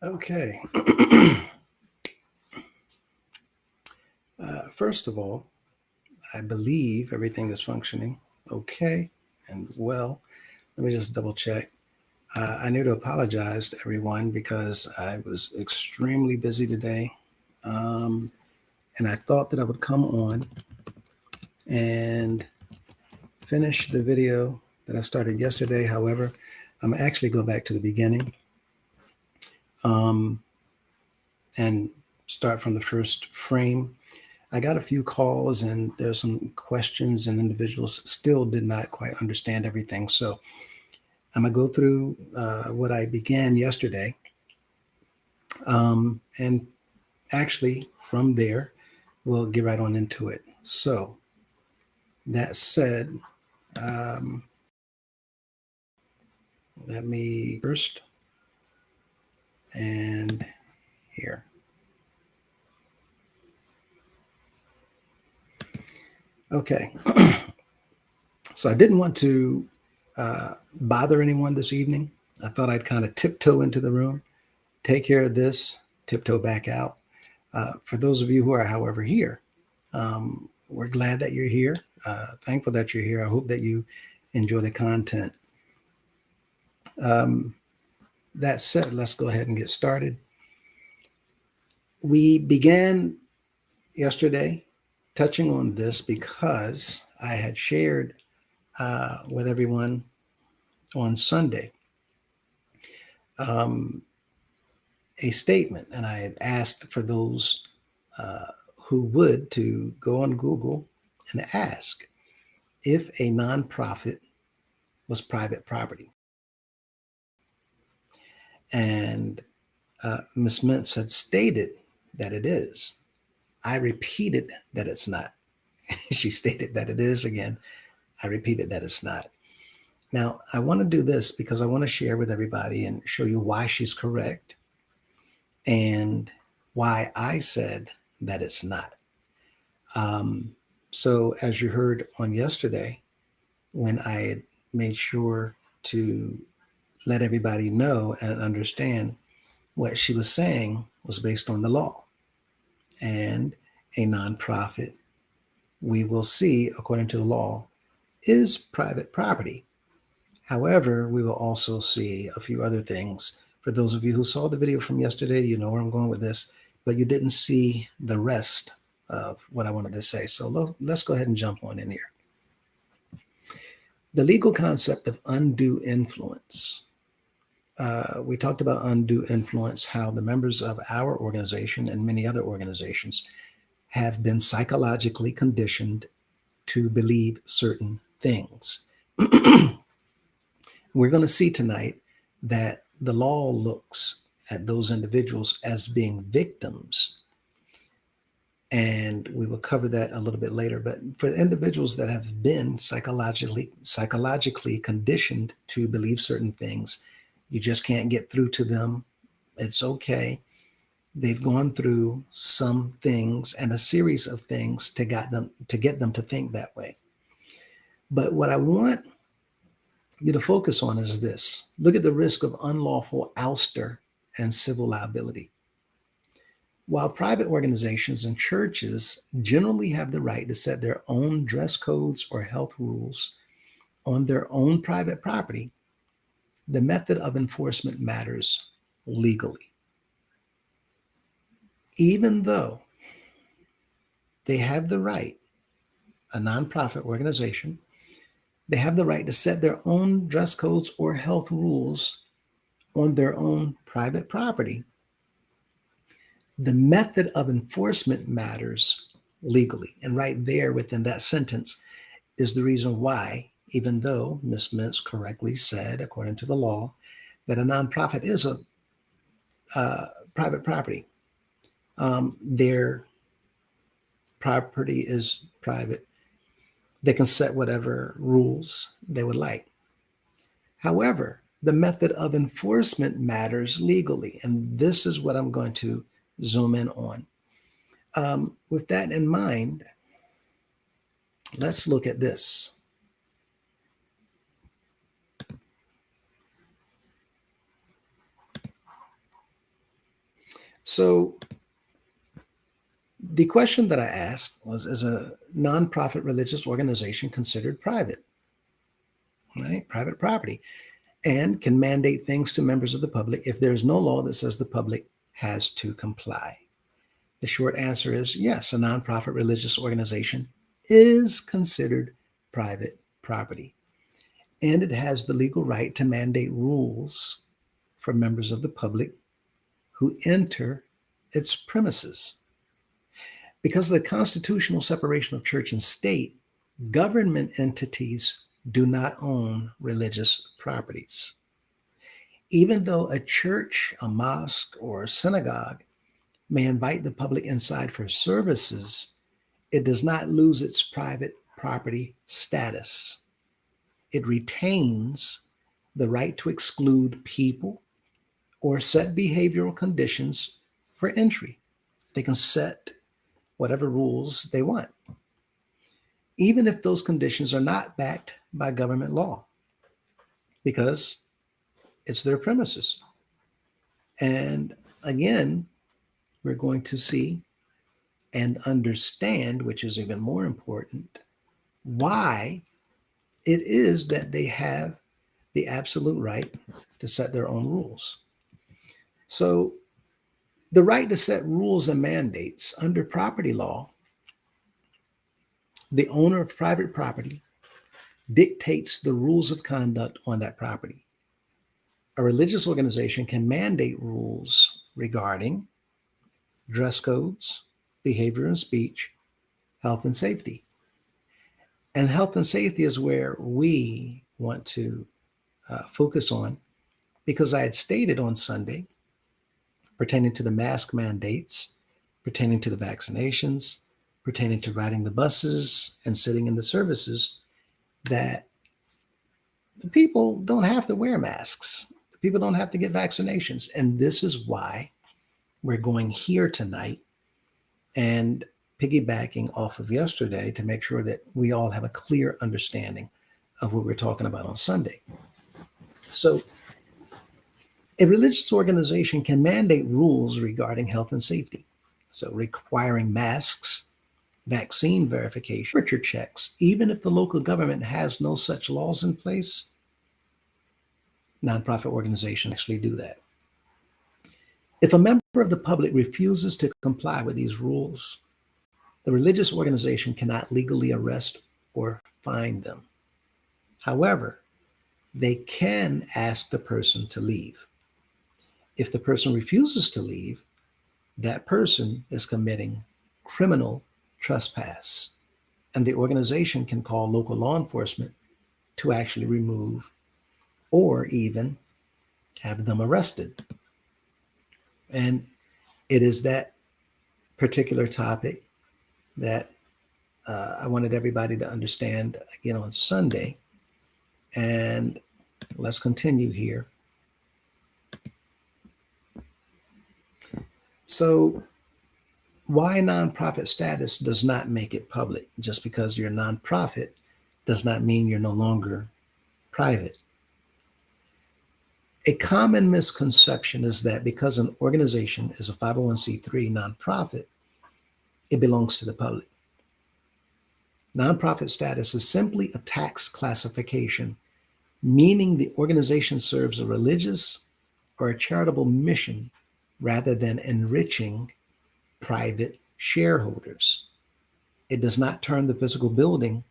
Okay. First of all, I believe everything is functioning okay and well. Let me just double check. I need to apologize to everyone because I was extremely busy today. Um, and I thought that I would come on and finish the video that I started yesterday. However, I'm actually go back to the beginning um, and start from the first frame. I got a few calls and there's some questions, and individuals still did not quite understand everything. So I'm going to go through what I began yesterday. And actually, from there, we'll get right on into it. So, that said, um, let me first and here. Okay. So I didn't want to bother anyone this evening. I thought I'd kind of tiptoe into the room, take care of this, tiptoe back out. For those of you who are, however, here, we're glad that you're here. Thankful that you're here. I hope that you enjoy the content. Um, that said, let's go ahead and get started. We began yesterday touching on this because I had shared with everyone on Sunday um, a statement, and I had asked for those uh, who would to go on Google and ask if a nonprofit was private property. And Ms. Mintz had stated that it is. I repeated that it's not. She stated that it is again. I repeated that it's not. Now, I want to do this because I want to share with everybody and show you why she's correct and why I said that it's not. Um, so, as you heard on yesterday, when I had made sure to let everybody know and understand what she was saying was based on the law, and a nonprofit, we will see, according to the law, is private property. However, we will also see a few other things. For those of you who saw the video from yesterday, you know where I'm going with this, but you didn't see the rest of what I wanted to say. So let's go ahead and jump on in here. The legal concept of undue influence. We talked about undue influence, how the members of our organization and many other organizations have been psychologically conditioned to believe certain things. We're going to see tonight that the law looks at those individuals as being victims. And we will cover that a little bit later. But for individuals that have been psychologically conditioned to believe certain things, you just can't get through to them. It's okay. They've gone through some things and a series of things to get them to think that way. But what I want you to focus on is this. Look at the risk of unlawful ouster and civil liability. While private organizations and churches generally have the right to set their own dress codes or health rules on their own private property, the method of enforcement matters legally. Even though they have the right, a nonprofit organization, they have the right to set their own dress codes or health rules on their own private property, the method of enforcement matters legally. And right there within that sentence is the reason why, even though Ms. Mintz correctly said, according to the law, that a nonprofit is a private property, their property is private. They can set whatever rules they would like. However, the method of enforcement matters legally. And this is what I'm going to zoom in on. With that in mind, let's look at this. So the question that I asked was, is a nonprofit religious organization considered private, right? Private property, and can mandate things to members of the public if there is no law that says the public has to comply? The short answer is yes, a nonprofit religious organization is considered private property, and it has the legal right to mandate rules for members of the public who enter its premises. Because of the constitutional separation of church and state, government entities do not own religious properties. Even though a church, a mosque, or a synagogue may invite the public inside for services, it does not lose its private property status. It retains the right to exclude people or set behavioral conditions for entry. They can set whatever rules they want, even if those conditions are not backed by government law, because it's their premises. And again, we're going to see and understand, which is even more important, why it is that they have the absolute right to set their own rules. So, the right to set rules and mandates under property law, the owner of private property dictates the rules of conduct on that property. A religious organization can mandate rules regarding dress codes, behavior and speech, health and safety. And health and safety is where we want to focus on, because I had stated on Sunday, pertaining to the mask mandates, pertaining to the vaccinations, pertaining to riding the buses and sitting in the services, that the people don't have to wear masks. The people don't have to get vaccinations. And this is why we're going here tonight and piggybacking off of yesterday to make sure that we all have a clear understanding of what we're talking about on Sunday. So, a religious organization can mandate rules regarding health and safety. So, requiring masks, vaccine verification, temperature checks, even if the local government has no such laws in place, nonprofit organizations actually do that. If a member of the public refuses to comply with these rules, the religious organization cannot legally arrest or fine them. However, they can ask the person to leave. If the person refuses to leave, that person is committing criminal trespass, and the organization can call local law enforcement to actually remove or even have them arrested. And it is that particular topic that I wanted everybody to understand again on Sunday. And let's continue here. So, why nonprofit status does not make it public? Just because you're a nonprofit does not mean you're no longer private. A common misconception is that because an organization is a 501c3 nonprofit, it belongs to the public. Nonprofit status is simply a tax classification, meaning the organization serves a religious or a charitable mission rather than enriching private shareholders. It does not turn the physical building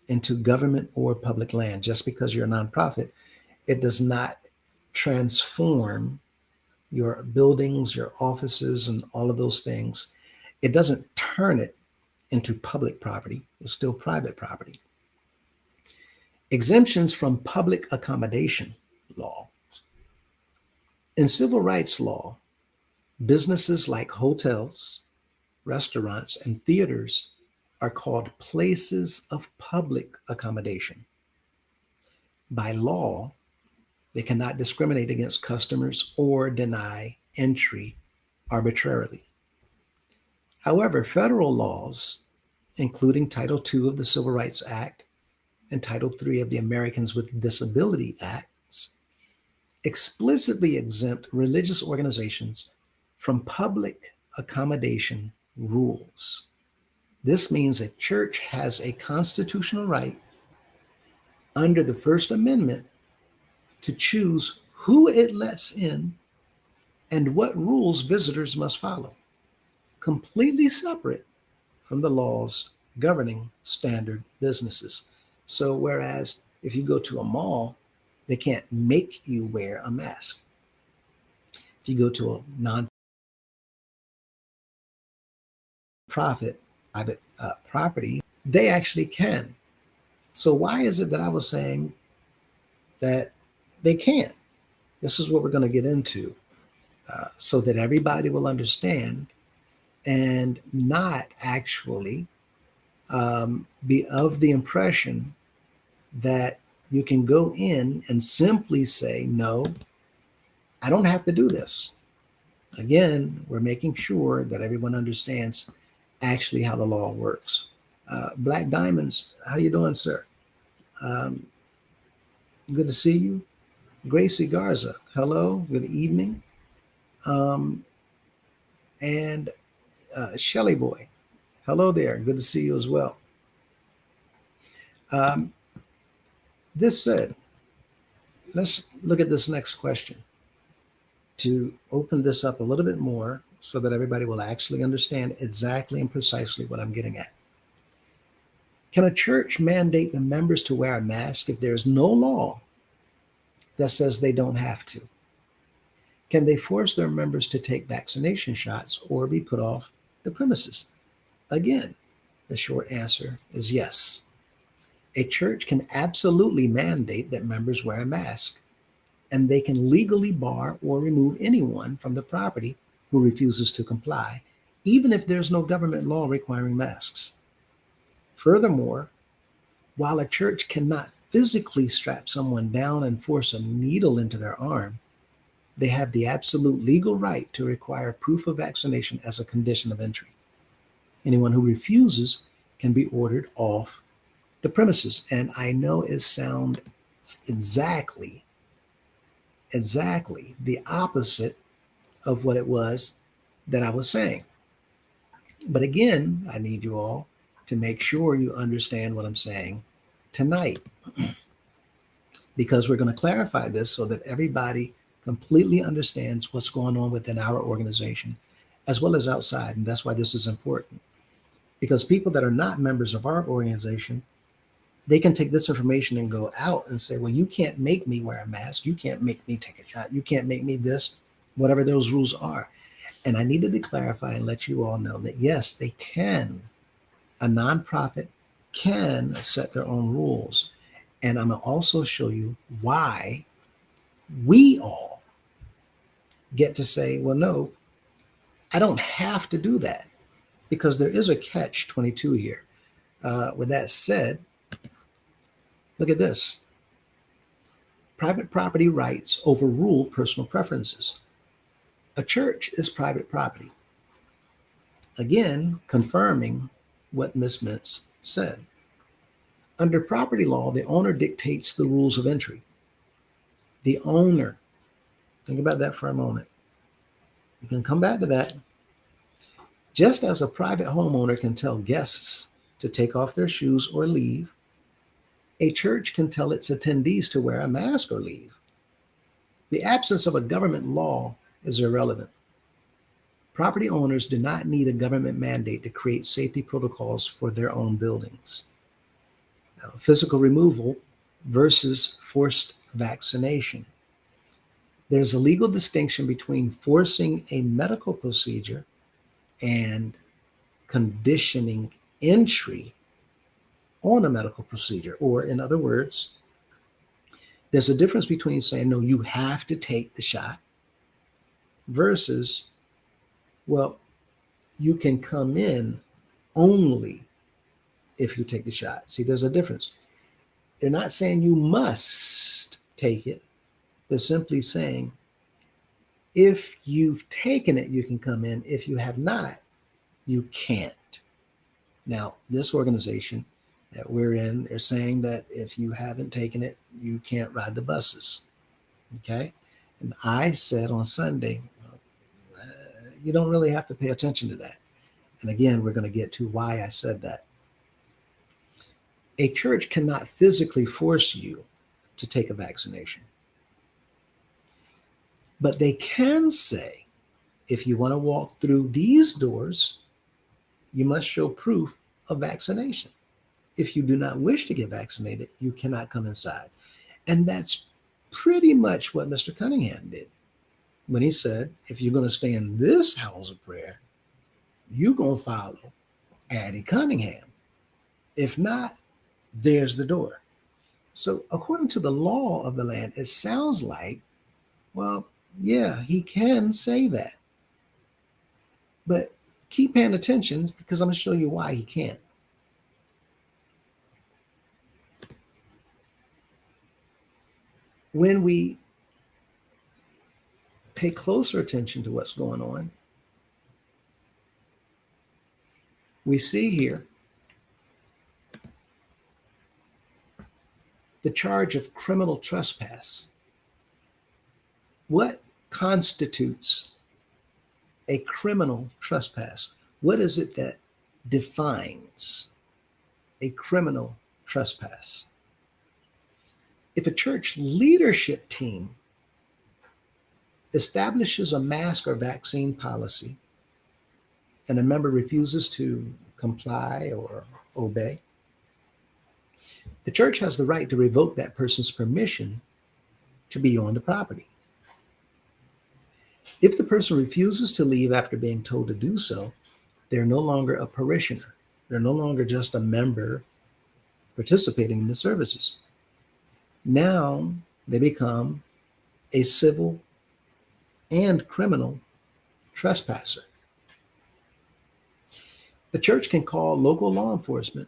into government or public land. Just because you're a nonprofit, it does not transform your buildings, your offices, and all of those things. It doesn't turn it into public property. It's still private property. Exemptions from public accommodation law. In civil rights law, businesses like hotels, restaurants, and theaters are called places of public accommodation. By law, they cannot discriminate against customers or deny entry arbitrarily. However, federal laws, including Title II of the Civil Rights Act and Title III of the Americans with Disability Acts, explicitly exempt religious organizations from public accommodation rules. This means a church has a constitutional right under the First Amendment to choose who it lets in and what rules visitors must follow, completely separate from the laws governing standard businesses. So, whereas if you go to a mall, they can't make you wear a mask. If you go to a non-profit private property, they actually can. So, why is it that I was saying that they can't? This is what we're going to get into so that everybody will understand and not actually be of the impression that you can go in and simply say, no, I don't have to do this. Again, we're making sure that everyone understands actually how the law works. Black Diamonds, how you doing, sir? Um, Good to see you. Gracie Garza, hello, good evening. Um, and Shelly Boy, hello there, good to see you as well. Um, this said, let's look at this next question to open this up a little bit more so that everybody will actually understand exactly and precisely what I'm getting at. Can a church mandate the members to wear a mask if there's no law that says they don't have to? Can they force their members to take vaccination shots or be put off the premises? Again, the short answer is yes. A church can absolutely mandate that members wear a mask, and they can legally bar or remove anyone from the property who refuses to comply, even if there's no government law requiring masks. Furthermore, while a church cannot physically strap someone down and force a needle into their arm, they have the absolute legal right to require proof of vaccination as a condition of entry. Anyone who refuses can be ordered off the premises. And I know it sounds exactly the opposite of what it was that I was saying. But again, I need you all to make sure you understand what I'm saying tonight, because we're going to clarify this so that everybody completely understands what's going on within our organization as well as outside. And that's why this is important, because people that are not members of our organization, they can take this information and go out and say, well, you can't make me wear a mask. You can't make me take a shot. You can't make me this, whatever those rules are. And I needed to clarify and let you all know that, yes, they can. A nonprofit can set their own rules. And I'm going to also show you why we all get to say, well, no, I don't have to do that, because there is a catch 22 here. With that said, look at this. Private property rights overrule personal preferences. A church is private property. Again, confirming what Ms. Mintz said. Under property law, the owner dictates the rules of entry. The owner, think about that for a moment. You can come back to that. Just as a private homeowner can tell guests to take off their shoes or leave, a church can tell its attendees to wear a mask or leave. The absence of a government law is irrelevant. Property owners do not need a government mandate to create safety protocols for their own buildings. Now, physical removal versus forced vaccination. There's a legal distinction between forcing a medical procedure and conditioning entry on a medical procedure. Or in other words, there's a difference between saying, no, you have to take the shot versus, well, you can come in only if you take the shot. See, there's a difference. They're not saying you must take it. They're simply saying, if you've taken it, you can come in. If you have not, you can't. Now, this organization that we're in, they're saying that if you haven't taken it, you can't ride the buses. Okay. And I said on Sunday, You don't really have to pay attention to that. And again, we're going to get to why I said that. A church cannot physically force you to take a vaccination. But they can say, if you want to walk through these doors, you must show proof of vaccination. If you do not wish to get vaccinated, you cannot come inside. And that's pretty much what Mr. Cunningham did when he said, if you're going to stay in this house of prayer, you're going to follow Addie Cunningham. If not, there's the door. So according to the law of the land, it sounds like, well, yeah, he can say that. But keep paying attention because I'm going to show you why he can't. When we pay closer attention to what's going on, we see here the charge of criminal trespass. What constitutes a criminal trespass? What is it that defines a criminal trespass? If a church leadership team establishes a mask or vaccine policy and a member refuses to comply or obey, the church has the right to revoke that person's permission to be on the property. If the person refuses to leave after being told to do so, they're no longer a parishioner. They're no longer just a member participating in the services. Now they become a civil and criminal trespasser. The church can call local law enforcement,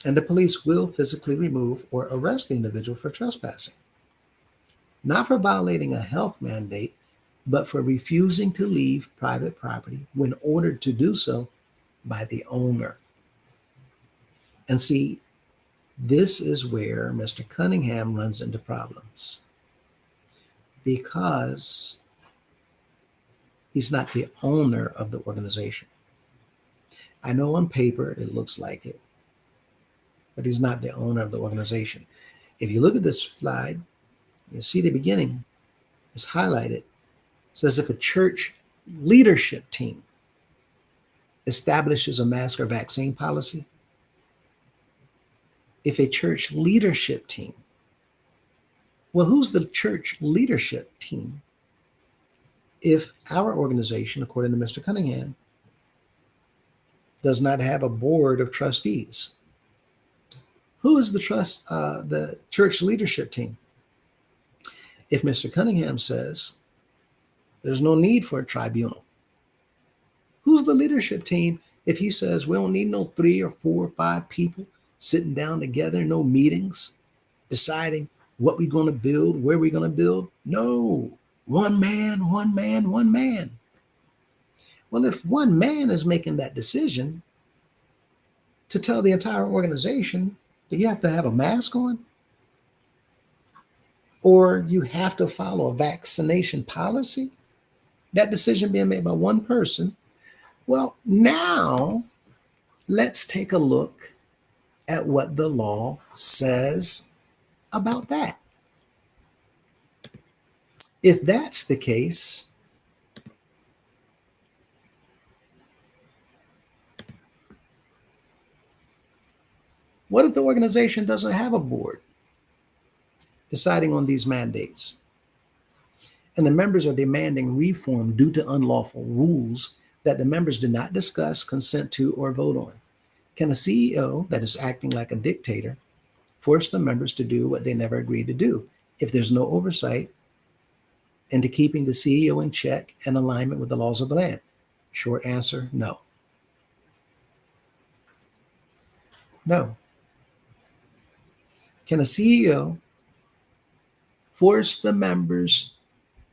and the police will physically remove or arrest the individual for trespassing, not for violating a health mandate, but for refusing to leave private property when ordered to do so by the owner. And see, this is where Mr. Cunningham runs into problems, because he's not the owner of the organization. I know on paper it looks like it, but he's not the owner of the organization. If you look at this slide, you see the beginning is highlighted. It says if a church leadership team establishes a mask or vaccine policy, if a church leadership team, well, who's the church leadership team? If our organization, according to Mr. Cunningham, does not have a board of trustees, who is the church leadership team? If Mr. Cunningham says there's no need for a tribunal, who's the leadership team if he says we don't need no 3 or 4 or 5 people sitting down together, no meetings, deciding what we're going to build, where we're going to build? No, one man, one man, one man. Well, if one man is making that decision to tell the entire organization that you have to have a mask on, or you have to follow a vaccination policy, that decision being made by one person, well, now let's take a look at what the law says about that. If that's the case, what if the organization doesn't have a board deciding on these mandates, and the members are demanding reform due to unlawful rules that the members did not discuss, consent to, or vote on? Can a CEO that is acting like a dictator force the members to do what they never agreed to do if there's no oversight into keeping the CEO in check and alignment with the laws of the land? Short answer, no. No. Can a CEO force the members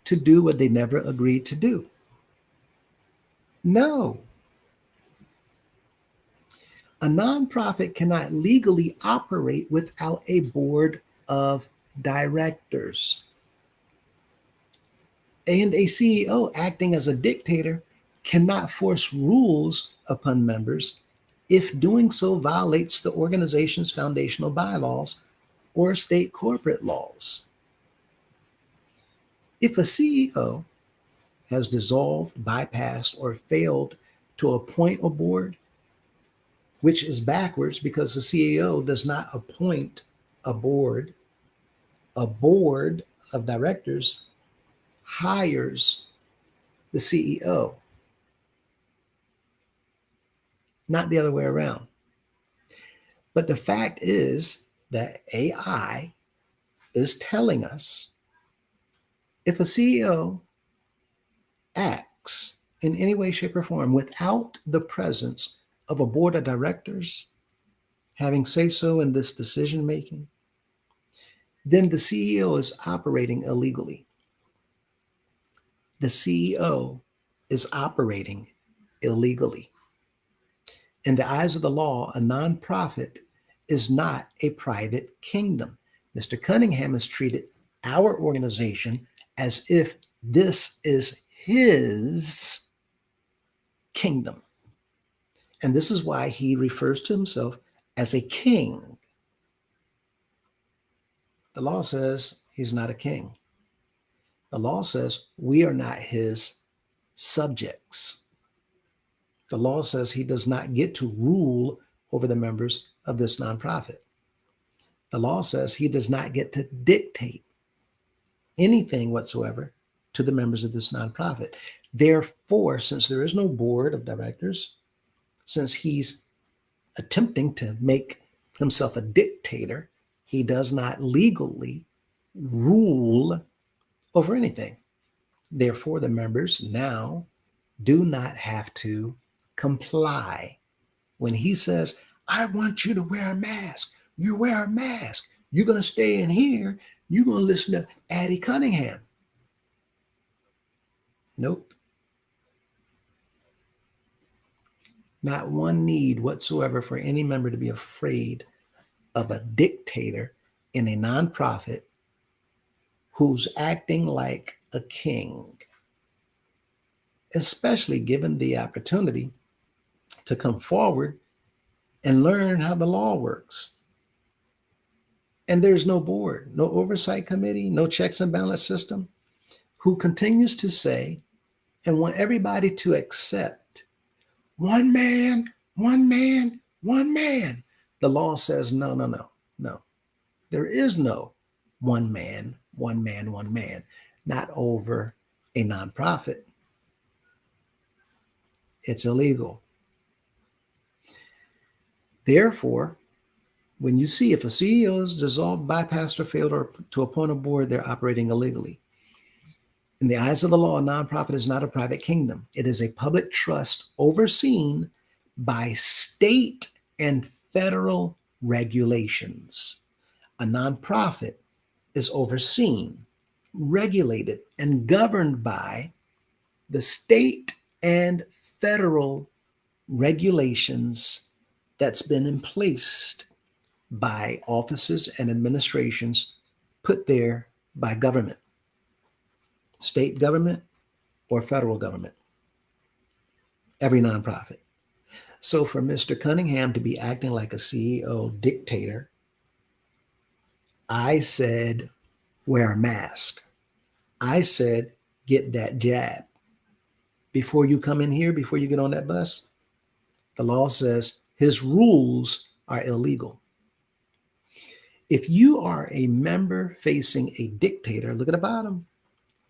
to do what they never agreed to do? No. A nonprofit cannot legally operate without a board of directors. And a CEO acting as a dictator cannot force rules upon members if doing so violates the organization's foundational bylaws or state corporate laws. If a CEO has dissolved, bypassed, or failed to appoint a board, which is backwards because the CEO does not appoint a board. A board of directors hires the CEO, not the other way around. But the fact is that AI is telling us if a CEO acts in any way, shape, or form without the presence of a board of directors having say so in this decision making, then the CEO is operating illegally. The CEO is operating illegally. In the eyes of the law, a nonprofit is not a private kingdom. Mr. Cunningham has treated our organization as if this is his kingdom. And this is why he refers to himself as a king. The law says he's not a king. The law says we are not his subjects. The law says he does not get to rule over the members of this nonprofit. The law says he does not get to dictate anything whatsoever to the members of this nonprofit. Therefore, since there is no board of directors, since he's attempting to make himself a dictator, he does not legally rule over anything. Therefore, the members now do not have to comply. When he says, I want you to wear a mask, you wear a mask. You're going to stay in here. You're going to listen to Addie Cunningham. Nope. Not one need whatsoever for any member to be afraid of a dictator in a nonprofit who's acting like a king, especially given the opportunity to come forward and learn how the law works. And there's no board, no oversight committee, no checks and balance system, who continues to say and want everybody to accept one man, one man, one man. The law says no, no, no, no. There is no one man, one man, one man, not over a nonprofit. It's illegal. Therefore, when you see if a CEO is dissolved, bypassed, or failed to appoint a board, they're operating illegally. In the eyes of the law, a nonprofit is not a private kingdom. It is a public trust overseen by state and federal regulations. A nonprofit is overseen, regulated, and governed by the state and federal regulations that's been in place by offices and administrations put there by government, state government or federal government, every nonprofit. So for Mr. Cunningham to be acting like a CEO dictator, I said, wear a mask. I said, get that jab. Before you come in here, before you get on that bus, the law says his rules are illegal. If you are a member facing a dictator, look at the bottom,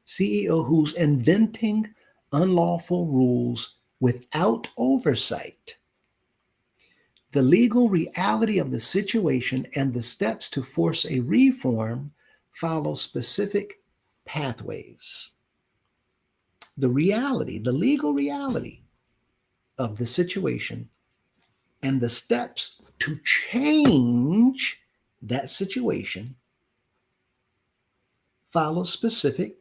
CEO who's inventing unlawful rules without oversight, the legal reality of the situation and the steps to force a reform follow specific pathways. The reality, the legal reality of the situation and the steps to change that situation follow specific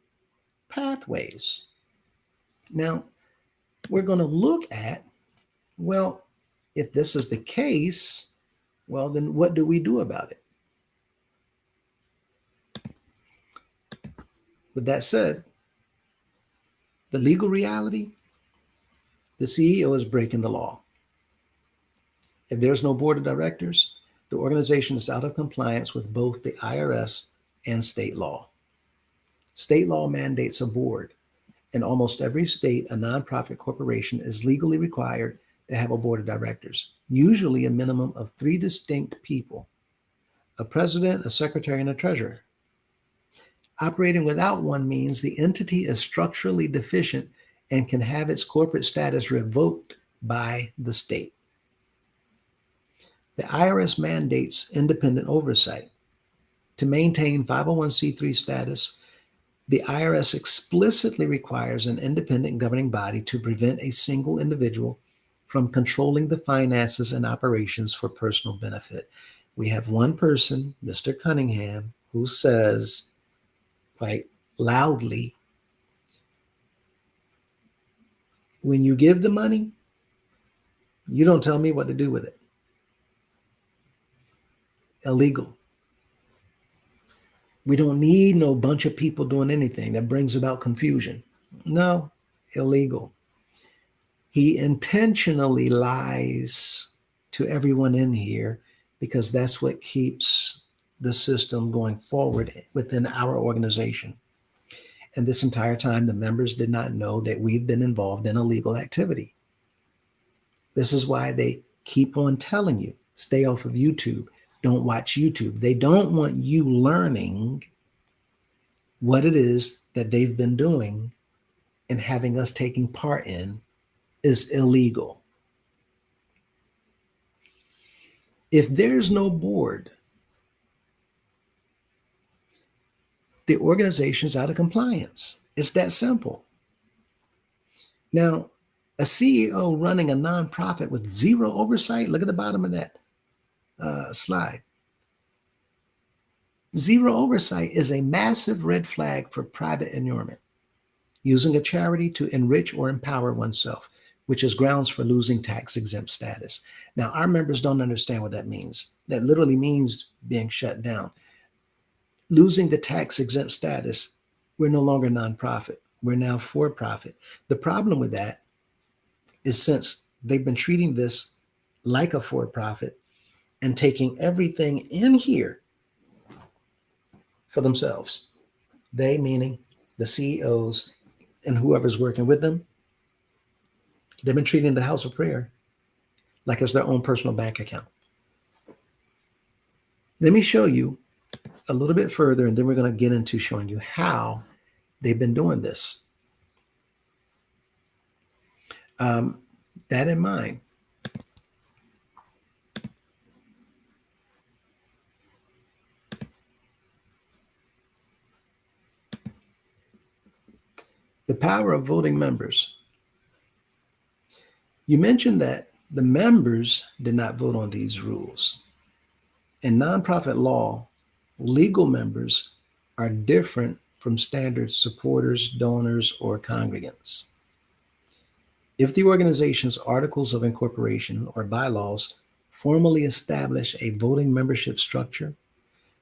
pathways. Now, we're going to look at, well, if this is the case, well, then what do we do about it? With that said, the legal reality the CEO is breaking the law. If there's no board of directors, the organization is out of compliance with both the IRS and state law. State law mandates a board. In almost every state, a nonprofit corporation is legally required to have a board of directors, usually a minimum of 3 distinct people: a president, a secretary, and a treasurer. Operating without one means the entity is structurally deficient and can have its corporate status revoked by the state. The IRS mandates independent oversight. To maintain 501c3 status, the IRS explicitly requires an independent governing body to prevent a single individual from controlling the finances and operations for personal benefit. We have one person, Mr. Cunningham, who says quite loudly, when you give the money, you don't tell me what to do with it. Illegal. We don't need no bunch of people doing anything that brings about confusion. No, illegal. He intentionally lies to everyone in here because that's what keeps the system going forward within our organization. And this entire time, the members did not know that we've been involved in illegal activity. This is why they keep on telling you, stay off of YouTube. Don't watch YouTube. They don't want you learning what it is that they've been doing and having us taking part in is illegal. If there's no board, the organization's out of compliance. It's that simple. Now, a CEO running a nonprofit with zero oversight, look at the bottom of that slide. Zero oversight is a massive red flag for private inurement, using a charity to enrich or empower oneself, which is grounds for losing tax-exempt status. Now, our members don't understand what that means. That literally means being shut down. Losing the tax-exempt status, we're no longer nonprofit. We're now for-profit. The problem with that is since they've been treating this like a for-profit and taking everything in here for themselves, they meaning the CEOs and whoever's working with them, they've been treating the house of prayer like it's their own personal bank account. Let me show you a little bit further, and then we're going to get into showing you how they've been doing this. That in mind, the power of voting members. You mentioned that the members did not vote on these rules. In nonprofit law, legal members are different from standard supporters, donors, or congregants. If the organization's articles of incorporation or bylaws formally establish a voting membership structure,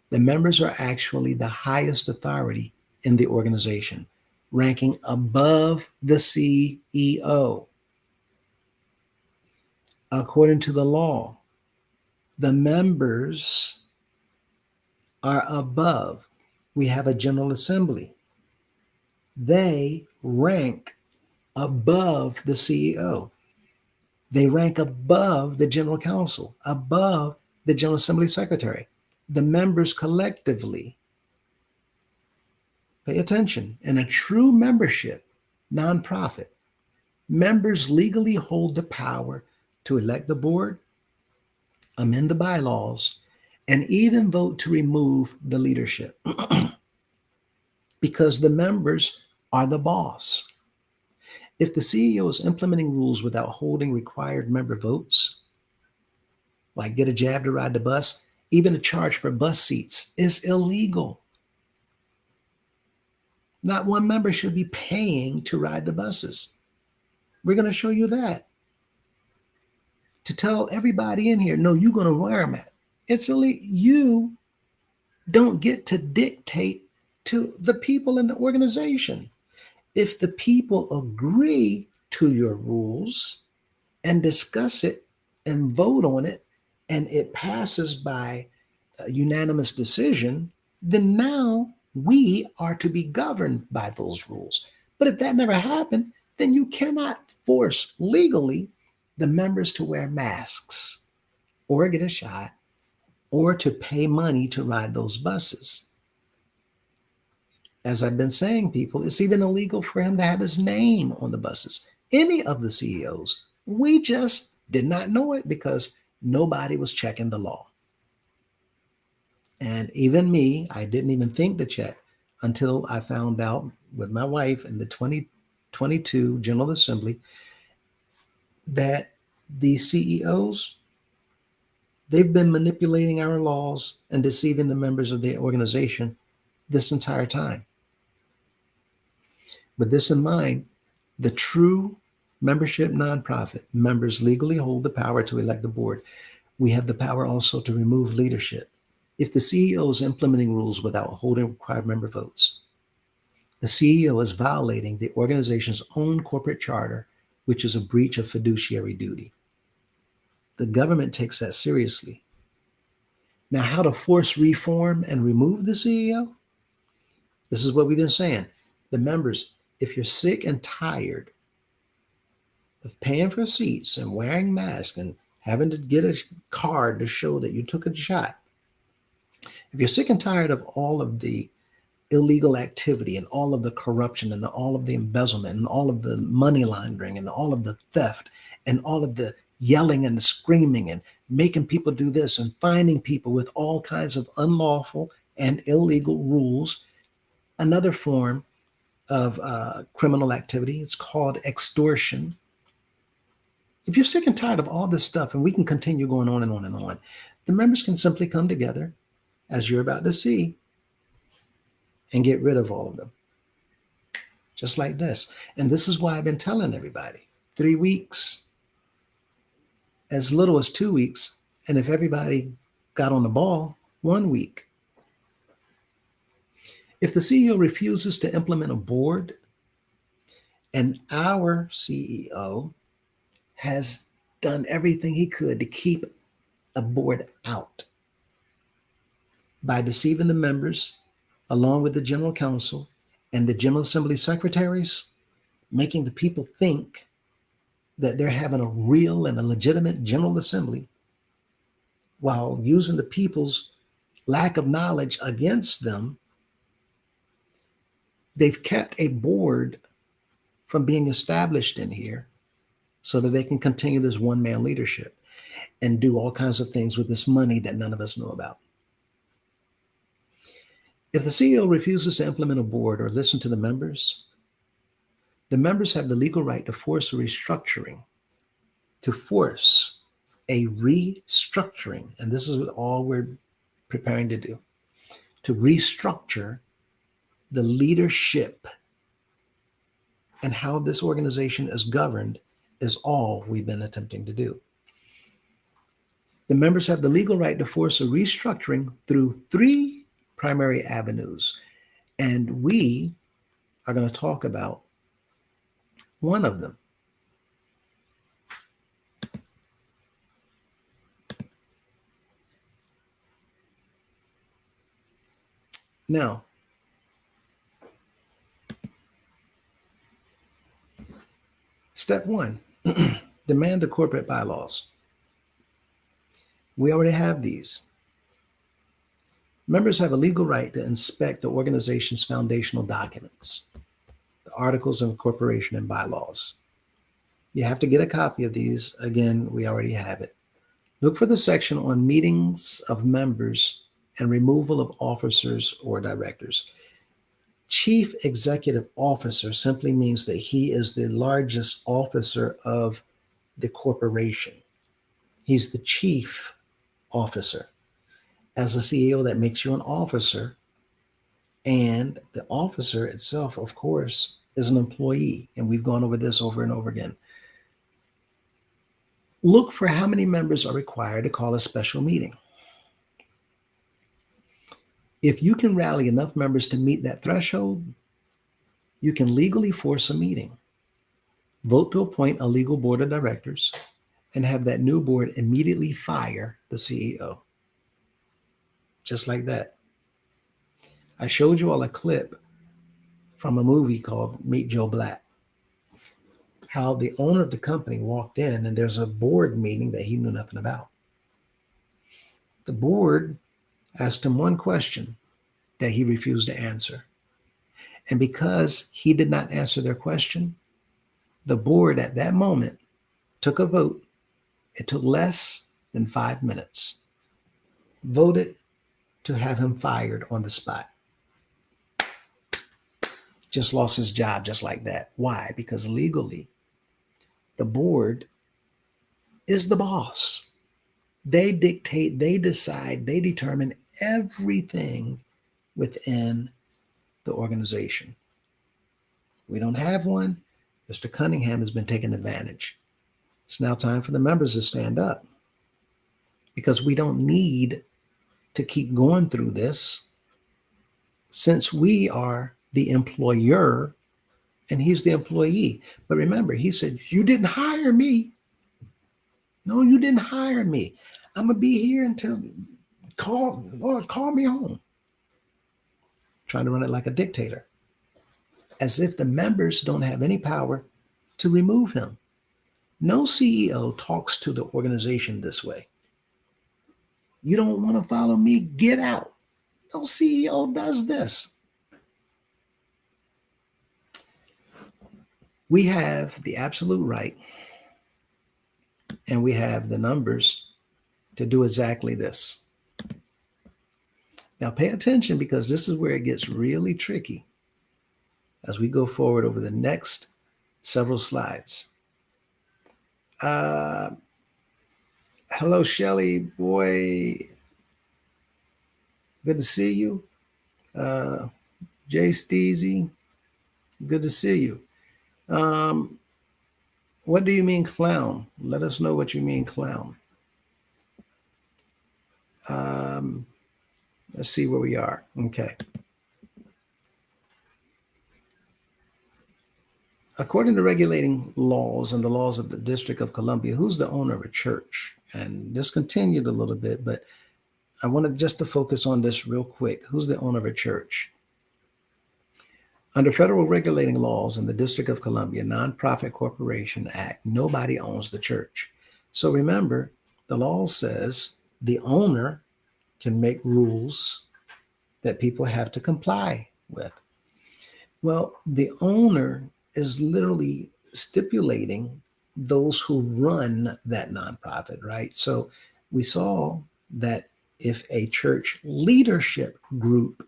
the members are actually the highest authority in the organization, ranking above the CEO. According to the law, the members are above. We have a General Assembly. They rank above the CEO. They rank above the General Counsel, above the General Assembly Secretary. The members collectively, pay attention, in a true membership nonprofit, members legally hold the power to elect the board, amend the bylaws, and even vote to remove the leadership because the members are the boss. If the CEO is implementing rules without holding required member votes, like get a jab to ride the bus, even a charge for bus seats is illegal. Not one member should be paying to ride the buses. We're going to show you that. To tell everybody in here, no, you're going to wear them at. It's illegal. You don't get to dictate to the people in the organization. If the people agree to your rules and discuss it and vote on it, and it passes by a unanimous decision, then now we are to be governed by those rules. But if that never happened, then you cannot force legally the members to wear masks or get a shot or to pay money to ride those buses. As I've been saying, people, it's even illegal for him to have his name on the buses. Any of the CEOs, we just did not know it because nobody was checking the law. And even me, I didn't even think to check until I found out with my wife in the 2022 General Assembly that the CEOs, they've been manipulating our laws and deceiving the members of the organization this entire time. With this in mind, the true membership nonprofit members legally hold the power to elect the board. We have the power also to remove leadership. If the CEO is implementing rules without holding required member votes, the CEO is violating the organization's own corporate charter, which is a breach of fiduciary duty. The government takes that seriously. Now, how to force reform and remove the CEO? This is what we've been saying. The members, if you're sick and tired of paying for seats and wearing masks and having to get a card to show that you took a shot, if you're sick and tired of all of the illegal activity and all of the corruption and all of the embezzlement and all of the money laundering and all of the theft and all of the yelling and the screaming and making people do this and finding people with all kinds of unlawful and illegal rules, another form of criminal activity, it's called extortion. If you're sick and tired of all this stuff, and we can continue going on and on and on, the members can simply come together, as you're about to see, and get rid of all of them. Just like this. And this is why I've been telling everybody 3 weeks, as little as 2 weeks, and if everybody got on the ball, 1 week. If the CEO refuses to implement a board, and our CEO has done everything he could to keep a board out by deceiving the members, along with the general counsel and the General Assembly secretaries, making the people think that they're having a real and a legitimate General Assembly while using the people's lack of knowledge against them. They've kept a board from being established in here so that they can continue this one-man leadership and do all kinds of things with this money that none of us know about. If the CEO refuses to implement a board or listen to the members have the legal right to force a restructuring, and this is all we're preparing to do, to restructure the leadership and how this organization is governed is all we've been attempting to do. The members have the legal right to force a restructuring through 3 primary avenues, and we are going to talk about one of them. Now, step 1, demand the corporate bylaws. We already have these. Members have a legal right to inspect the organization's foundational documents, the articles of incorporation and bylaws. You have to get a copy of these. Again, we already have it. Look for the section on meetings of members and removal of officers or directors. Chief Executive Officer simply means that he is the largest officer of the corporation. He's the chief officer. As a CEO, that makes you an officer, and the officer itself, of course, is an employee, and we've gone over this over and over again. Look for how many members are required to call a special meeting. If you can rally enough members to meet that threshold, you can legally force a meeting. vote to appoint a legal board of directors, and have that new board immediately fire the CEO. Just like that. I showed you all a clip from a movie called Meet Joe Black, how the owner of the company walked in and there's a board meeting that he knew nothing about. The board asked him one question that he refused to answer. And because he did not answer their question, the board at that moment took a vote. It took less than 5 minutes. Voted to have him fired on the spot. Just lost his job just like that. Why? Because legally, the board is the boss. They dictate, they decide, they determine everything within the organization. We don't have one. Mr. Cunningham has been taking advantage. It's now time for the members to stand up because we don't need to keep going through this since we are the employer and he's the employee. But remember, he said, you didn't hire me. No, you didn't hire me. I'm going to be here until Lord, call me home. Trying to run it like a dictator, as if the members don't have any power to remove him. No CEO talks to the organization this way. You don't want to follow me? Get out. No CEO does this. We have the absolute right and we have the numbers to do exactly this. Now pay attention because this is where it gets really tricky as we go forward over the next several slides. Hello, Shelly, boy. Good to see you. Jay Steezy, good to see you. What do you mean clown? Let us know what you mean clown. Let's see where we are. Okay. According to regulating laws and the laws of the District of Columbia, who's the owner of a church? And this continued a little bit, but I wanted just to focus on this real quick. Who's the owner of a church? Under federal regulating laws in the District of Columbia, Nonprofit Corporation Act, nobody owns the church. So remember, the law says the owner can make rules that people have to comply with. Well, the owner is literally stipulating those who run that nonprofit, right? So we saw that if a church leadership group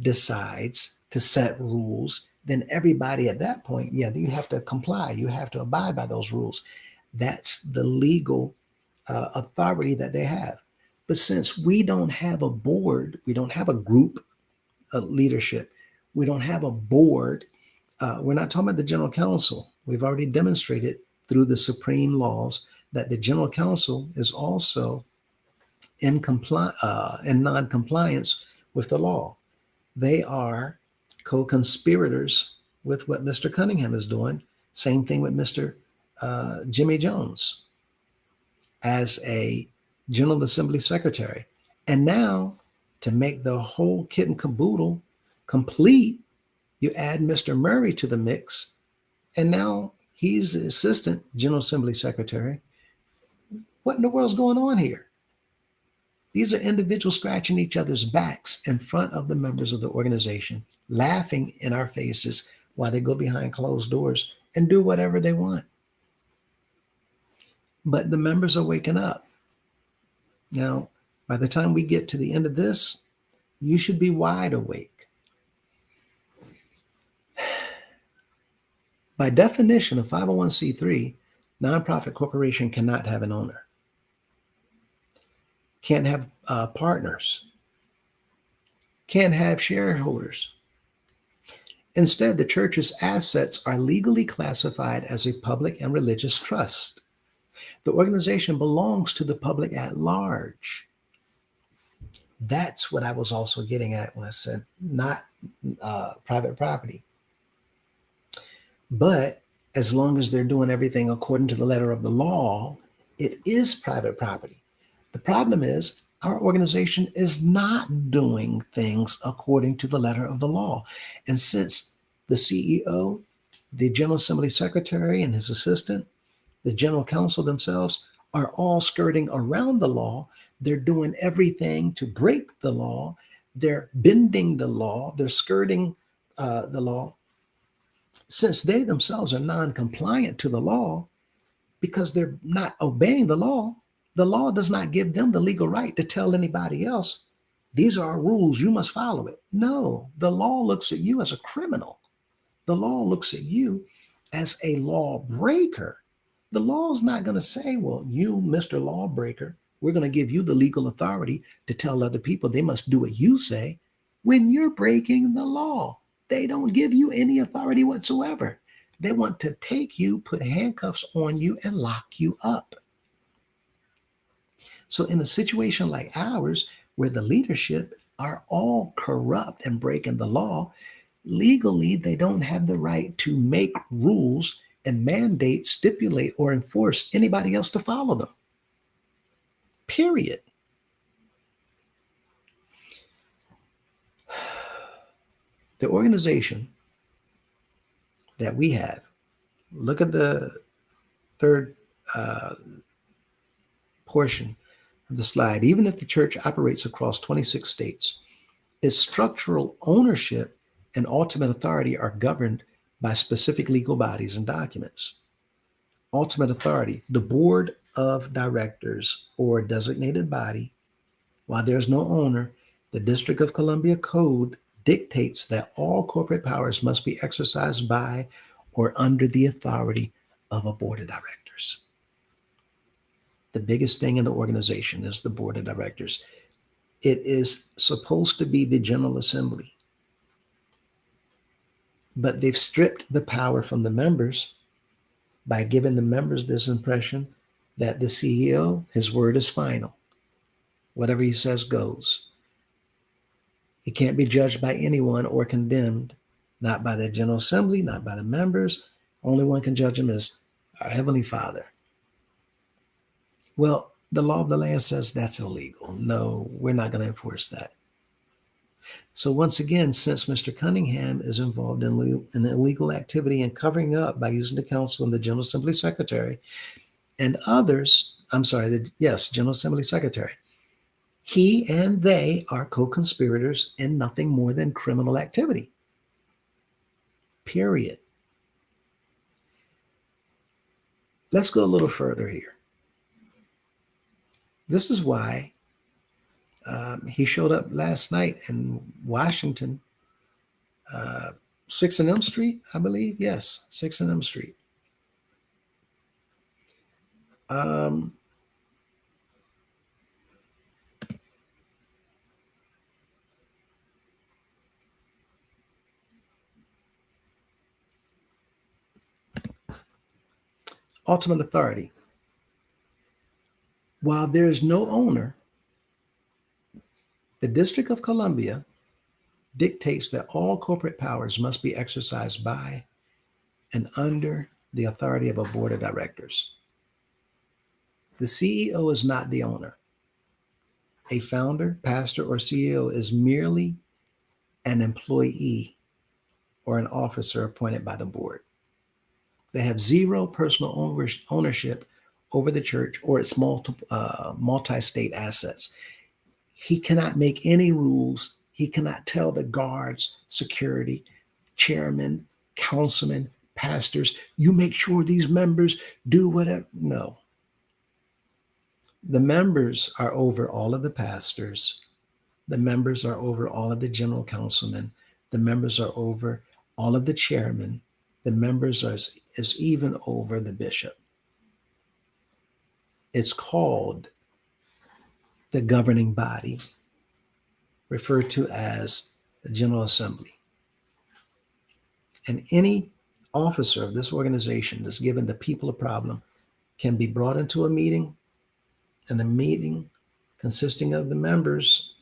decides to set rules, then everybody at that point, you have to comply. You have to abide by those rules. That's the legal authority that they have. But since we don't have a board, we don't have a group of leadership, we don't have a board, we're not talking about the general counsel. We've already demonstrated through the supreme laws that the general counsel is also in non-compliance with the law. They are co-conspirators with what Mr. Cunningham is doing. Same thing with Mr. Jimmy Jones as a General Assembly Secretary. And now to make the whole kit and caboodle complete, you add Mr. Murray to the mix, and now he's the Assistant General Assembly Secretary. What in the world's going on here? These are individuals scratching each other's backs in front of the members of the organization, laughing in our faces while they go behind closed doors and do whatever they want. But the members are waking up. Now, by the time we get to the end of this, you should be wide awake. By definition, a 501c3 nonprofit corporation cannot have an owner, can't have partners, can't have shareholders. Instead, the church's assets are legally classified as a public and religious trust. The organization belongs to the public at large. That's what I was also getting at when I said not private property. But as long as they're doing everything according to the letter of the law, it is private property. The problem is our organization is not doing things according to the letter of the law. And since the CEO, the General Assembly Secretary, and his assistant, the General Counsel themselves, are all skirting around the law, they're doing everything to break the law. They're bending the law. They're skirting the law. Since they themselves are non compliant to the law, because they're not obeying the law does not give them the legal right to tell anybody else, these are our rules, you must follow it. No, the law looks at you as a criminal. The law looks at you as a lawbreaker. The law is not going to say, well, you, Mr. Lawbreaker, we're going to give you the legal authority to tell other people they must do what you say. When you're breaking the law, they don't give you any authority whatsoever. They want to take you, put handcuffs on you, and lock you up. So, in a situation like ours, where the leadership are all corrupt and breaking the law, legally, they don't have the right to make rules and mandate, stipulate, or enforce anybody else to follow them. Period. The organization that we have, look at the third portion of the slide. Even if the church operates across 26 states, its structural ownership and ultimate authority are governed by specific legal bodies and documents. Ultimate authority, the board of directors or designated body. While there's no owner, the District of Columbia Code dictates that all corporate powers must be exercised by or under the authority of a board of directors. The biggest thing in the organization is the board of directors. It is supposed to be the General Assembly, but they've stripped the power from the members by giving the members this impression that the CEO, his word is final. Whatever he says goes. He can't be judged by anyone or condemned, not by the General Assembly, not by the members. Only one can judge him is our Heavenly Father. Well, the law of the land says that's illegal. No, we're not going to enforce that. So once again, since Mr. Cunningham is involved in illegal activity and covering up by using the council and the General Assembly Secretary and others, General Assembly Secretary, he and they are co-conspirators in nothing more than criminal activity. Period. Let's go a little further here. This is why he showed up last night in Washington, 6 and M Street, I believe. Yes, 6 and M Street. Ultimate authority. While there is no owner, the District of Columbia dictates that all corporate powers must be exercised by and under the authority of a board of directors. The CEO is not the owner. A founder, pastor, or CEO is merely an employee or an officer appointed by the board. They have zero personal ownership over the church or its multi-state assets. He cannot make any rules. He cannot tell the guards, security, chairman, councilmen, pastors, you make sure these members do whatever. No. The members are over all of the pastors. The members are over all of the general councilmen. The members are over all of the chairmen. The members is even over the bishop. It's called the governing body, referred to as the General Assembly. And any officer of this organization that's given the people a problem can be brought into a meeting, and the meeting consisting of the members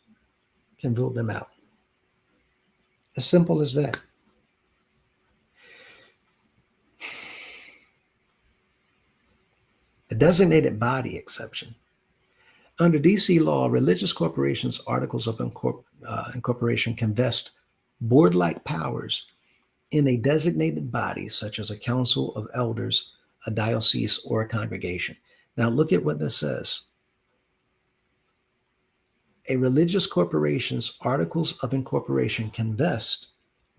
can vote them out. As simple as that. A designated body exception. Under DC law, religious corporations' articles of incorporation can vest board-like powers in a designated body, such as a council of elders, a diocese, or a congregation. Now, look at what this says. A religious corporation's articles of incorporation can vest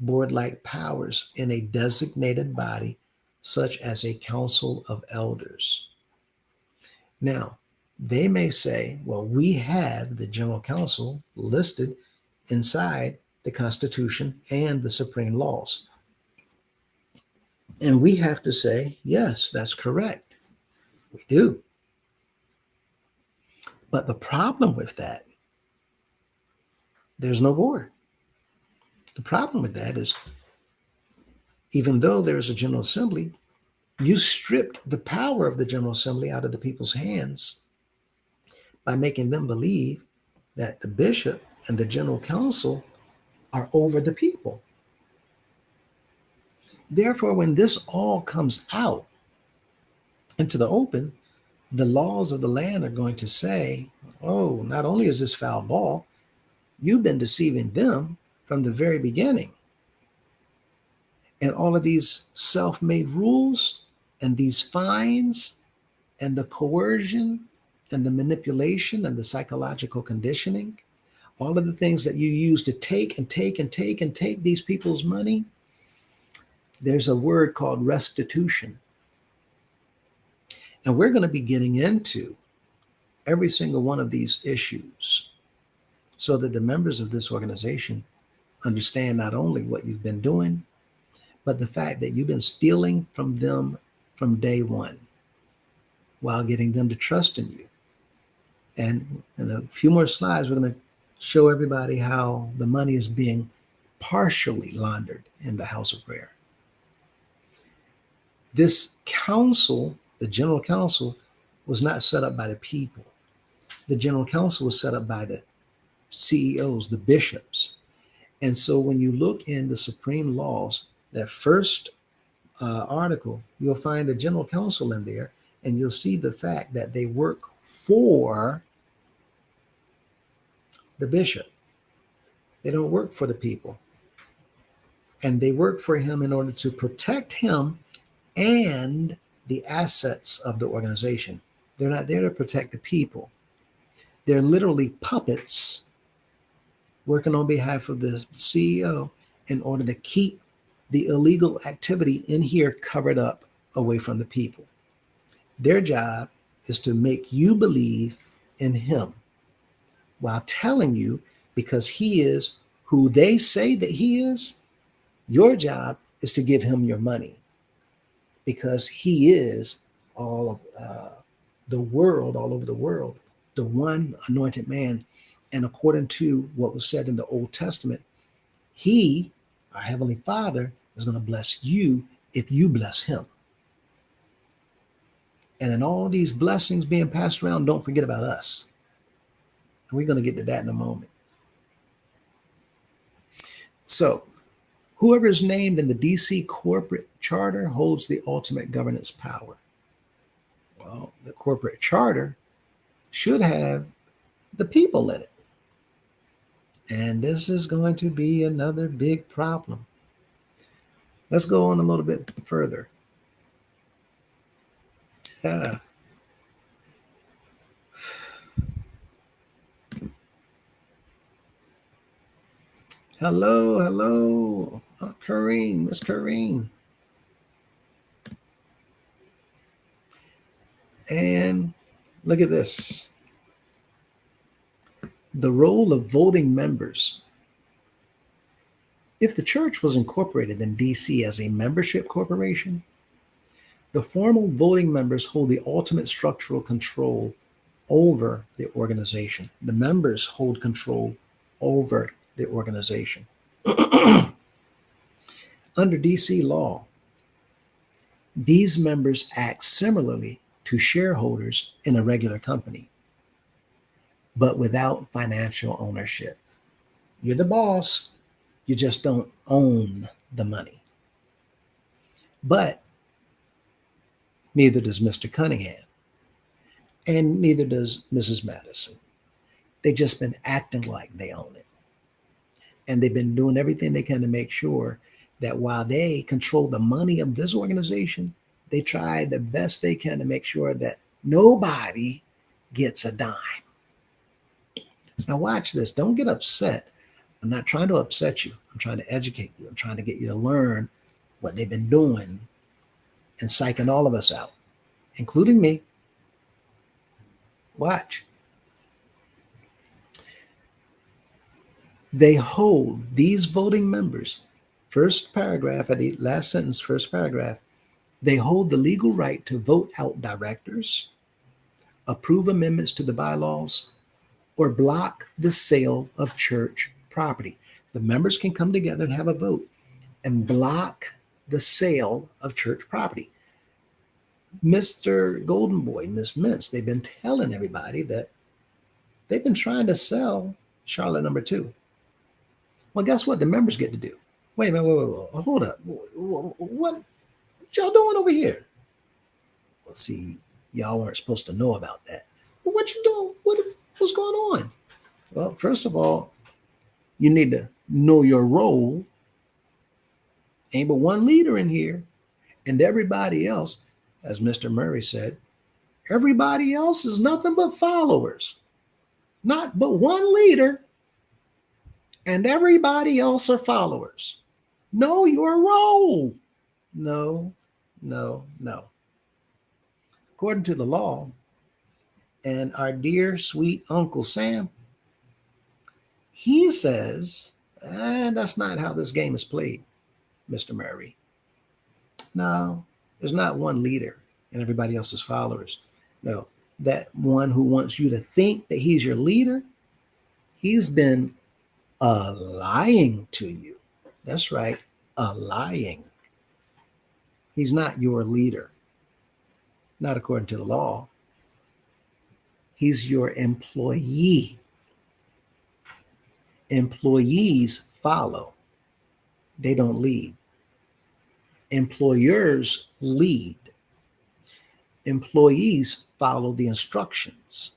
board-like powers in a designated body, such as a council of elders. Now, they may say, well, we have the general council listed inside the Constitution and the supreme laws. And we have to say, yes, that's correct. We do. But the problem with that, there's no board. The problem with that is, even though there is a General Assembly, you stripped the power of the General Assembly out of the people's hands by making them believe that the bishop and the General Council are over the people. Therefore, when this all comes out into the open, the laws of the land are going to say, oh, not only is this foul ball, you've been deceiving them from the very beginning. And all of these self-made rules and these fines and the coercion and the manipulation and the psychological conditioning, all of the things that you use to take these people's money, there's a word called restitution. And we're going to be getting into every single one of these issues so that the members of this organization understand not only what you've been doing, but the fact that you've been stealing from them from day one while getting them to trust in you. And in a few more slides, we're going to show everybody how the money is being partially laundered in the house of prayer. This council, the General Council, was not set up by the people. The General Council was set up by the CEOs, the bishops. And so when you look in the supreme laws, that first article, you'll find the General Council in there, and you'll see the fact that they work for the bishop. They don't work for the people. And they work for him in order to protect him and the assets of the organization. They're not there to protect the people. They're literally puppets working on behalf of the CEO in order to keep the illegal activity in here covered up away from the people. Their job is to make you believe in him while telling you, because he is who they say that he is, your job is to give him your money because he is all of the world, all over the world, the one anointed man. And according to what was said in the Old Testament, he, our Heavenly Father, is going to bless you if you bless him. And in all these blessings being passed around, don't forget about us. And we're going to get to that in a moment. So, whoever is named in the DC corporate charter holds the ultimate governance power. Well, the corporate charter should have the people in it. And this is going to be another big problem. Let's go on a little bit further. Hello. Oh, Kareem, Miss Kareem. And look at this. The role of voting members. If the church was incorporated in DC as a membership corporation, the formal voting members hold the ultimate structural control over the organization. The members hold control over the organization. Under DC law, these members act similarly to shareholders in a regular company, but without financial ownership. You're the boss, you just don't own the money. But neither does Mr. Cunningham. and neither does Mrs. Madison. They've just been acting like they own it. And they've been doing everything they can to make sure that while they control the money of this organization, they try the best they can to make sure that nobody gets a dime. Now, watch this. Don't get upset. I'm not trying to upset you. I'm trying to educate you. I'm trying to get you to learn what they've been doing and psyching all of us out, including me. Watch. They hold these voting members, first paragraph at the last sentence, first paragraph, they hold the legal right to vote out directors, approve amendments to the bylaws, or block the sale of church property. The members can come together and have a vote and block the sale of church property. Mr. Golden Boy, Miss Mintz, they've been telling everybody that they've been trying to sell Charlotte number 2. Well, guess what? The members get to do. Wait a minute, wait, hold up. What y'all doing over here? Well, see, y'all weren't supposed to know about that. Well, what you doing? What's going on? Well, first of all, you need to know your role. Ain't but one leader in here, and everybody else, as Mr. Murray said, everybody else is nothing but followers. Not but one leader, and everybody else are followers. Know your role. No. According to the law, and our dear sweet Uncle Sam, he says, that's not how this game is played, Mr. Murray. No, there's not one leader and everybody else is followers. No, that one who wants you to think that he's your leader, he's been lying to you. That's right, lying. He's not your leader, not according to the law. He's your employee. Employees follow. They don't lead. Employers lead. Employees follow the instructions.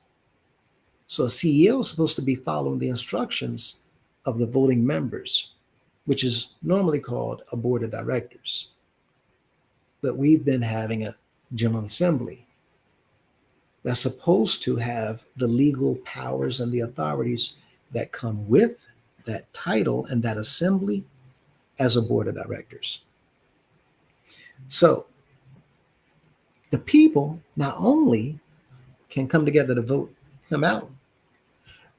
So a CEO is supposed to be following the instructions of the voting members, which is normally called a board of directors. But we've been having a general assembly that's supposed to have the legal powers and the authorities that come with that title and that assembly as a board of directors. So the people not only can come together to vote him out,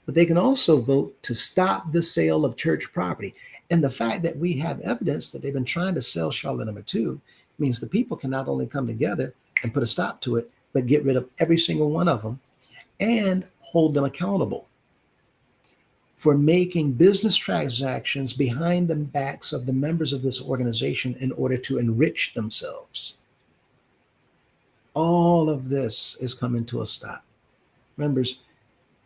but they can also vote to stop the sale of church property. And the fact that we have evidence that they've been trying to sell Charlotte number 2 means the people can not only come together and put a stop to it, but get rid of every single one of them and hold them accountable for making business transactions behind the backs of the members of this organization in order to enrich themselves. All of this is coming to a stop. Members,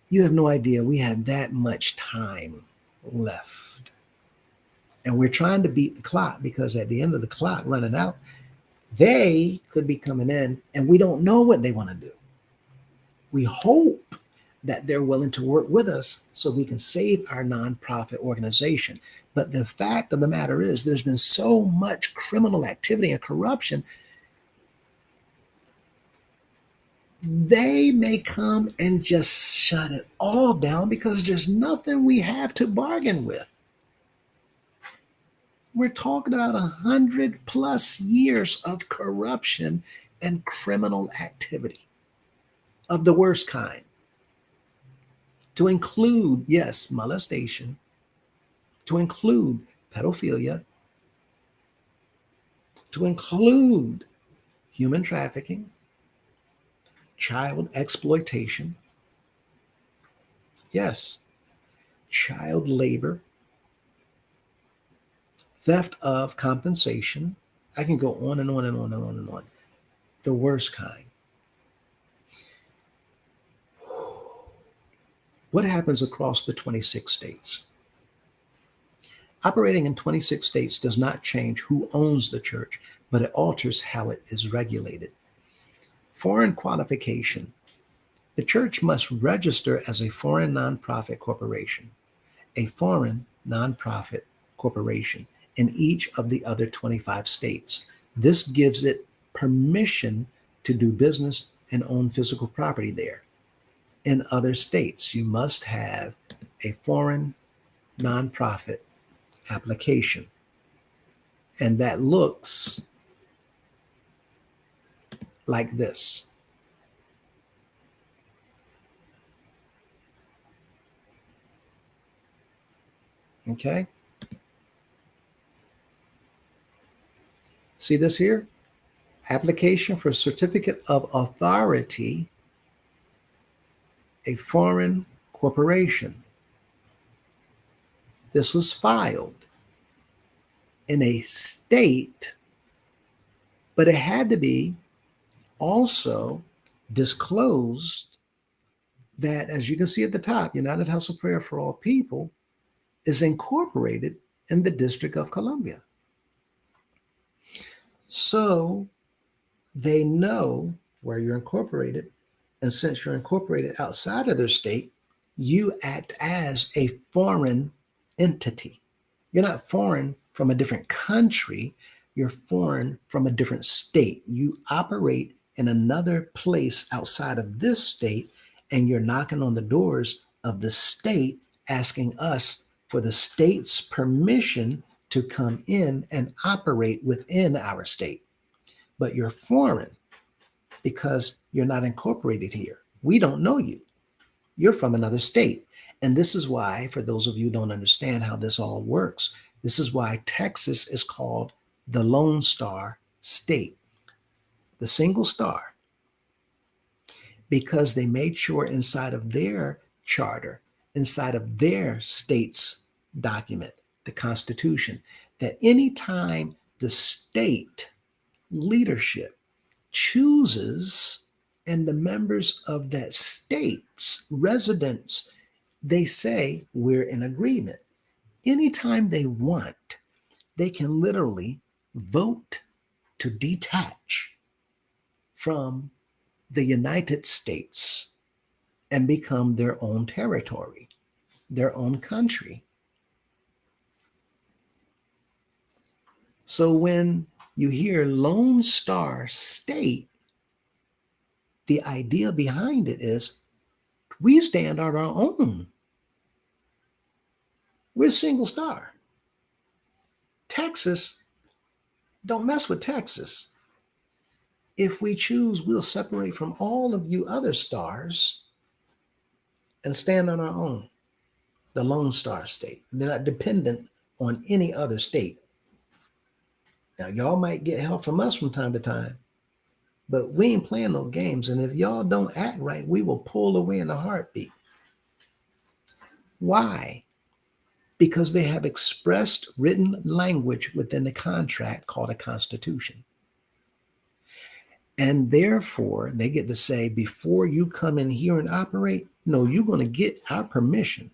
you have no idea we have that much time left. And we're trying to beat the clock because at the end of the clock running out, they could be coming in and we don't know what they want to do. We hope that they're willing to work with us so we can save our nonprofit organization. But the fact of the matter is there's been so much criminal activity and corruption, they may come and just shut it all down because there's nothing we have to bargain with. We're talking about 100+ years of corruption and criminal activity of the worst kind. To include, yes, molestation, to include pedophilia, to include human trafficking, child exploitation, yes, child labor, theft of compensation. I can go on and on and on and on and on. The worst kind. What happens across the 26 states? Operating in 26 states does not change who owns the church, but it alters how it is regulated. Foreign qualification The church must register as a foreign nonprofit corporation, a foreign nonprofit corporation in each of the other 25 states. This gives it permission to do business and own physical property there. In other states, you must have a foreign nonprofit application. And that looks like this. Okay. See this here? Application for certificate of authority, a foreign corporation. This was filed in a state, but it had to be also disclosed that, as you can see at the top, United House of Prayer for All People is incorporated in the District of Columbia. So they know where you're incorporated. And since you're incorporated outside of their state, you act as a foreign entity. You're not foreign from a different country. You're foreign from a different state. You operate in another place outside of this state, and you're knocking on the doors of the state, asking us for the state's permission to come in and operate within our state. But you're foreign because you're not incorporated here. We don't know you. You're from another state. And this is why, for those of you who don't understand how this all works, this is why Texas is called the Lone Star State, the single star, because they made sure inside of their charter, inside of their state's document, the Constitution, that anytime the state leadership chooses and the members of that state's residents, they say we're in agreement. Anytime they want, they can literally vote to detach from the United States and become their own territory, their own country. So when you hear Lone Star State, the idea behind it is we stand on our own. We're single star. Texas, don't mess with Texas. If we choose, we'll separate from all of you other stars and stand on our own, the Lone Star State. They're not dependent on any other state. Now, y'all might get help from us from time to time, but we ain't playing no games. And if y'all don't act right, we will pull away in a heartbeat. Why? Because they have expressed written language within the contract called a constitution. And therefore, they get to say, before you come in here and operate, no, you're going to get our permission,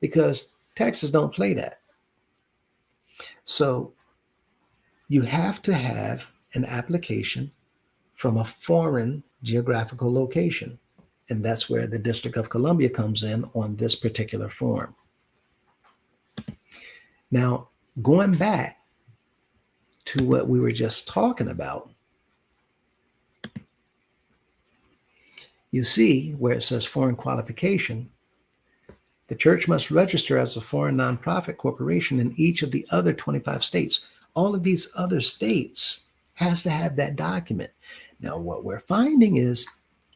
because Texas don't play that. So you have to have an application from a foreign geographical location. And that's where the District of Columbia comes in on this particular form. Now, going back to what we were just talking about, you see where it says foreign qualification, the church must register as a foreign nonprofit corporation in each of the other 25 states. All of these other states has to have that document. Now, what we're finding is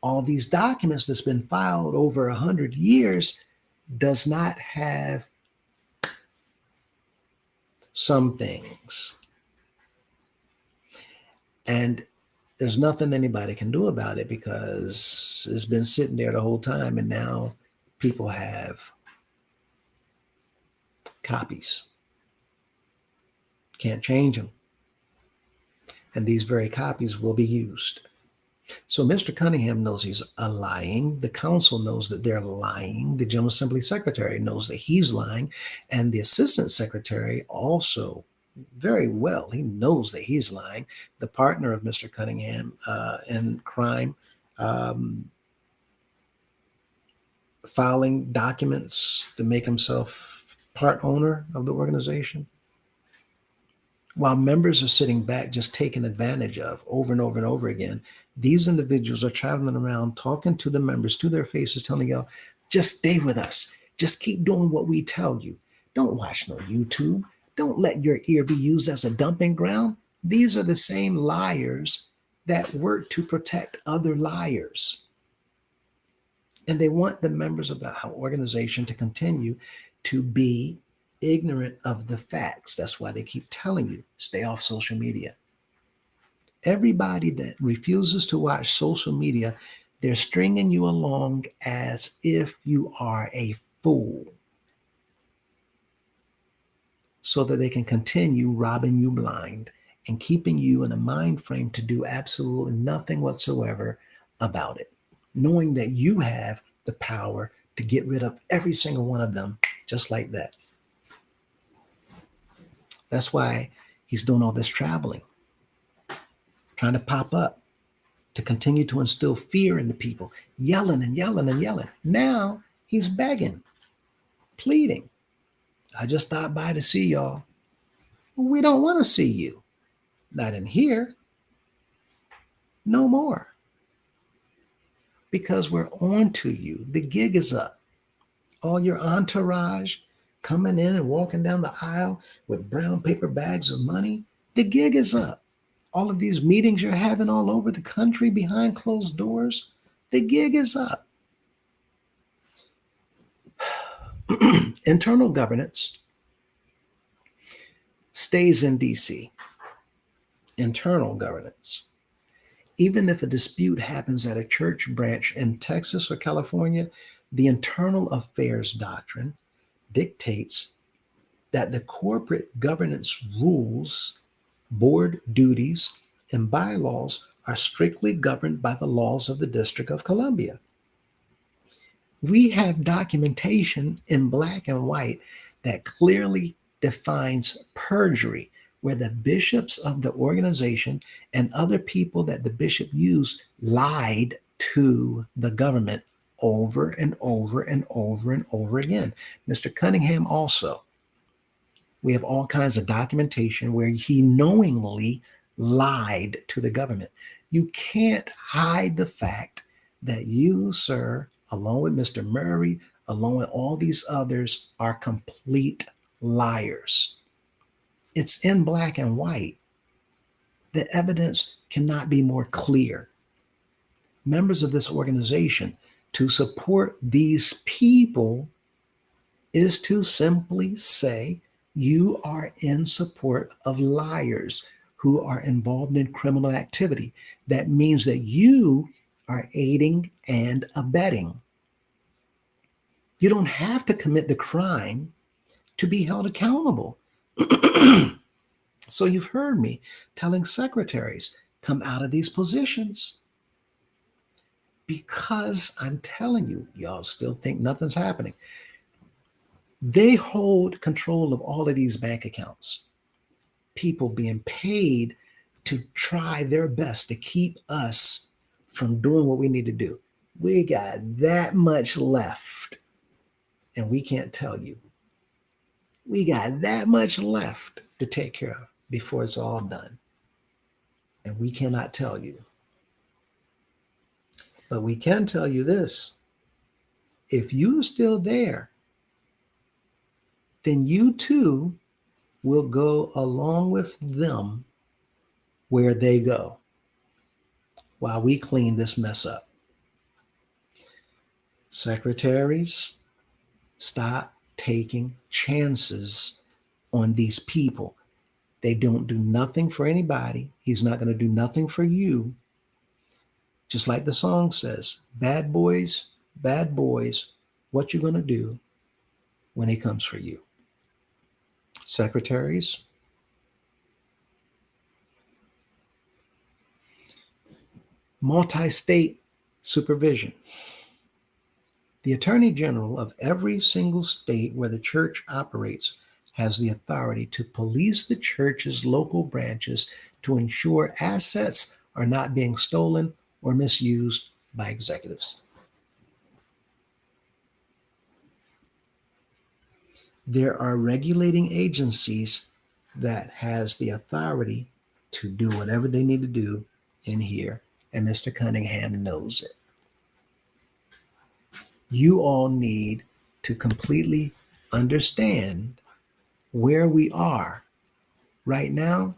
all these documents that's been filed over 100 years does not have some things. And there's nothing anybody can do about it because it's been sitting there the whole time, and now people have copies. Can't change them. And these very copies will be used. So Mr. Cunningham knows he's lying. The council knows that they're lying. The General Assembly Secretary knows that he's lying. And the Assistant Secretary also very well, he knows that he's lying. The partner of Mr. Cunningham in crime filing documents to make himself part owner of the organization, while members are sitting back just taken advantage of over and over and over again. These individuals are traveling around talking to the members to their faces, telling y'all, just stay with us. Just keep doing what we tell you. Don't watch no YouTube. Don't let your ear be used as a dumping ground. These are the same liars that work to protect other liars. And they want the members of the organization to continue to be ignorant of the facts. That's why they keep telling you, stay off social media. Everybody that refuses to watch social media, they're stringing you along as if you are a fool so that they can continue robbing you blind and keeping you in a mind frame to do absolutely nothing whatsoever about it, knowing that you have the power to get rid of every single one of them just like that. That's why he's doing all this traveling, trying to pop up, to continue to instill fear in the people, yelling and yelling and yelling. Now he's begging, pleading. I just stopped by to see y'all. Well, we don't want to see you. Not in here. No more. Because we're on to you. The gig is up. All your entourage coming in and walking down the aisle with brown paper bags of money. The gig is up. All of these meetings you're having all over the country behind closed doors, the gig is up. Internal governance stays in DC. Internal governance. Even if a dispute happens at a church branch in Texas or California, the internal affairs doctrine dictates that the corporate governance rules, board duties, and bylaws are strictly governed by the laws of the District of Columbia. We have documentation in black and white that clearly defines perjury, where the bishops of the organization and other people that the bishop used lied to the government over and over and over and over again. Mr. Cunningham also. We have all kinds of documentation where he knowingly lied to the government. You can't hide the fact that you, sir, along with Mr. Murray, along with all these others, are complete liars. It's in black and white. The evidence cannot be more clear. Members of this organization, to support these people is to simply say you are in support of liars who are involved in criminal activity. That means that you are aiding and abetting. You don't have to commit the crime to be held accountable. So you've heard me telling secretaries, come out of these positions. Because I'm telling you, y'all still think nothing's happening. They hold control of all of these bank accounts. People being paid to try their best to keep us from doing what we need to do. We got that much left, and we can't tell you. We got that much left to take care of before it's all done. And we cannot tell you. But we can tell you this. If you're still there, then you too will go along with them where they go while we clean this mess up. Secretaries, stop taking chances on these people. They don't do nothing for anybody. He's not going to do nothing for you. Just like the song says, bad boys, what you going to do when he comes for you? Secretaries, multi-state supervision. The Attorney General of every single state where the church operates has the authority to police the church's local branches to ensure assets are not being stolen or misused by executives. there are regulating agencies that has the authority to do whatever they need to do in here, and Mr. Cunningham knows it. You all need to completely understand where we are right now.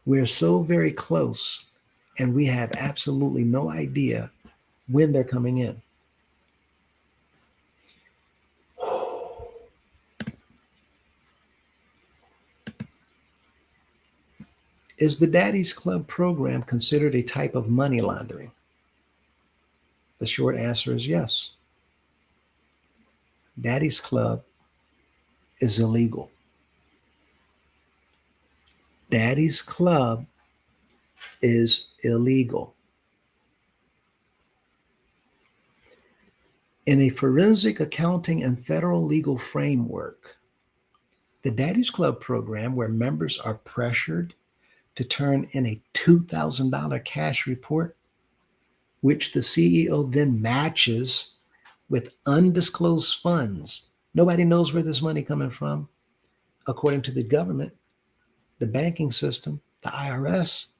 We're so very close, and we have absolutely no idea when they're coming in. Is the Daddy's Club program considered a type of money laundering? The short answer is yes. Daddy's Club is illegal. Daddy's Club is illegal. In a forensic accounting and federal legal framework, the Daddy's Club program, where members are pressured to turn in a $2,000 cash report, which the CEO then matches with undisclosed funds. Nobody knows where this money coming from. According to the government, the banking system, the IRS,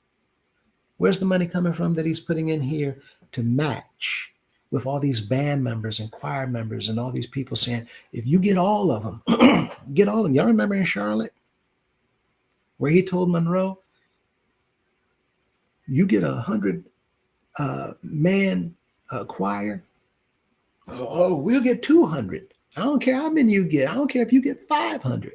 where's the money coming from that he's putting in here to match with all these band members and choir members and all these people saying, if you get all of them, get all of them. Y'all remember in Charlotte where he told Monroe, you get 100 man choir. Oh, we'll get 200. I don't care how many you get. I don't care if you get 500.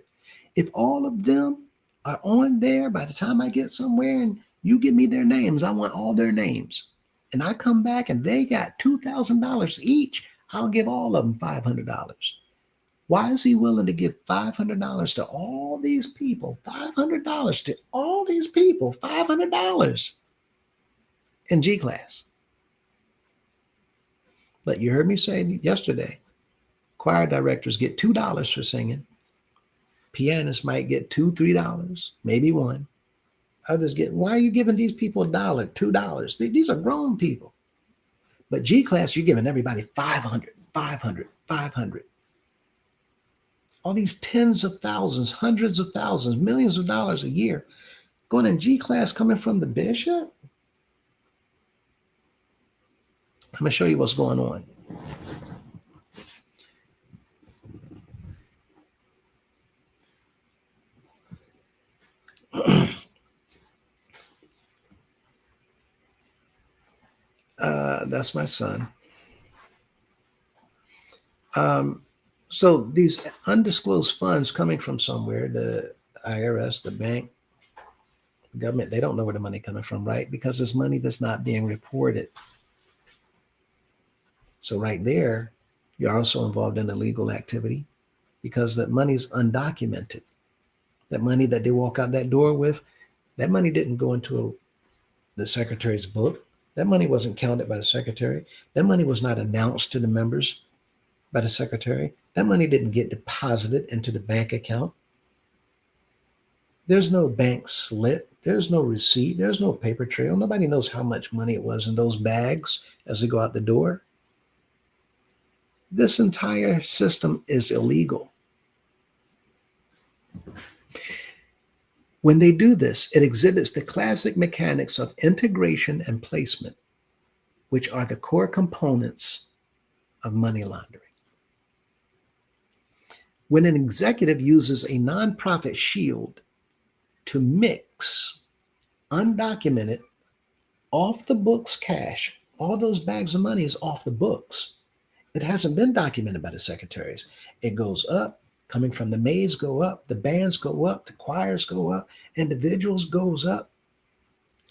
If all of them are on there by the time I get somewhere and you give me their names, I want all their names. And I come back and they got $2,000 each, I'll give all of them $500. Why is he willing to give $500 to all these people? $500 to all these people, $500 in G class. But you heard me say yesterday, choir directors get $2 for singing. Pianists might get $2, $3, maybe $1. Others get, why are you giving these people $1, $2? These are grown people. But G class, you're giving everybody 500, 500, 500. All these tens of thousands, hundreds of thousands, millions of dollars a year going in G class coming from the bishop. I'm going to show you what's going on. That's my son. So these undisclosed funds coming from somewhere, the IRS, the bank, the government, they don't know where the money coming from, right? Because it's money that's not being reported. So right there, you're also involved in illegal activity because that money's undocumented. That money that they walk out that door with, that money didn't go into the secretary's book. That money wasn't counted by the secretary. That money was not announced to the members by the secretary. That money didn't get deposited into the bank account. There's no bank slip. There's no receipt. There's no paper trail. Nobody knows how much money it was in those bags as they go out the door. This entire system is illegal. When they do this, it exhibits the classic mechanics of integration and placement, which are the core components of money laundering. When an executive uses a nonprofit shield to mix undocumented, off the books cash, all those bags of money is off the books. It hasn't been documented by the secretaries. It goes up. Coming from the maids go up, the bands go up, the choirs go up, individuals goes up.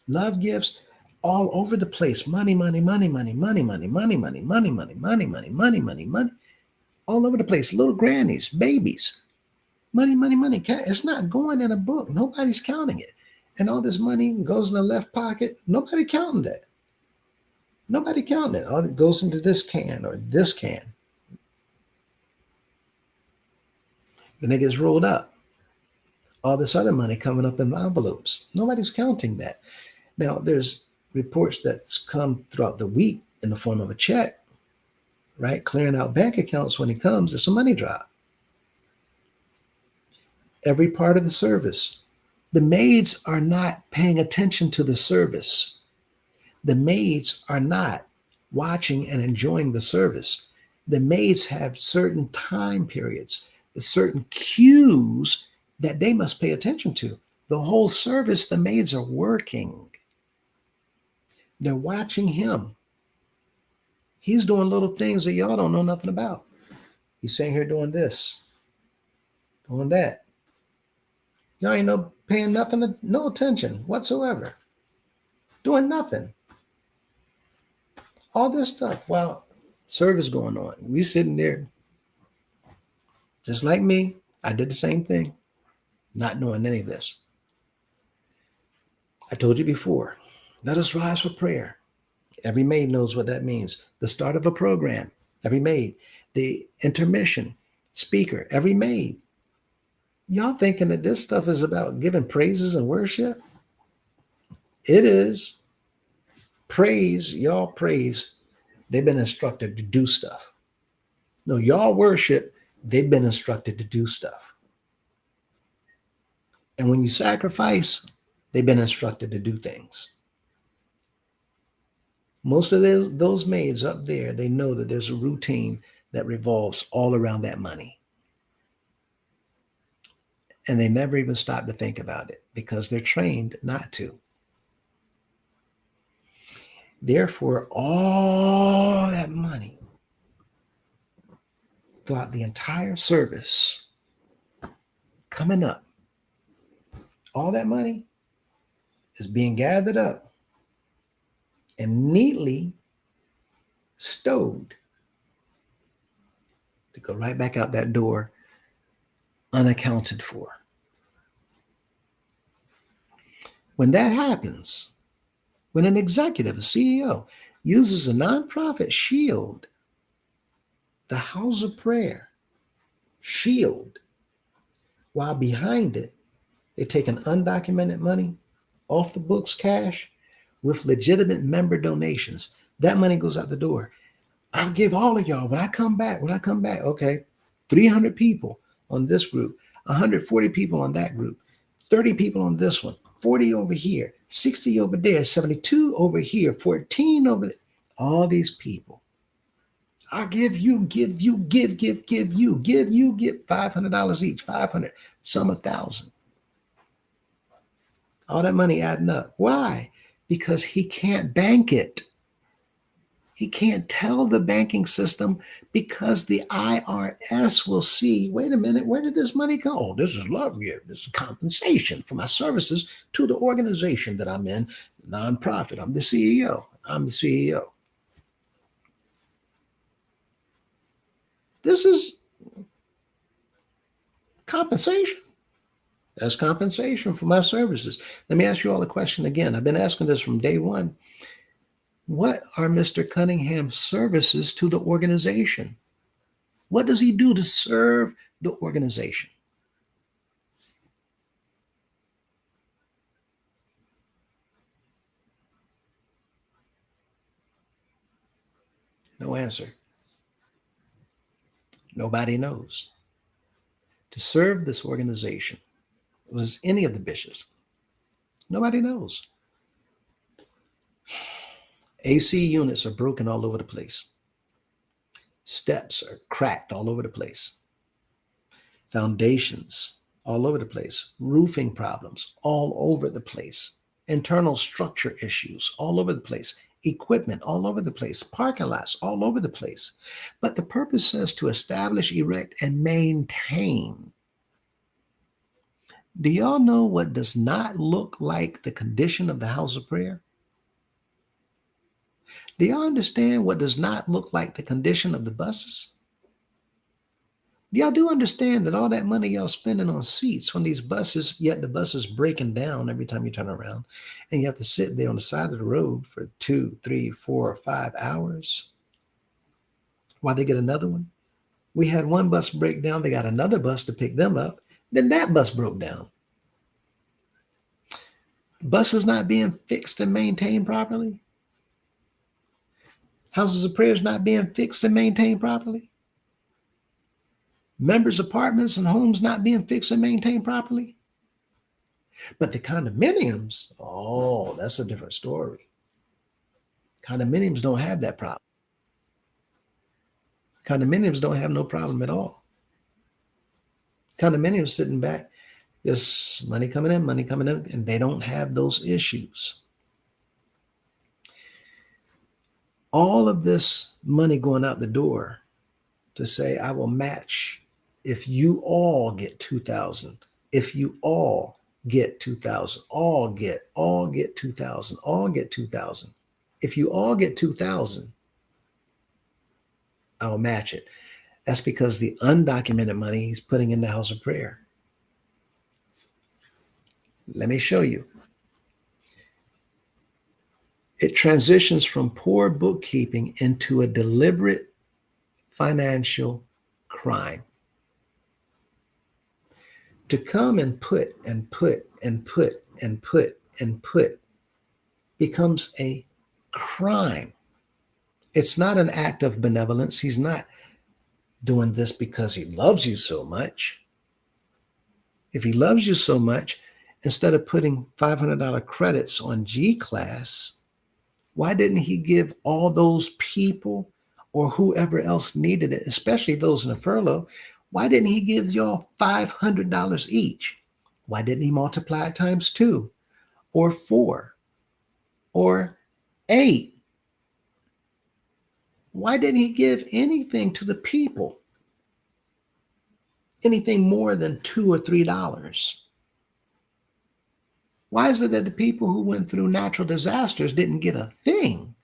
Love gifts all over the place. Money, money, money, money, money, money, money, money, money, money, money, money, money, money, money. All over the place. Little grannies, babies. Money, money, money. It's not going in a book. Nobody's counting it. And all this money goes in the left pocket. Nobody counting that. Nobody counting it. All it goes into this can or this can. Then it gets rolled up. All this other money coming up in envelopes. Nobody's counting that. Now, there's reports that's come throughout the week in the form of a check, right? Clearing out bank accounts when it comes, it's a money drop. every part of the service. The maids are not paying attention to the service. The maids are not watching and enjoying the service. The maids have certain time periods, the certain cues that they must pay attention to. The whole service, the maids are working. They're watching him. He's doing little things that y'all don't know nothing about. He's sitting here doing this, doing that. Y'all ain't no paying nothing, no attention whatsoever. Doing nothing. All this stuff while service going on. We sitting there, just like me. I did the same thing, not knowing any of this. I told you before, let us rise for prayer. Every maid knows what that means. The start of a program, every maid. The intermission, speaker, every maid. Y'all thinking that this stuff is about giving praises and worship? It is. Praise, y'all praise. They've been instructed to do stuff. No, y'all worship. They've been instructed to do stuff. And when you sacrifice, they've been instructed to do things. Most of those maids up there, they know that there's a routine that revolves all around that money. And they never even stop to think about it because they're trained not to. Therefore, all that money throughout the entire service coming up, all that money is being gathered up and neatly stowed to go right back out that door unaccounted for. When that happens, when an executive, a CEO, uses a nonprofit shield, the house of prayer shield, while behind it, they take an undocumented money off the books cash with legitimate member donations. That money goes out the door. I'll give all of y'all when I come back. Okay, 300 people on this group, 140 people on that group, 30 people on this one, 40 over here, 60 over there, 72 over here, 14 over there. All these people. I'll give you, give $500 each, 500, some 1,000. All that money adding up. Why? Because he can't bank it. He can't tell the banking system because the IRS will see, wait a minute, where did this money go? Oh, this is love gift. This is compensation for my services to the organization that I'm in, nonprofit. I'm the CEO. This is compensation. That's compensation for my services. Let me ask you all a question again. I've been asking this from day one. What are Mr. Cunningham's services to the organization? What does he do to serve the organization? No answer. Nobody knows. To serve this organization, was any of the bishops? Nobody knows. AC units are broken all over the place. Steps are cracked all over the place. Foundations all over the place. Roofing problems all over the place. Internal structure issues all over the place. Equipment all over the place. Parking lots all over the place. But the purpose says to establish, erect, and maintain. Do y'all know what does not look like the condition of the house of prayer? Do y'all understand what does not look like the condition of the buses? Y'all do understand that all that money y'all spending on seats from these buses, yet the bus is breaking down every time you turn around, and you have to sit there on the side of the road for 2, 3, 4, or 5 hours while they get another one. We had one bus break down, they got another bus to pick them up, then that bus broke down. Buses not being fixed and maintained properly. Houses of prayers not being fixed and maintained properly. members' apartments and homes not being fixed and maintained properly. But the condominiums, oh, that's a different story. Condominiums don't have that problem. Condominiums don't have no problem at all. Condominiums sitting back, just money coming in, and they don't have those issues. All of this money going out the door to say, I will match if you all get 2,000, if you all get 2,000, all get 2,000, all get 2,000. If you all get 2,000, I'll match it. That's because the undocumented money he's putting in the house of prayer. Let me show you. It transitions from poor bookkeeping into a deliberate financial crime. To come and put and put and put and put and put becomes a crime. It's not an act of benevolence. He's not doing this because he loves you so much. If he loves you so much, instead of putting $500 credits on G class, why didn't he give all those people or whoever else needed it, especially those in a furlough, why didn't he give y'all $500 each? Why didn't he multiply it times 2 or 4 or 8? Why didn't he give anything to the people? Anything more than $2 or $3? Why is it that the people who went through natural disasters didn't get a thing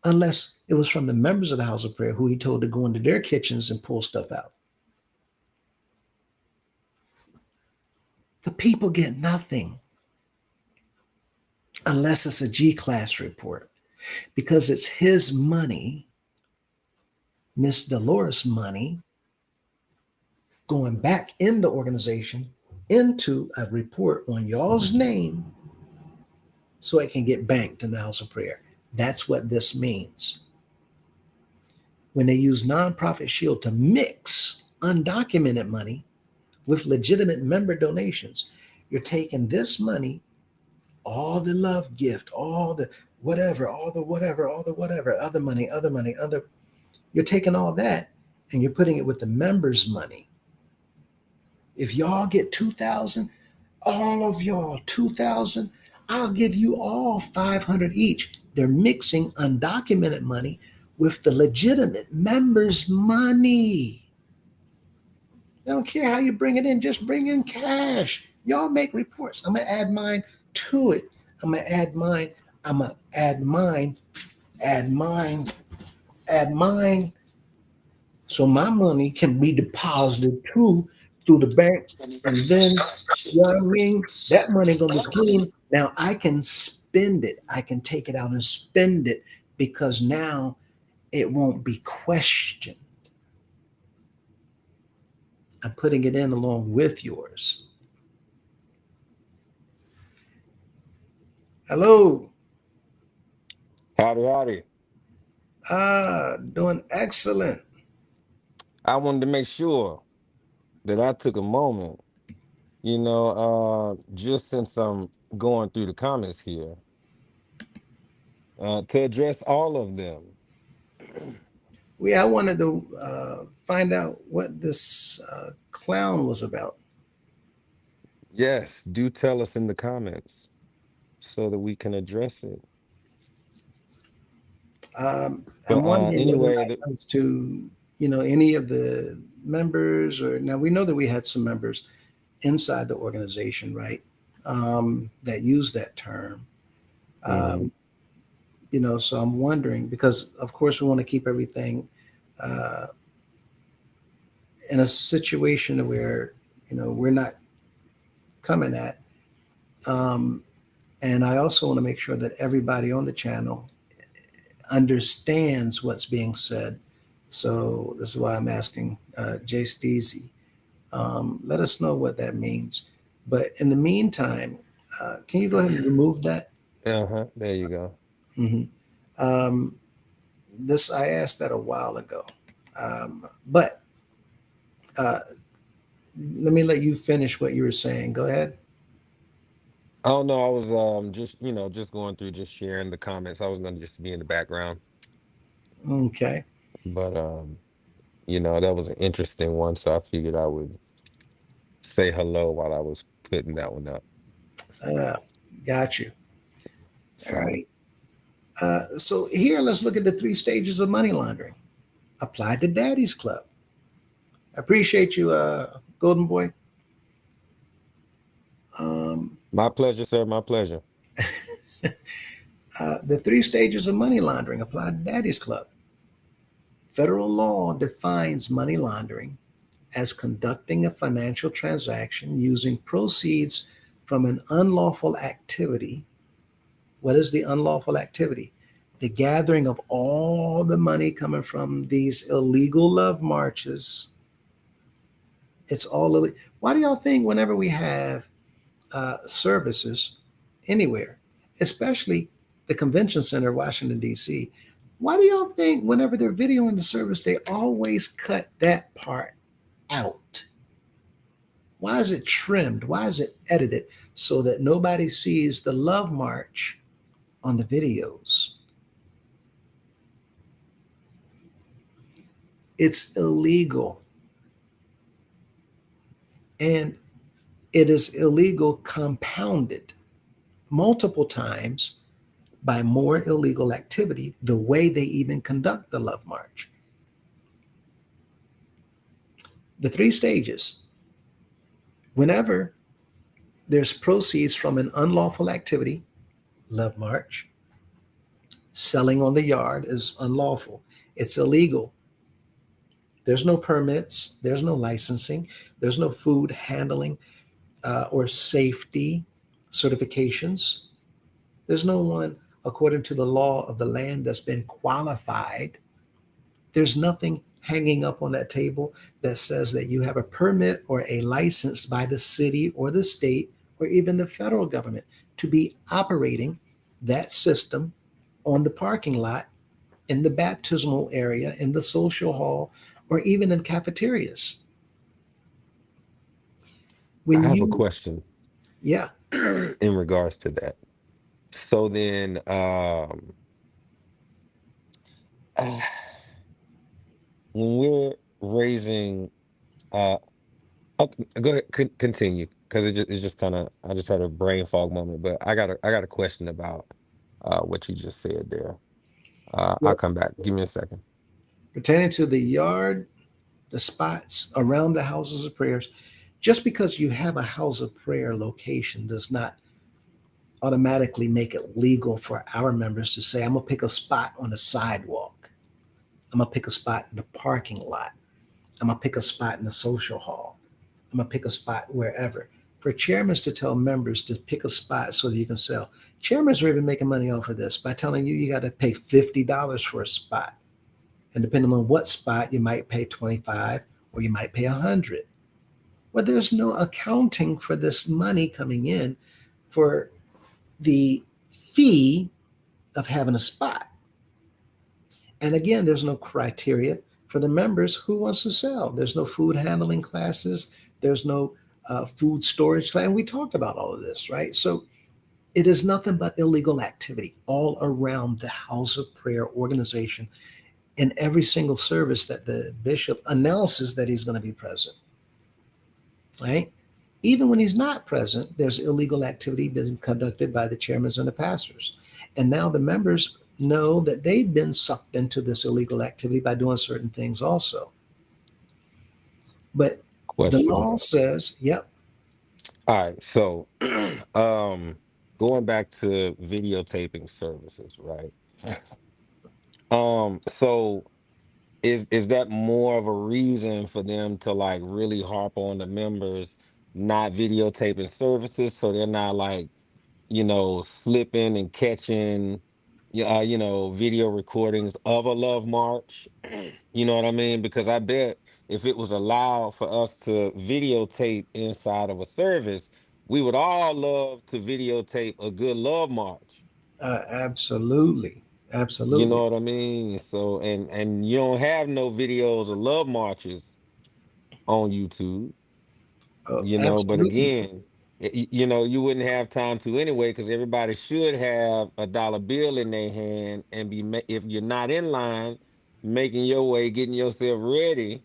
unless it was from the members of the house of prayer who he told to go into their kitchens and pull stuff out? The people get nothing unless it's a G-class report, because it's his money, Miss Dolores' money, going back in the organization into a report on y'all's name so it can get banked in the house of prayer. That's what this means. When they use Nonprofit Shield to mix undocumented money with legitimate member donations, you're taking this money, all the love gift, all the whatever, other money, you're taking all that and you're putting it with the members' money. If y'all get 2,000, all of y'all 2,000, I'll give you all 500 each. They're mixing undocumented money with the legitimate members' money. They don't care how you bring it in, just bring in cash. Y'all make reports. I'm going to add mine to it. I'm going to add mine. I'm going to add mine, add mine, add mine. So my money can be deposited through the bank. And then, you know what I mean? That money going to be clean. Now I can spend it. I can take it out and spend it because now it won't be questioned. I'm putting it in along with yours. Hello. Howdy. Doing excellent. I wanted to make sure that I took a moment, just since I'm going through the comments here, to address all of them. I wanted to find out what this clown was about. Yes, do tell us in the comments so that we can address it. I'm But wondering whether anyway, that comes to, any of the members, or now we know that we had some members inside the organization, right? That use that term. mhm. Um, so I'm wondering, because of course we want to keep everything uh, in a situation where, we're not coming at. Um, and I also want to make sure that everybody on the channel understands what's being said. So this is why I'm asking Jay Steezy. Let us know what that means. But in the meantime, can you go ahead and remove that? There you go. Mhm. Um, this I asked that a while ago, but Uh, let me let you finish what you were saying. Go ahead. Oh no, I was just just going through, just sharing the comments. I was gonna just be in the background, Okay. but that was an interesting one, so I figured I would say hello while I was putting that one up. Uh, got you. All So right. So here, let's look at the three stages of money laundering applied to Daddy's Club. I appreciate you, Golden Boy. Um, my pleasure, sir. My pleasure. the three stages of money laundering applied to Daddy's Club. Federal law defines money laundering as conducting a financial transaction using proceeds from an unlawful activity. What is the unlawful activity? The gathering of all the money coming from these illegal love marches. It's all illegal. Why do y'all think whenever we have services anywhere, especially the convention center of Washington, D.C., why do y'all think whenever they're videoing the service, they always cut that part out? Why is it trimmed? Why is it edited so that nobody sees the love march on the videos? It's illegal. And it is illegal compounded multiple times by more illegal activity, the way they even conduct the love march. The three stages: whenever there's proceeds from an unlawful activity, love march, selling on the yard is unlawful, it's illegal. There's no permits, there's no licensing, there's no food handling or safety certifications. There's no one, according to the law of the land, that's been qualified. There's nothing hanging up on that table that says that you have a permit or a license by the city or the state or even the federal government to be operating that system on the parking lot, in the baptismal area, in the social hall, or even in cafeterias. I When have a you, question yeah, in regards to that. So then, uh, when we're raising, uh, okay, go ahead, continue, because it's just kind of, I just had a brain fog moment, but I got a question about what you just said there. I'll well, come back. Give me a second. pertaining to the yard, the spots around the houses of prayers, just because you have a house of prayer location does not automatically make it legal for our members to say, I'm going to pick a spot on the sidewalk. I'm going to pick a spot in the parking lot. I'm going to pick a spot in the social hall. I'm going to pick a spot wherever. For chairmen to tell members to pick a spot so that you can sell, chairmen are even making money off of this by telling you got to pay $50 for a spot. And depending on what spot, you might pay 25 or you might pay 100. Well, there's no accounting for this money coming in for the fee of having a spot. And again, there's no criteria for the members who wants to sell. There's no food handling classes. There's no food storage class. And we talked about all of this, right? So it is nothing but illegal activity all around the House of Prayer organization in every single service that the bishop announces that he's going to be present, right? Even when he's not present, there's illegal activity being conducted by the chairmen and the pastors. And now the members know that they've been sucked into this illegal activity by doing certain things also. But the Question. law says, yep, All right, so going back to videotaping services, right? So is that more of a reason for them to like really harp on the members not videotaping services so they're not like, slipping and catching video recordings of a love march? You know what I mean? Because I bet if it was allowed for us to videotape inside of a service, we would all love to videotape a good love march. absolutely, You absolutely. know what I mean? So and you don't have no videos of love marches. on YouTube, Oh, but absolutely. again, you wouldn't have time to anyway because everybody should have a dollar bill in their hand and if you're not in line, making your way, getting yourself ready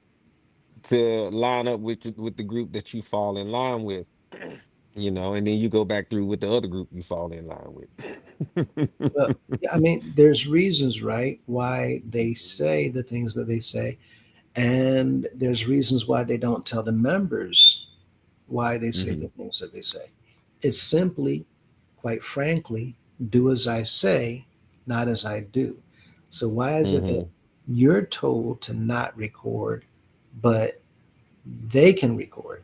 to line up with the group that you fall in line with, and then you go back through with the other group you fall in line with. Well, yeah, I mean, there's reasons, right, why they say the things that they say, and there's reasons why they don't tell the members why they say Hmm. the things that they say. It's simply, quite frankly, do as I say, not as I do. So why is it that Hmm. you're told to not record, but they can record?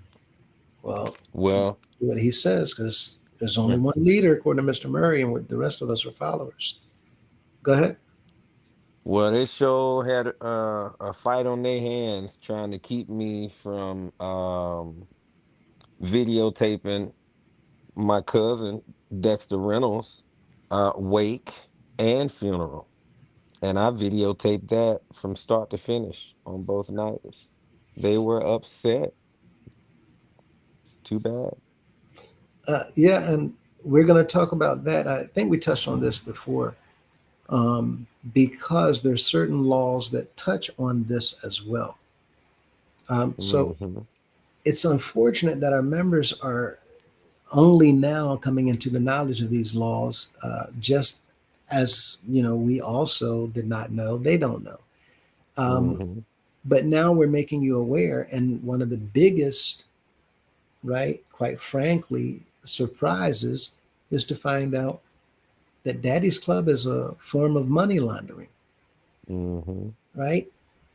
Well, Well, do what he says, because there's only one leader, according to Mr. Murray, and the rest of us are followers. Go ahead. well, they sure had a fight on their hands trying to keep me from videotaping my cousin Dexter Reynolds' wake and funeral, and I videotaped that from start to finish on both nights. They were upset. Too bad. Yeah, and we're going to talk about that. I think we touched on this before, because there's certain laws that touch on this as well. So Hmm. it's unfortunate that our members are only now coming into the knowledge of these laws, just as we also did not know. They don't know. Um, Hmm. but now we're making you aware. And one of the biggest, right, quite frankly, surprises is to find out that Daddy's Club is a form of money laundering, Hmm. right?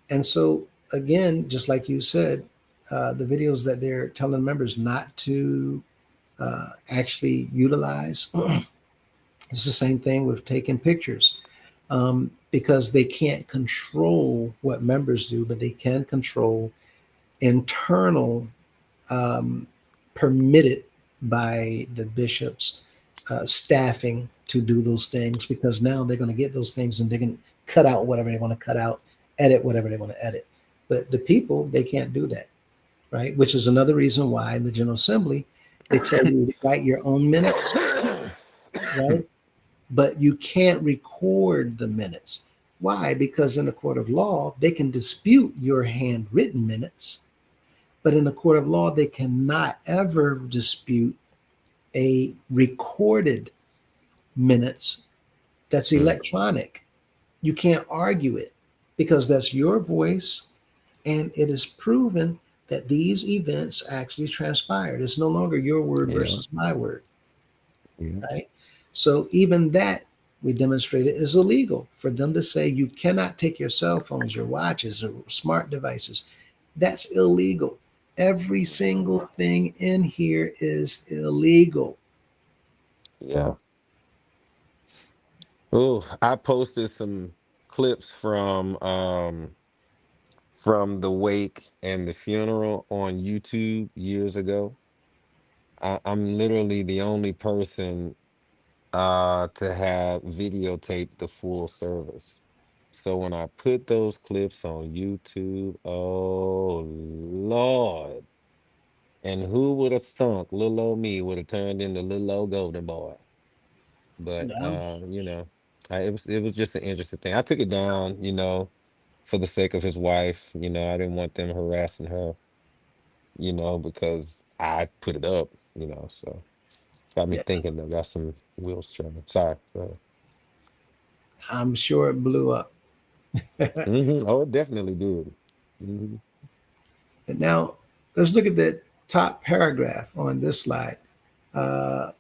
And so, again, just like you said, the videos that they're telling members not to actually utilize, it's the same thing with taking pictures, because they can't control what members do, but they can control internal, um, permitted by the bishops, staffing to do those things, because now they're going to get those things and they can cut out whatever they want to cut out, edit whatever they want to edit. But the people, they can't do that, right? Which is another reason why in the General Assembly, they tell you to write your own minutes, right? But you can't record the minutes. Why? Because in the court of law, they can dispute your handwritten minutes, but in the court of law, they cannot ever dispute a recorded minutes that's electronic. You can't argue it because that's your voice, and it is proven that these events actually transpired. It's no longer your word Yeah, versus my word, yeah, right? So even that we demonstrated is illegal for them to say you cannot take your cell phones, your watches, or smart devices. That's illegal. Every single thing in here is illegal. yeah. Oh, I posted some clips from the wake and the funeral on YouTube years ago. I'm literally the only person to have videotaped the full service. So when I put those clips on YouTube, oh Lord. And who would have thunk little old me would have turned into little old golden boy. But No, it was just an interesting thing. I took it down, for the sake of his wife. I didn't want them harassing her, because I put it up, so got me yeah, thinking that got some wheels turning. Sorry. I'm sure it blew up. Oh, it definitely did. Hmm. And now let's look at the top paragraph on this slide. Uh,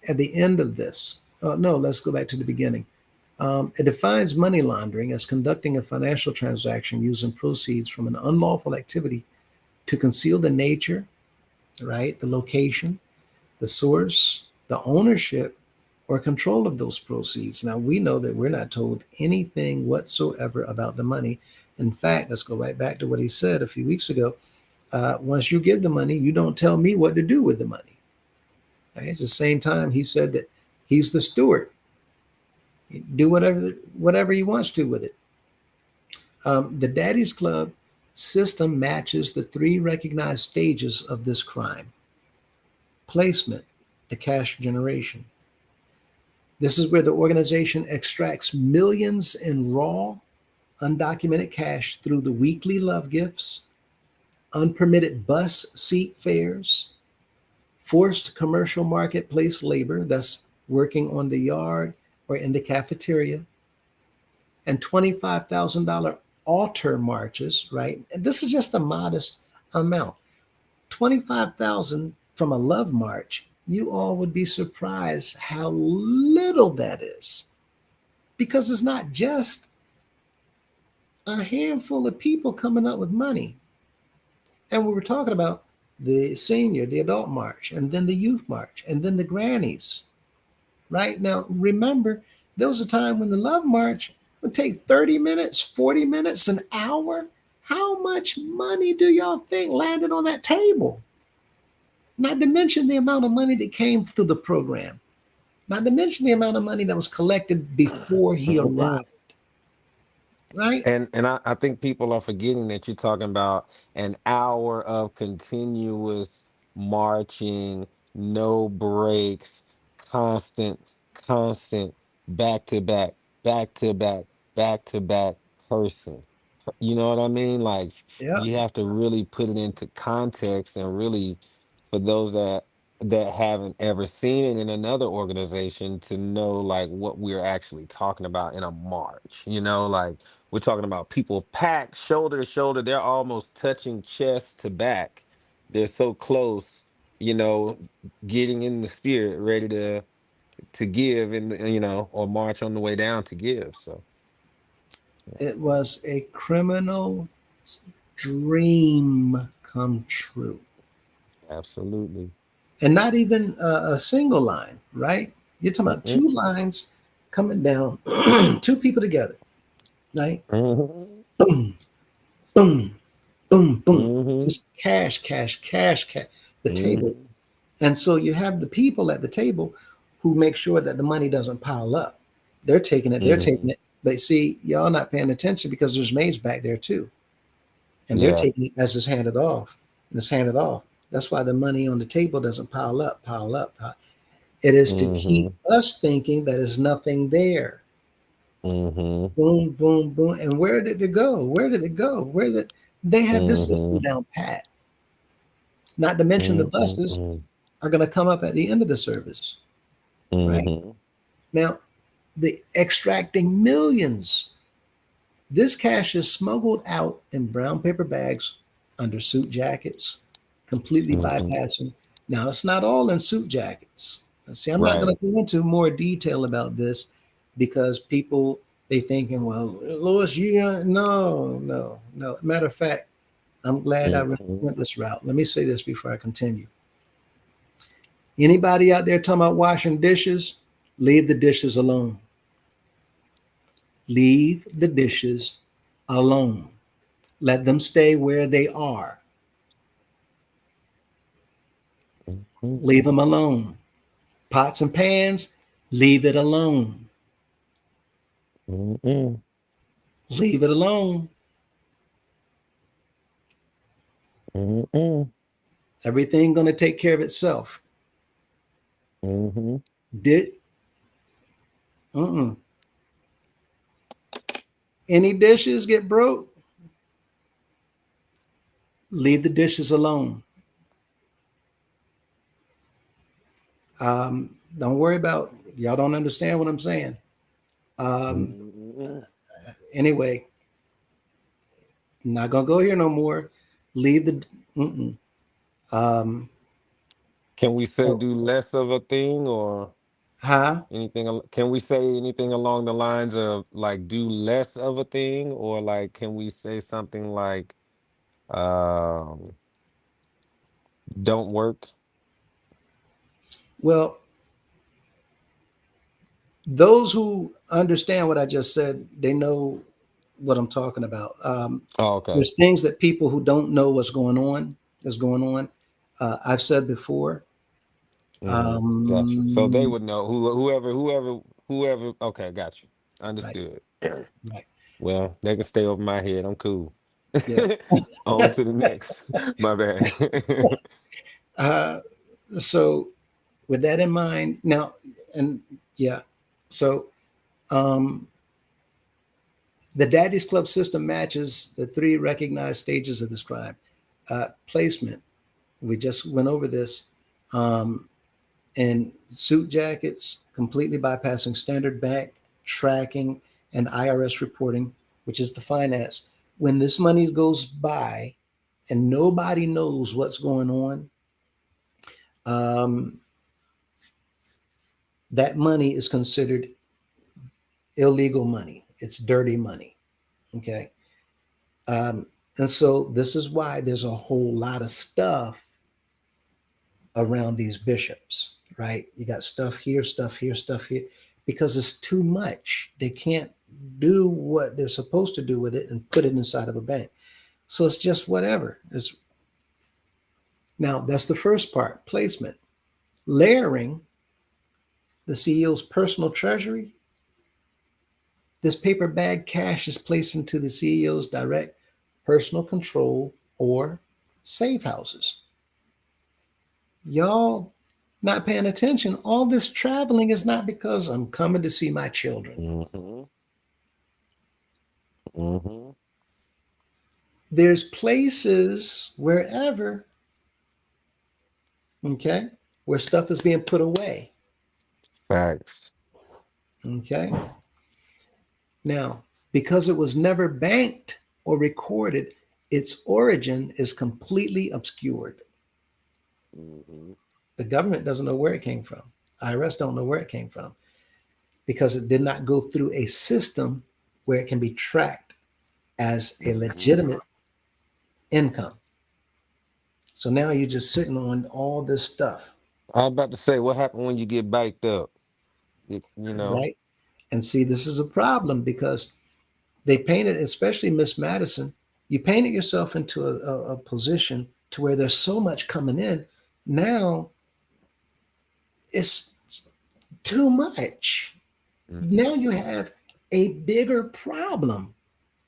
at the end of this, no, let's go back to the beginning. It defines money laundering as conducting a financial transaction using proceeds from an unlawful activity to conceal the nature, right, the location, the source, the ownership, or control of those proceeds. Now, we know that we're not told anything whatsoever about the money. In fact, let's go right back to what he said a few weeks ago. Once you give the money, you don't tell me what to do with the money. Right? At the same time, he said that he's the steward. Do whatever he wants to with it. The Daddy's Club system matches the three recognized stages of this crime: placement, the cash generation. This is where the organization extracts millions in raw, undocumented cash through the weekly love gifts, unpermitted bus seat fares, forced commercial marketplace labor, thus working on the yard or in the cafeteria, and $25,000 altar marches, right? And this is just a modest amount. 25,000 from a love march, you all would be surprised how little that is. Because it's not just a handful of people coming up with money. And we were talking about the senior, the adult march, and then the youth march, and then the grannies. Right now, remember, there was a time when the love march would take 30 minutes, 40 minutes, an hour. How much money do y'all think landed on that table? Not to mention the amount of money that came through the program. Not to mention the amount of money that was collected before he arrived. Right? And I think people are forgetting that you're talking about an hour of continuous marching, no breaks, constant, constant, back to back, back to back, back to back person. You know what I mean? Like Yeah. you have to really put it into context and really for those that haven't ever seen it in another organization to know like what we're actually talking about in a march. You know, like we're talking about people packed shoulder to shoulder. They're almost touching chest to back. They're so close, you know, getting in the spirit, ready to give and you know, or march on the way down to give. So It was a criminal dream come true. absolutely. And not even a single line, right? You're talking about Mm-mm, two lines coming down, two people together, right? mhm, Boom, boom, boom, boom. mhm, Just cash, cash, cash, cash. The table. mhm. And so you have the people at the table who make sure that the money doesn't pile up. They're taking it, they're taking Mhm. it. But see, y'all not paying attention because there's maids back there too. And they're Yeah. taking it as it's handed off. And it's handed off. That's why the money on the table doesn't pile up, pile up. It is to keep Mhm. us thinking that there's nothing there. Mhm. Boom, boom, boom. And where did it go? Where did it go? Where did they have this system Mhm. down pat? Not to mention the buses Mhm. are going to come up at the end of the service, right? Mhm. Now, the extracting millions. This cash is smuggled out in brown paper bags under suit jackets, completely Mhm. bypassing. Now, it's not all in suit jackets. See, I'm not going Right. to go into more detail about this because people they thinking, well, Louis, no, no, no. Matter of fact, I'm glad I Mhm. went this route. Let me say this before I continue. Anybody out there talking about washing dishes, leave the dishes alone. Leave the dishes alone. Let them stay where they are. Mhm. Leave them alone. Pots and pans, leave it alone. Mhm. Leave it alone. Mhm. Everything going to take care of itself. Mhm. Did uh-uh. Any dishes get broke? Leave the dishes alone. Don't worry about y'all. Don't understand what I'm saying. Um, Mhm. anyway, not gonna go here no more. Leave the. Mm-mm. Um, Can we say oh, do less of a thing or huh? anything? Can we say anything along the lines of like do less of a thing or like can we say something like um don't work? Well, those who understand what I just said, they know what I'm talking about. Oh, okay. There's things that people who don't know what's going on is going on. I've said before. Gotcha. So they Um, would know whoever. Okay, got you. right, Understood. right. Well, they can stay over my head. I'm cool. Yeah. On to the next. My bad. uh, so with that in mind, now, and yeah, so um, the Daddy's Club system matches the three recognized stages of this crime. Placement, we just went over this. In suit jackets, completely bypassing standard bank tracking and IRS reporting, which is the finance. When this money goes by and nobody knows what's going on, um, that money is considered illegal money. It's dirty money. Okay. Um, and so this is why there's a whole lot of stuff around these bishops, right? You got stuff here, stuff here, stuff here, because it's too much. They can't do what they're supposed to do with it and put it inside of a bank. So it's just whatever. It's now that's the first part, placement. Layering the CEO's personal treasury. This paper bag cash is placed into the CEO's direct personal control or safe houses. Y'all not paying attention. All this traveling is not because I'm coming to see my children. Mm-hmm. Mm-hmm. There's places wherever, okay, where stuff is being put away. Facts. Okay. Now, because it was never banked or recorded, its origin is completely obscured. Mm-hmm. The government doesn't know where it came from. IRS don't know where it came from because it did not go through a system where it can be tracked as a legitimate income. So now you're just sitting on all this stuff, I was about to say, what happened when you get biked up? You know. right? And see, this is a problem because they painted, especially Miss Madison, you painted yourself into a position to where there's so much coming in. Now it's too much. Mm-hmm. Now you have a bigger problem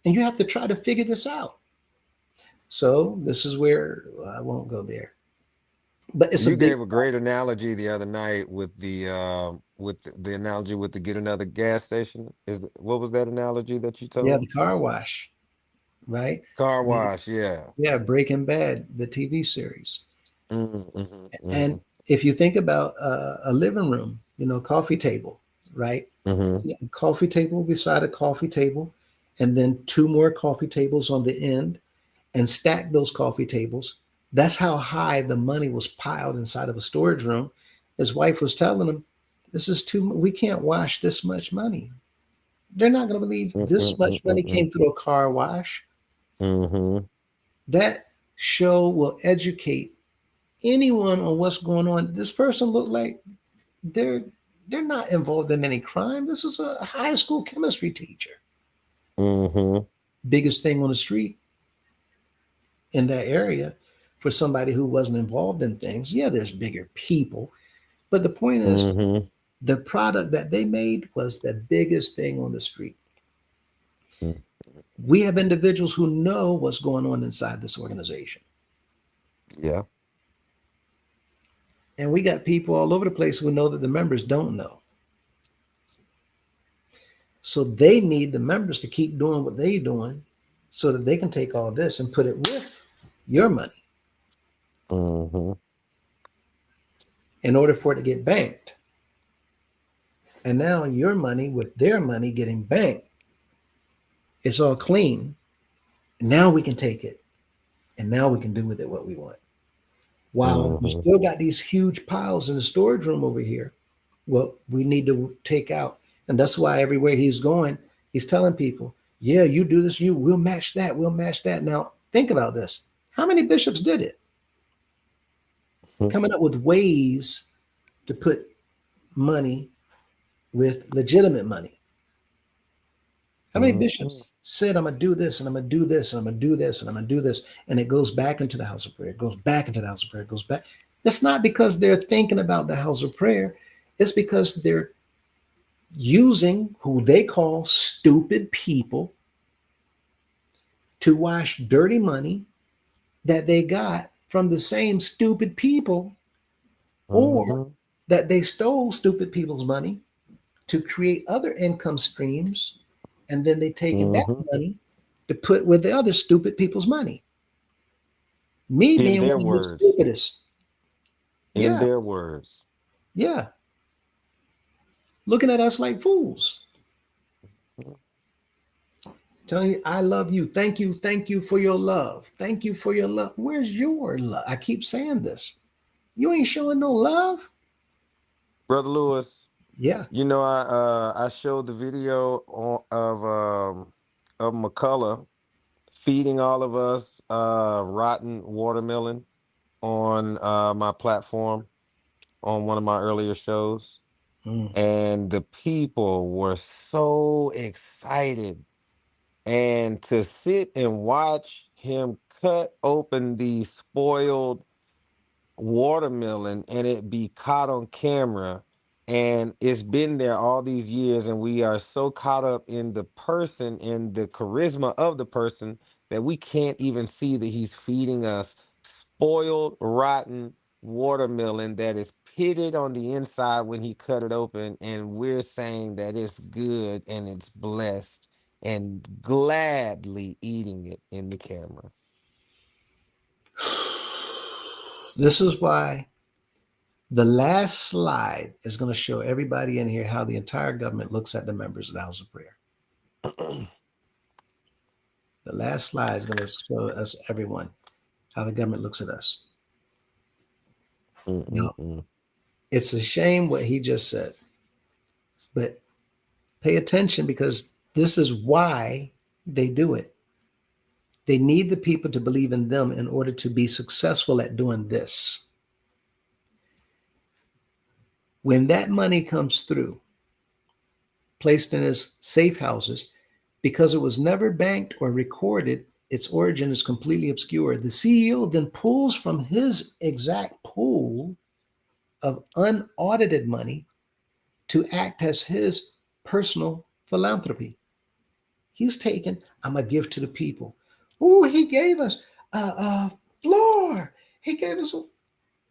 and you have to try to figure this out. So this is where I won't go there, but it's a You big, gave a great analogy the other night with the analogy with the get another gas station. What was that analogy that you yeah, the told? car wash, right? Car wash, yeah. Yeah, Breaking Bad, the TV series. Mm-hmm. Mm-hmm. And if you think about a living room, coffee table, right? Mm-hmm. A coffee table beside a coffee table, and then two more coffee tables on the end, and stack those coffee tables. That's how high the money was piled inside of a storage room. His wife was telling him, "This is too. We can't wash this much money. They're not going to believe this much money Mm-hmm. came through a car wash." Mm-hmm. That show will educate anyone on what's going on. This person looked like they're they're not involved in any crime. This is a high school chemistry teacher. Mm-hmm. Biggest thing on the street in that area for somebody who wasn't involved in things. Yeah, there's bigger people. But the point is, Mm-hmm. the product that they made was the biggest thing on the street. Mm-hmm. We have individuals who know what's going on inside this organization. Yeah. And we got people all over the place who know that the members don't know. So they need the members to keep doing what they're doing so that they can take all this and put it with your money Mm-hmm. in order for it to get banked. And now your money with their money getting banked, it's all clean. And now we can take it and now we can do with it what we want. While you Mm-hmm. still got these huge piles in the storage room over here, well, we need to take out. And that's why everywhere he's going, he's telling people, yeah, you do this, we'll match that, we'll match that. Now, think about this. How many bishops did it? Coming up with ways to put money with legitimate money. How many bishops Mm-hmm. said, I'm going to do this and I'm going to do this and I'm going to do this and I'm going to do this? And it goes back into the house of prayer. It goes back into the house of prayer. It goes back. It's not because they're thinking about the house of prayer. It's because they're using who they call stupid people to wash dirty money that they got from the same stupid people, or Mm-hmm. that they stole stupid people's money to create other income streams, and then they taken that Mm-hmm. money to put with the other stupid people's money. Me In being their one of the words. stupidest. In Yeah, their words. yeah. Looking at us like fools. Telling you, I love you. Thank you for your love. Thank you for your love. Where's your love? I keep saying this. You ain't showing no love. Brother Lewis, Yeah. you know, I showed the video of McCullough feeding all of us rotten watermelon on my platform on one of my earlier shows. Mm. And the people were so excited. And to sit and watch him cut open the spoiled watermelon and it be caught on camera, and it's been there all these years, and we are so caught up in the person and the charisma of the person that we can't even see that he's feeding us spoiled rotten watermelon that is pitted on the inside when he cut it open, and we're saying that it's good and it's blessed and gladly eating it in the camera. This is why the last slide is going to show everybody in here how the entire government looks at the members of the House of Prayer. The last slide is going to show us, everyone, how the government looks at us. Now, Mm-mm-mm. it's a shame what he just said, but pay attention, because this is why they do it. They need the people to believe in them in order to be successful at doing this. When that money comes through, placed in his safe houses, because it was never banked or recorded, its origin is completely obscure. The CEO then pulls from his exact pool of unaudited money to act as his personal philanthropy. He's taken, I'm going to give to the people. Oh, he gave us a floor. He gave us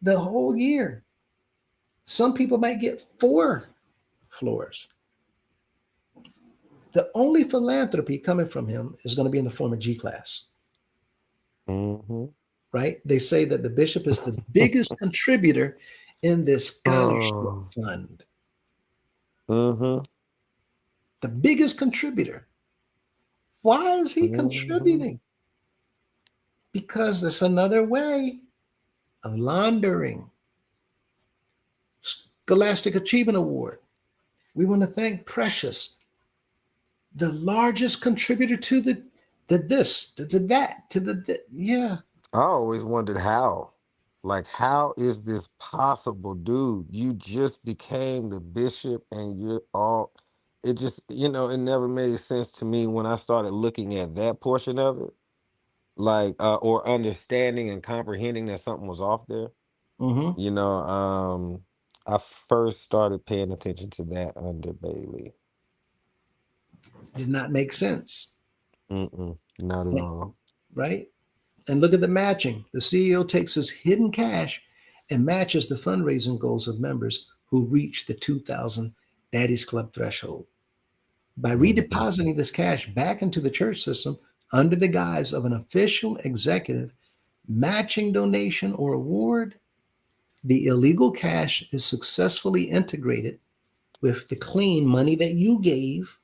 the whole year. Some people might get 4 floors. The only philanthropy coming from him is going to be in the form of G class, Mm-hmm. right? They say that the bishop is the biggest contributor in this scholarship Oh. fund, Mm-hmm. the biggest contributor. Why is he Mm-hmm. contributing? Because it's another way of laundering. Scholastic Achievement Award. We want to thank Precious, the largest contributor to the this, to that, to yeah. I always wondered how. Like, how is this possible, dude? You just became the bishop and you're all, it just, it never made sense to me when I started looking at that portion of it, like, or understanding and comprehending that something was off there. Mm-hmm. You know, I first started paying attention to that under Bailey. Did not make sense, Mm-mm, not at all. right? And look at the matching. The CEO takes his hidden cash and matches the fundraising goals of members who reach the 2,000 Daddy's Club threshold. By Mm-hmm. redepositing this cash back into the church system under the guise of an official executive matching donation or award, the illegal cash is successfully integrated with the clean money that you gave,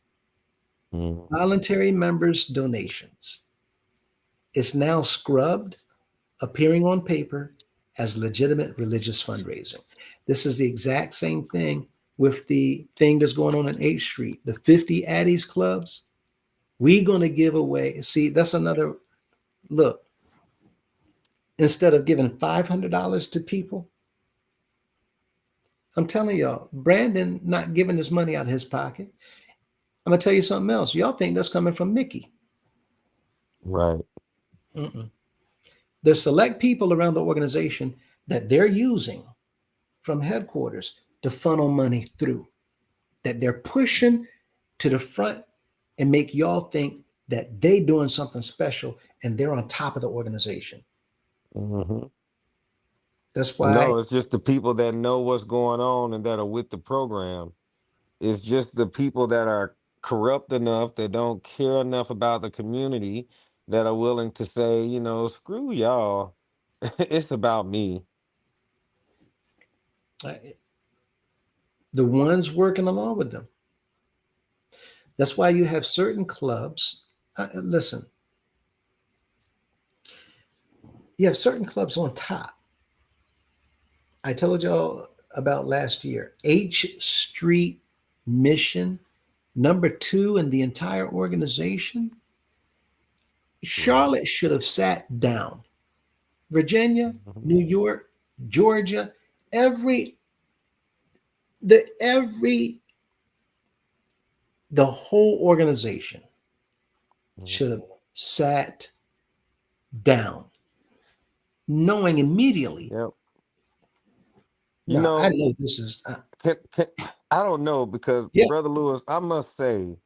Mm-hmm. voluntary members' donations. It's now scrubbed, appearing on paper as legitimate religious fundraising. This is the exact same thing with the thing that's going on in 8th Street, the 50 Addies clubs. We're going to give away. See, that's another look. Instead of giving $500 to people, I'm telling y'all, Brandon not giving his money out of his pocket. I'm going to tell you something else. Y'all think that's coming from Mickey. Right. Mm-mm. There's select people around the organization that they're using from headquarters to funnel money through, that they're pushing to the front and make y'all think that they doing something special and they're on top of the organization. Hmm. That's why No, it's just the people that know what's going on and that are with the program. It's just the people that are corrupt enough, that don't care enough about the community, that are willing to say, screw y'all. It's about me. uh, the ones working along with them. That's why you have certain clubs. Listen, you have certain clubs on top. I told y'all about last year. H Street Mission, number two in the entire organization. Mhm, Charlotte should have sat down. Virginia, mhm. New York, Georgia, every every the whole organization should Mhm. have sat down, knowing immediately. Yep. You No, I know, know this is can, I don't know because yeah. Brother Lewis, I must say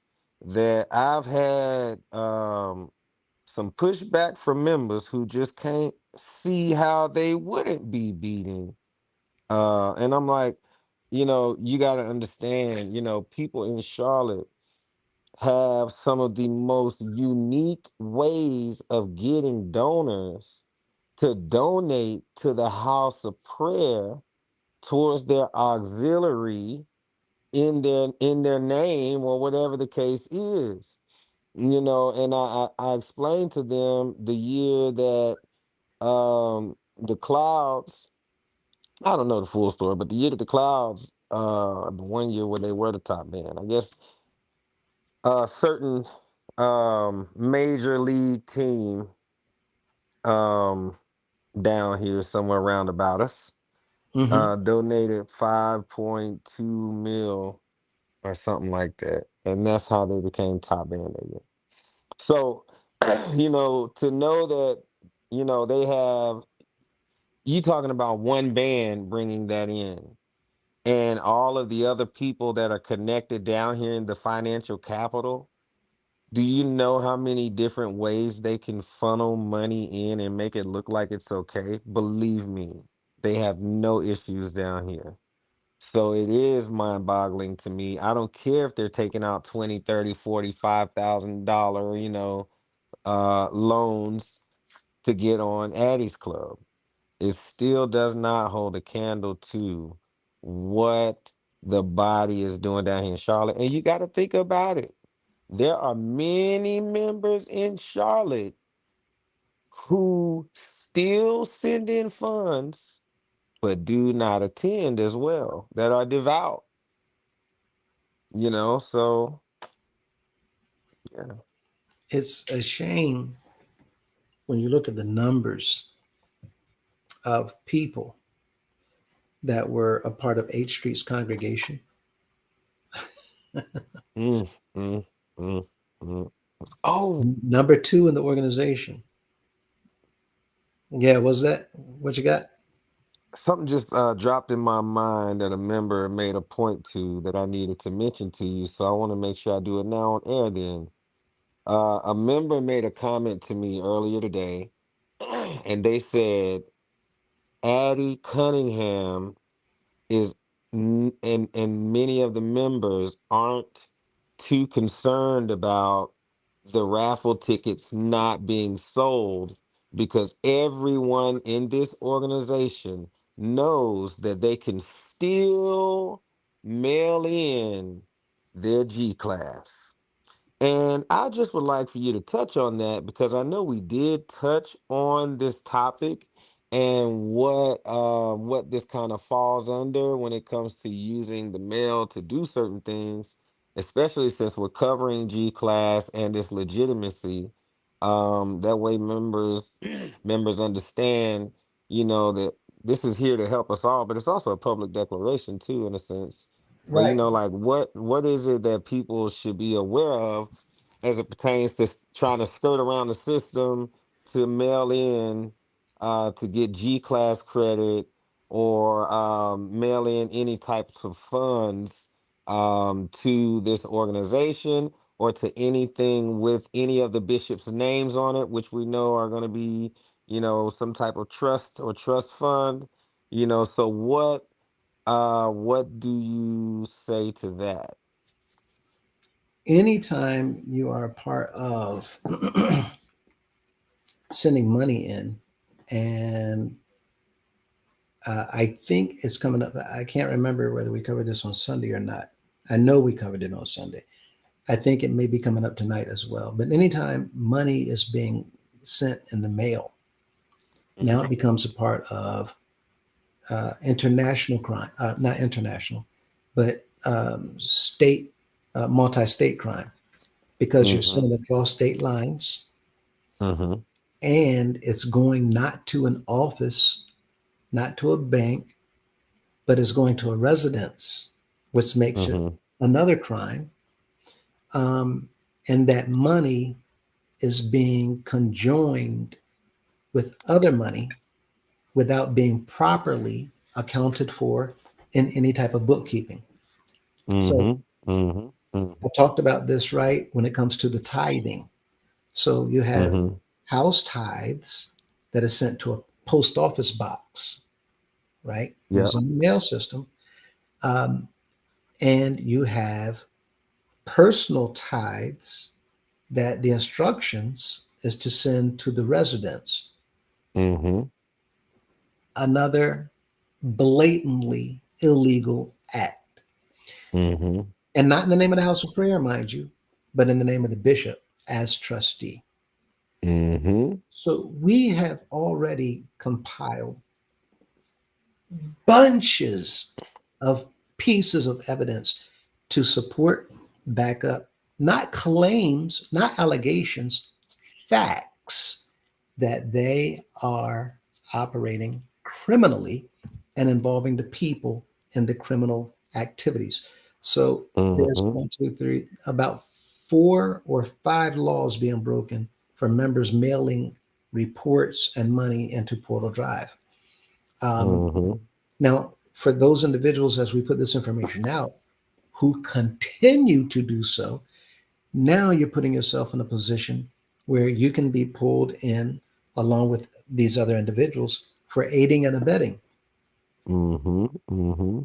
that I've had some pushback from members who just can't see how they wouldn't be beating. And I'm like, you got to understand, people in Charlotte have some of the most unique ways of getting donors to donate to the house of prayer towards their auxiliary in their name or whatever the case is. And I explained to them the year that the Clouds, I don't know the full story, but the year that the Clouds, the one year where they were the top band, I guess a certain major league team um down here somewhere around about us Hmm. donated 5.2 mil or something like that. And that's how they became top band that year. So, to know that, they have, you talking about one band bringing that in and all of the other people that are connected down here in the financial capital. Do you know how many different ways they can funnel money in and make it look like it's okay? Believe me, they have no issues down here. So it is mind-boggling to me. I don't care if they're taking out 20, 30, 40, $5,000, loans to get on Addie's Club. It still does not hold a candle to what the body is doing down here in Charlotte. And you got to think about it. There are many members in Charlotte who still send in funds, but do not attend as well, that are devout, so yeah. It's a shame when you look at the numbers of people that were a part of H Street's congregation. Mm, mm, mm, mm. Oh, Number two in the organization. Yeah, was that what you got? something just dropped in my mind that a member made a point to that I needed to mention to you, so I want to make sure I do it now on air then. A member made a comment to me earlier today, and they said Addie Cunningham and many of the members aren't too concerned about the raffle tickets not being sold because everyone in this organization knows that they can still mail in their G class. And I just would like for you to touch on that because I know we did touch on this topic and what this kind of falls under when it comes to using the mail to do certain things, especially since we're covering G class and its legitimacy. That way members understand, that this is here to help us all, but it's also a public declaration too, in a sense. But Right. like what is it that people should be aware of as it pertains to trying to skirt around the system to mail in to get G class credit or mail in any types of funds to this organization or to anything with any of the bishops' names on it, which we know are going to be, some type of trust or trust fund. So what do you say to that? Anytime you are a part of sending money in, and I think it's coming up. I can't remember whether we covered this on Sunday or not. I know we covered it on Sunday. I think it may be coming up tonight as well. But anytime money is being sent in the mail, now it becomes a part of international crime, not international, but state, multi-state crime, because you're Mm-hmm. sending across state lines, Mm-hmm. and it's going not to an office, not to a bank, but it's going to a residence, which makes it Mm-hmm. another crime. Um, and that money is being conjoined with other money without being properly accounted for in any type of bookkeeping. So Mm-hmm. Mm-hmm. I talked about this right when it comes to the tithing. So you have Mm-hmm. house tithes that is sent to a post office box, right? Yep. Using the mail system. Um, and you have personal tithes that the instructions is to send to the residents. Mm-hmm. Another blatantly illegal act. Mm-hmm. And not in the name of the house of prayer, mind you, but in the name of the bishop as trustee. Mm-hmm. So we have already compiled bunches of pieces of evidence to support, back up, not claims, not allegations, facts that they are operating criminally and involving the people in the criminal activities. So there's Mm-hmm. one, two, three, about 4 or 5 laws being broken for members mailing reports and money into Portal Drive. Um, Mm-hmm. now, for those individuals, as we put this information out, who continue to do so, now you're putting yourself in a position where you can be pulled in along with these other individuals for aiding and abetting, Mm-hmm. Mm-hmm.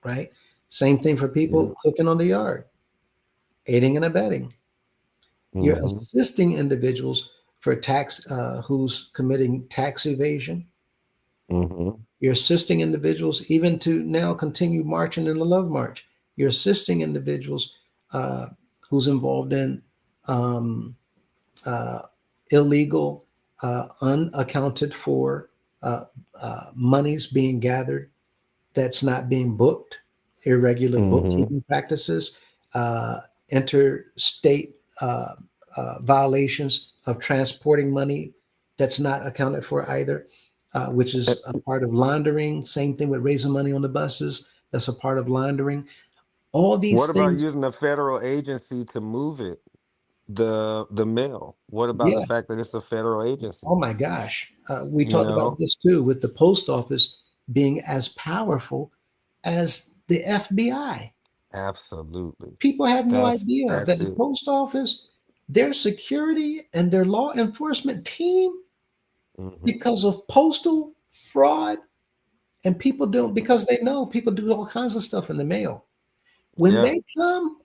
right? Same thing for Yeah. people cooking on the yard, aiding and abetting. You're Mm-hmm. assisting individuals for tax who's committing tax evasion. Mm-hmm. You're assisting individuals even to now continue marching in the Love March. You're assisting individuals uh, who's involved in um, uh, illegal, unaccounted for monies being gathered that's not being booked, irregular Mm-hmm. bookkeeping practices, uh, interstate violations of transporting money that's not accounted for either, which is a part of laundering. Same thing with raising money on the buses. That's a part of laundering. All What these about things, using a federal agency to move it, the mail? What about the yeah. fact that it's a federal agency? Oh my gosh. We You talked about know? this too with the post office being as powerful as the FBI. Absolutely. People have no That's idea that's that the it. post office, their security and their law enforcement team, Mm-hmm. because of postal fraud, and people don't, because they know people do all kinds of stuff in the mail. When Yeah. they come,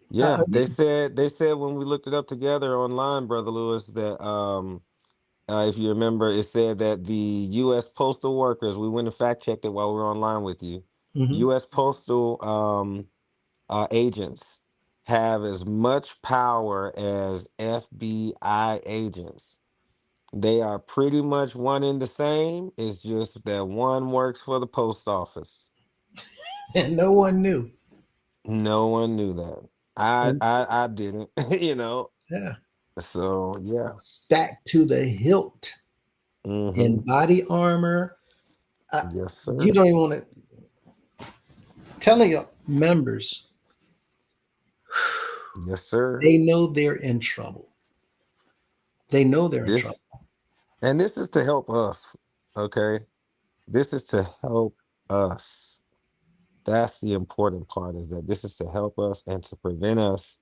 Yeah. They again, said they said when we looked it up together online, Brother Lewis, that if you remember, it said that the U.S. postal workers. We went and fact checked it while we were online with you. mhm. U.S. postal agents have as much power as FBI agents. They are pretty much one and the same. It's just that one works for the post office. And no one knew. No one knew that. I And I, I didn't, yeah, So yeah. stacked to the hilt in Mm-hmm. body armor. Yes, You sir. don't even want to tell your members Yes, sir. they know they're in trouble. They know they're in This trouble. and this is to help us. Okay. This is to help us that's the important part, is that this is to help us and to prevent us,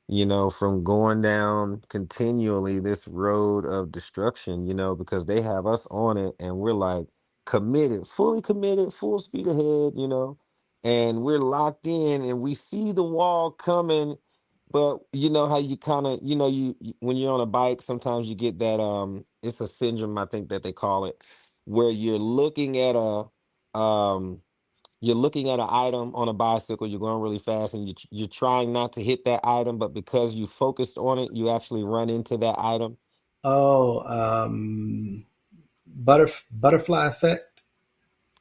you know, from going down continually this road of destruction, you know, because they have us on it and we're like committed, fully committed, full speed ahead, you know, and we're locked in and we see the wall coming. But you know how you kind of, you know, when you're on a bike, sometimes you get that it's a syndrome, I think that they call it, where you're looking at an item on a bicycle, you're going really fast, and you're trying not to hit that item, but because you focused on it, you actually run into that item. Oh, butterfly effect.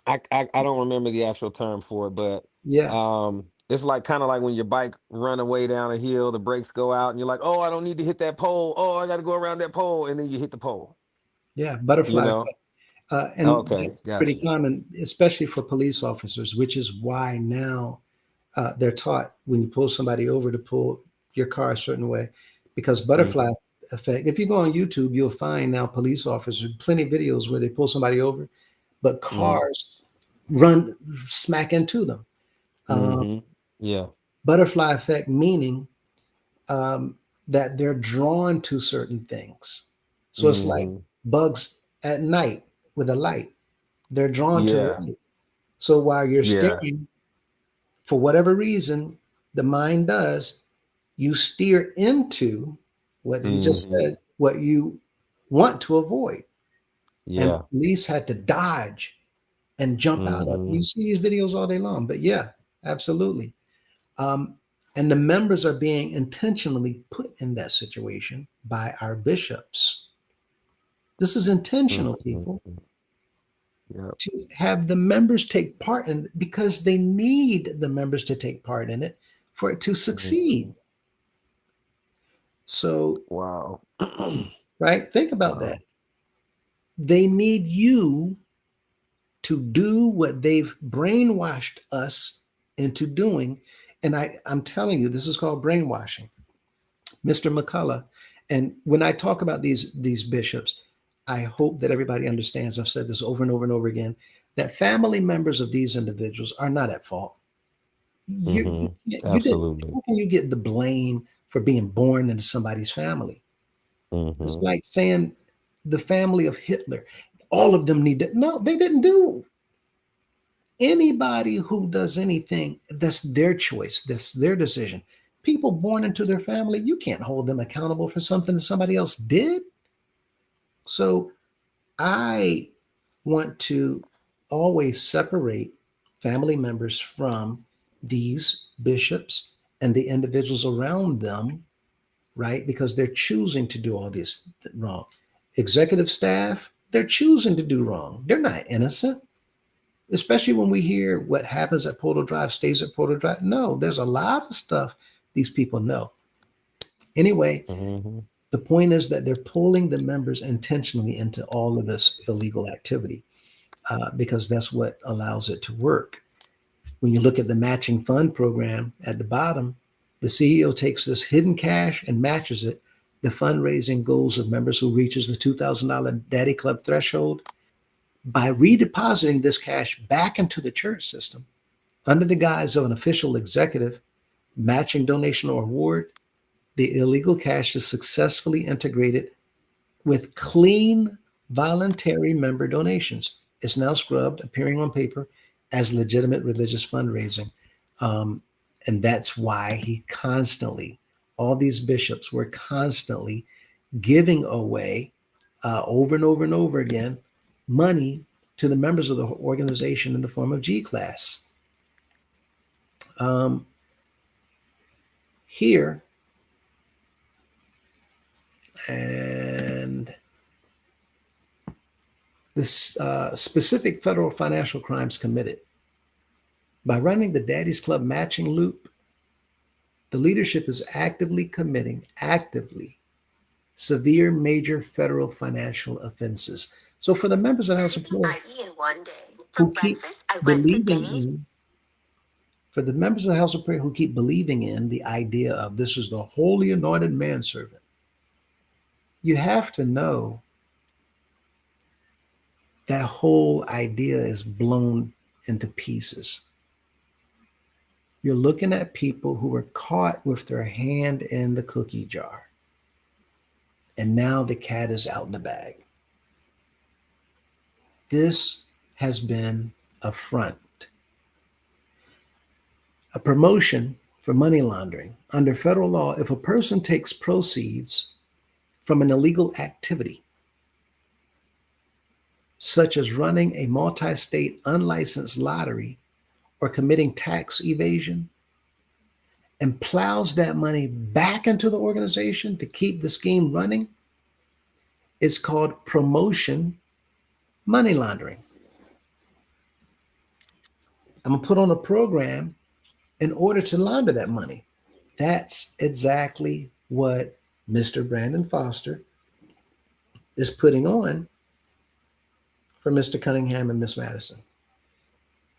I don't remember the actual term for it, but Yeah, it's like kind of like when your bike run away down a hill, the brakes go out, and you're like, oh, I don't need to hit that pole. Oh, I got to go around that pole, and then you hit the pole. yeah, You butterfly know? effect. And Okay, that's got pretty you. common, especially for police officers, which is why now they're taught when you pull somebody over to pull your car a certain way, because butterfly Hmm. effect. If you go on YouTube, you'll find now police officers, plenty of videos where they pull somebody over, but Hmm. cars run smack into them. Um, Hmm. Yeah. Butterfly effect meaning that they're drawn to certain things. So it's like Hmm. bugs at night with a light. They're drawn to the Yeah. light. So while you're Yeah. staring, for whatever reason, the mind does, you steer into what he just Hmm. said, what you want to avoid. And Yeah. police had to dodge and jump out of. You Hmm. see these videos all day long, but yeah, absolutely. Um, and the members are being intentionally put in that situation by our bishops. This is intentional, people, Hmm. Yeah. to have the members take part in, because they need the members to take part in it for it to succeed. Mhm. So, Wow. right, think about that. Wow. They need you to do what they've brainwashed us into doing. And I'm telling you, this is called brainwashing. Mr. McCullough. And when I talk about these bishops, I hope that everybody understands. I've said this over and over and over again, that family members of these individuals are not at fault. Hmm. You didn't. Absolutely. How can you get the blame for being born into somebody's family? It's Hmm. like saying the family of Hitler, all of them need to. No, they didn't do. Anybody who does anything, that's their choice, that's their decision. People born into their family, you can't hold them accountable for something that somebody else did. So I want to always separate family members from these bishops and the individuals around them, right? Because they're choosing to do all this wrong. Executive staff, they're choosing to do wrong. They're not innocent, especially when we hear what happens at Portal Drive stays at Portal Drive. No, there's a lot of stuff these people know. Anyway, Hmm. the point is that they're pulling the members intentionally into all of this illegal activity because that's what allows it to work. When you look at the matching fund program at the bottom, the CEO takes this hidden cash and matches it. The fundraising goals of members who reaches the $2,000 Daddy Club threshold by redepositing this cash back into the church system under the guise of an official executive matching donation or award. The illegal cash is successfully integrated with clean voluntary member donations. It's now scrubbed, appearing on paper as legitimate religious fundraising. Um, and that's why he constantly, all these bishops were constantly giving away over and over and over again money to the members of the organization in the form of G Class. Um, Here, and this specific federal financial crimes committed. By running the Daddy's Club matching loop, the leadership is actively committing, actively, severe major federal financial offenses. So for the members of the House of Prayer For who keep breakfast, I went to believing Denny's. in, for the members of the House of Prayer who keep believing in the idea of this is the holy anointed manservant, you have to know that whole idea is blown into pieces. You're looking at people who were caught with their hand in the cookie jar. And now the cat is out in the bag. This has been a front, a promotion for money laundering. Under federal law, if a person takes proceeds from an illegal activity, such as running a multi-state unlicensed lottery or committing tax evasion, and plows that money back into the organization to keep the scheme running, it's called promotion money laundering. I'm going to put on a program in order to launder that money. That's exactly what Mr. Brandon Foster is putting on for Mr. Cunningham and Miss Madison.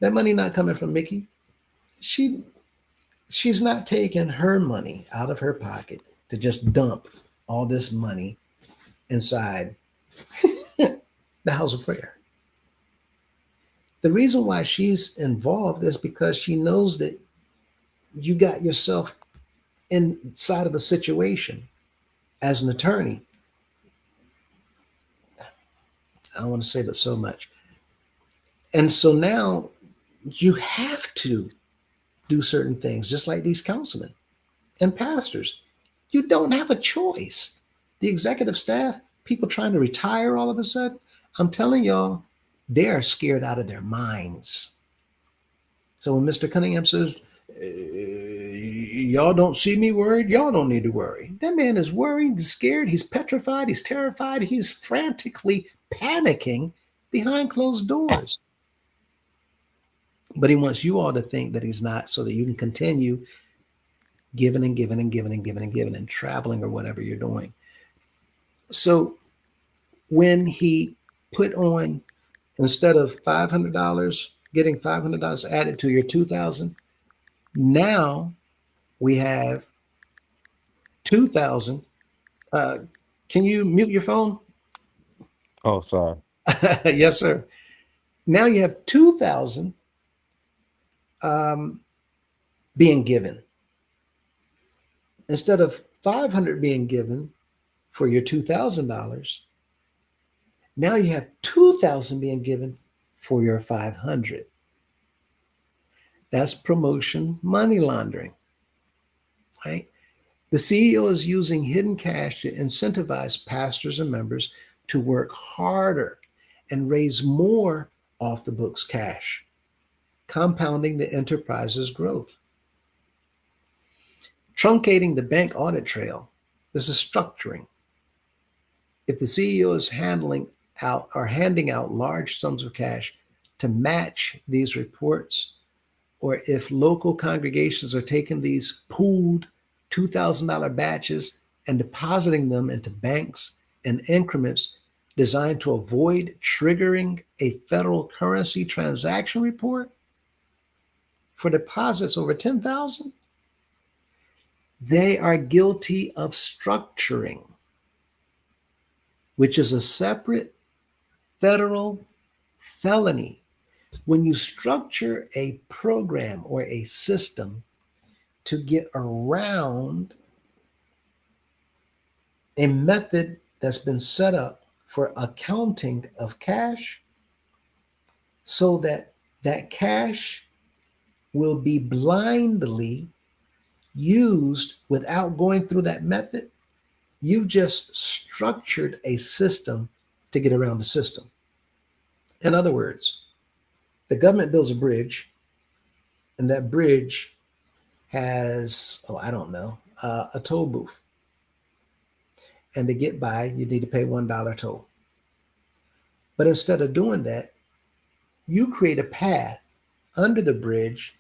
That money not coming from Mickey. She's not taking her money out of her pocket to just dump all this money inside the house of prayer. The reason why she's involved is because she knows that you got yourself inside of a situation as an attorney. I don't want to say but so much. And so now you have to do certain things, just like these councilmen and pastors. You don't have a choice. The executive staff, people trying to retire all of a sudden, I'm telling y'all, they are scared out of their minds. So when Mr. Cunningham says, y'all don't see me worried, y'all don't need to worry. That man is worried, he's scared, he's petrified, he's terrified, he's frantically panicking behind closed doors. But he wants you all to think that he's not, so that you can continue giving and giving and giving and giving and giving and traveling or whatever you're doing. So when he put on, instead of $500, getting $500 added to your $2,000, now we have $2,000. Can you mute your phone? Oh, sorry. Yes, sir. Now you have $2,000 being given. Instead of $500 being given for your $2,000, now you have $2,000 being given for your $500. That's promotion money laundering, right? The CEO is using hidden cash to incentivize pastors and members to work harder and raise more off the books cash, compounding the enterprise's growth. Truncating the bank audit trail. This is structuring. If the CEO is handing out large sums of cash to match these reports, or if local congregations are taking these pooled $2,000 batches and depositing them into banks in increments designed to avoid triggering a federal currency transaction report for deposits over $10,000, they are guilty of structuring, which is a separate federal felony. When you structure a program or a system to get around a method that's been set up for accounting of cash, so that that cash will be blindly used without going through that method, you've just structured a system to get around the system. In other words, the government builds a bridge, and that bridge has, a toll booth. And to get by, you need to pay $1 toll. But instead of doing that, you create a path under the bridge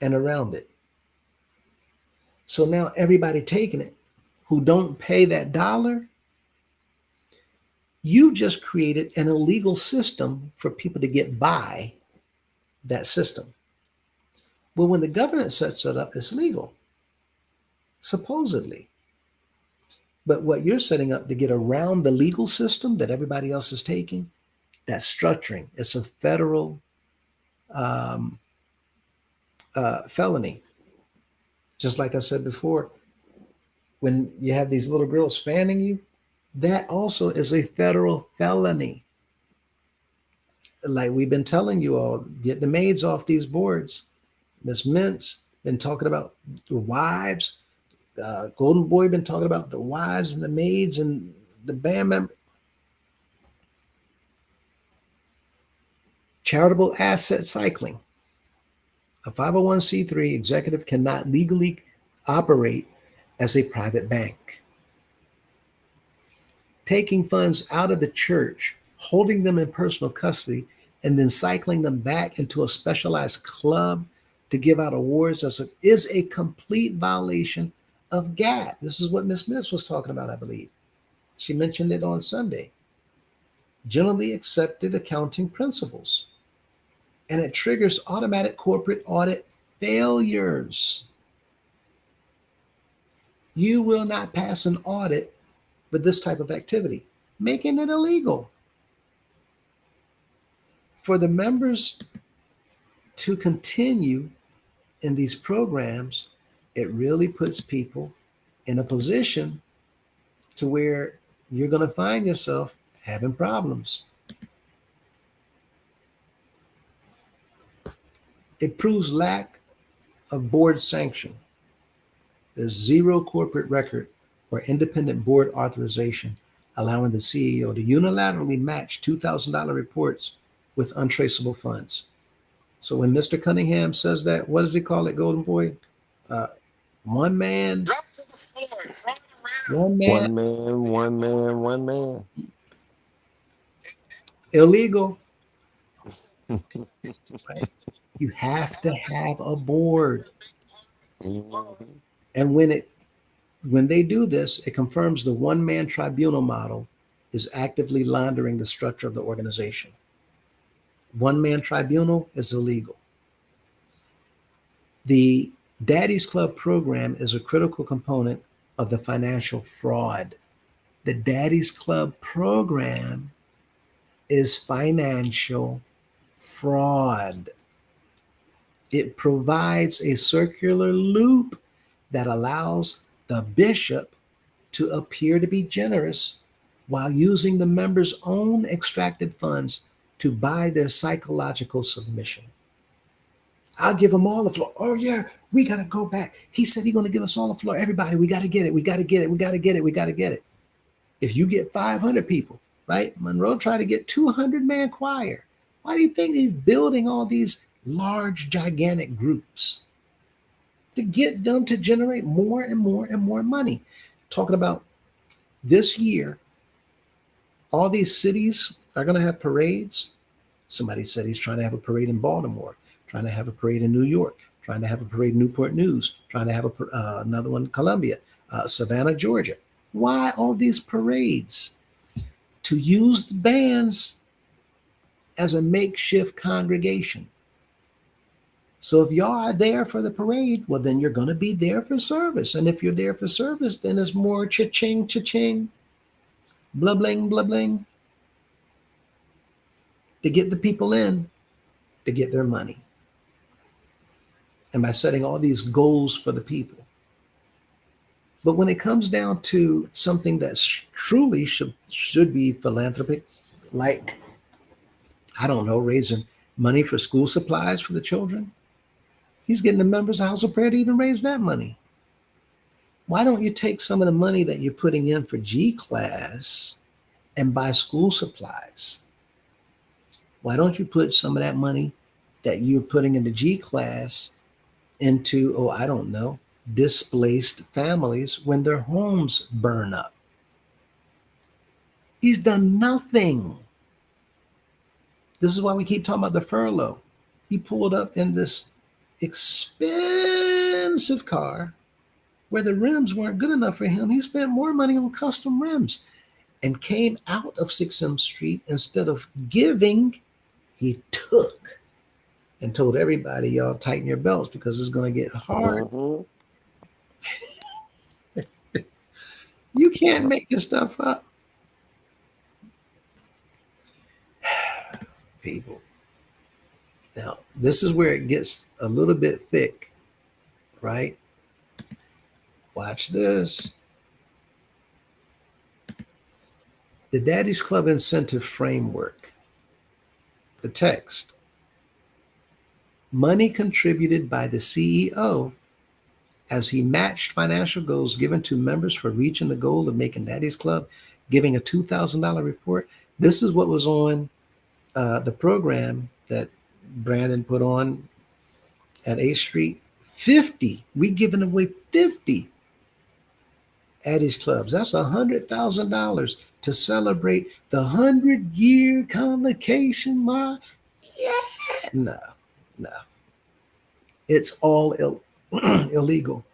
and around it. So now everybody taking it who don't pay that dollar, you just created an illegal system for people to get by that system. Well, when the government sets it up, it's legal, supposedly. But what you're setting up to get around the legal system that everybody else is taking, that's structuring. It's a federal felony. Just like I said before, when you have these little girls fanning you, that also is a federal felony. Like we've been telling you all, get the maids off these boards. Miss Mintz been talking about the wives. Golden Boy been talking about the wives and the maids and the band member. Charitable asset cycling. A 501c3 executive cannot legally operate as a private bank. Taking funds out of the church, holding them in personal custody, and then cycling them back into a specialized club to give out awards is a complete violation of GAAP. This is what Ms. Mintz was talking about, I believe. She mentioned it on Sunday. Generally accepted accounting principles. And it triggers automatic corporate audit failures. You will not pass an audit with this type of activity, making it illegal. For the members to continue in these programs, it really puts people in a position to where you're going to find yourself having problems. It proves lack of board sanction. There's zero corporate record or independent board authorization allowing the CEO to unilaterally match $2,000 reports with untraceable funds. So when Mr. Cunningham says that, what does he call it, Golden Boy? One man, Drop to the floor. one man, One man. illegal. Right? You have to have a board. Mhm. And when they do this, it confirms the one-man tribunal model is actively laundering the structure of the organization. One-man tribunal is illegal. The Daddy's Club program is a critical component of the financial fraud. The Daddy's Club program is financial fraud. It provides a circular loop that allows the bishop to appear to be generous while using the members' own extracted funds to buy their psychological submission. I'll give them all the floor. Oh, yeah, we got to go back. He said he's going to give us all the floor. Everybody, we got to get it. We got to get it. We got to get it. We got to get it. If you get 500 people, right? Monroe tried to get 200-man choir. Why do you think he's building all these large, gigantic groups? To get them to generate more and more and more money. Talking about this year, all these cities are going to have parades. Somebody said he's trying to have a parade in Baltimore, trying to have a parade in New York, trying to have a parade in Newport News, trying to have another one in Columbia, Savannah, Georgia. Why all these parades? To use the bands as a makeshift congregation. So if y'all are there for the parade, well, then you're going to be there for service. And if you're there for service, then it's more cha-ching, cha-ching, blah, bling, blah, bling, to get the people in, to get their money. And by setting all these goals for the people. But when it comes down to something that truly should be philanthropic, like, I don't know, raising money for school supplies for the children, he's getting the members of House of Prayer to even raise that money. Why don't you take some of the money that you're putting in for G class and buy school supplies? Why don't you put some of that money that you're putting into G class into, oh, I don't know, displaced families when their homes burn up? He's done nothing. This is why we keep talking about the furlough. He pulled up in this expensive car where the rims weren't good enough for him. He spent more money on custom rims and came out of 6M Street. Instead of giving, he took and told everybody, y'all tighten your belts because it's going to get hard. Mhm. You can't make this stuff up. People. Now, this is where it gets a little bit thick, right? Watch this. The Daddy's Club Incentive Framework, the text. Money contributed by the CEO as he matched financial goals given to members for reaching the goal of making Daddy's Club, giving a $2,000 report. This is what was on the program that Brandon put on at 8th Street. 50. We giving away 50 Addie's clubs. That's $100,000 to celebrate the 100-year convocation. Yeah, no. It's all illegal.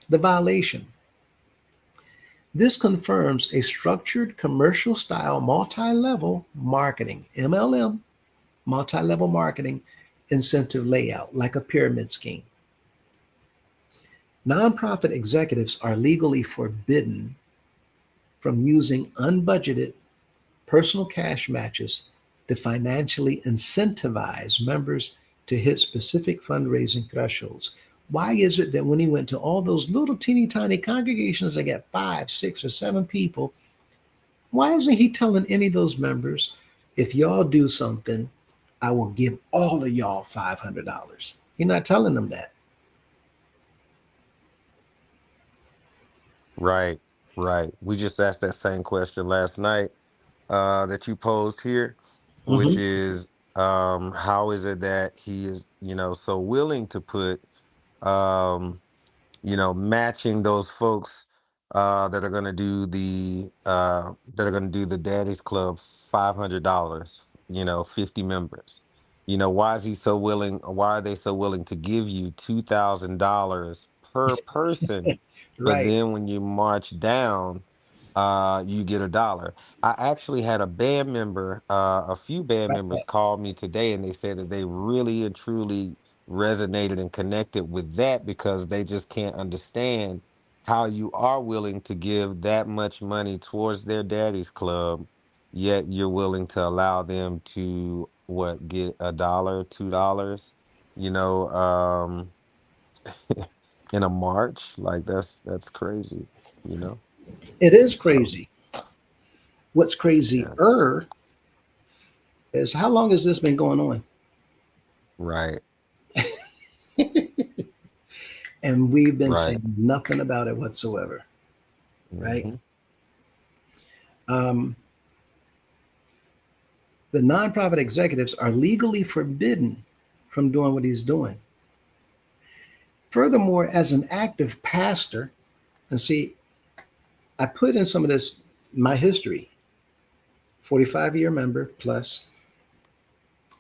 The violation. This confirms a structured commercial style multi-level marketing, MLM, multi-level marketing incentive layout, like a pyramid scheme. Nonprofit executives are legally forbidden from using unbudgeted personal cash matches to financially incentivize members to hit specific fundraising thresholds. Why is it that when he went to all those little teeny tiny congregations that got 5, 6, or 7 people, why isn't he telling any of those members, if y'all do something, I will give all of y'all $500? He's not telling them that. Right. We just asked that same question last night that you posed here, which is how is it that he is, so willing to put, matching those folks that are going to do the Daddy's Club $500, 50 members. Why is he so willing? Why are they so willing to give you $2,000 per person? But Right. then when you march down, you get $1. I actually had a few band members called me today, and they said that they really and truly resonated and connected with that because they just can't understand how you are willing to give that much money towards their Daddy's Club, yet you're willing to allow them to get $1, $2, in a march. Like that's crazy, you know. It is So crazy. What's yeah, crazier is how long has this been going on? right, And we've been right. saying nothing about it whatsoever, right? Hmm. Um, the nonprofit executives are legally forbidden from doing what he's doing. Furthermore, as an active pastor, and see, I put in some of this, my history, 45-year member plus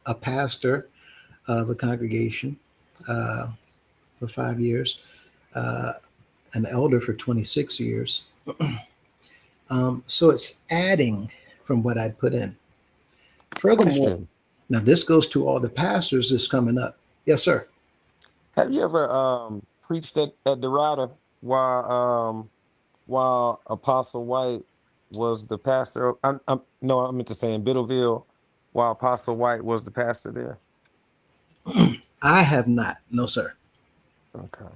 a pastor of a congregation for 5 years, an elder for 26 years. So it's adding from what I'd put in. Furthermore, Question: now this goes to all the pastors that's coming up. Yes, sir. have you ever preached at Dorada while Apostle White was the pastor? No, I meant to say in Biddleville, while Apostle White was the pastor there. I have not. No, sir. Okay,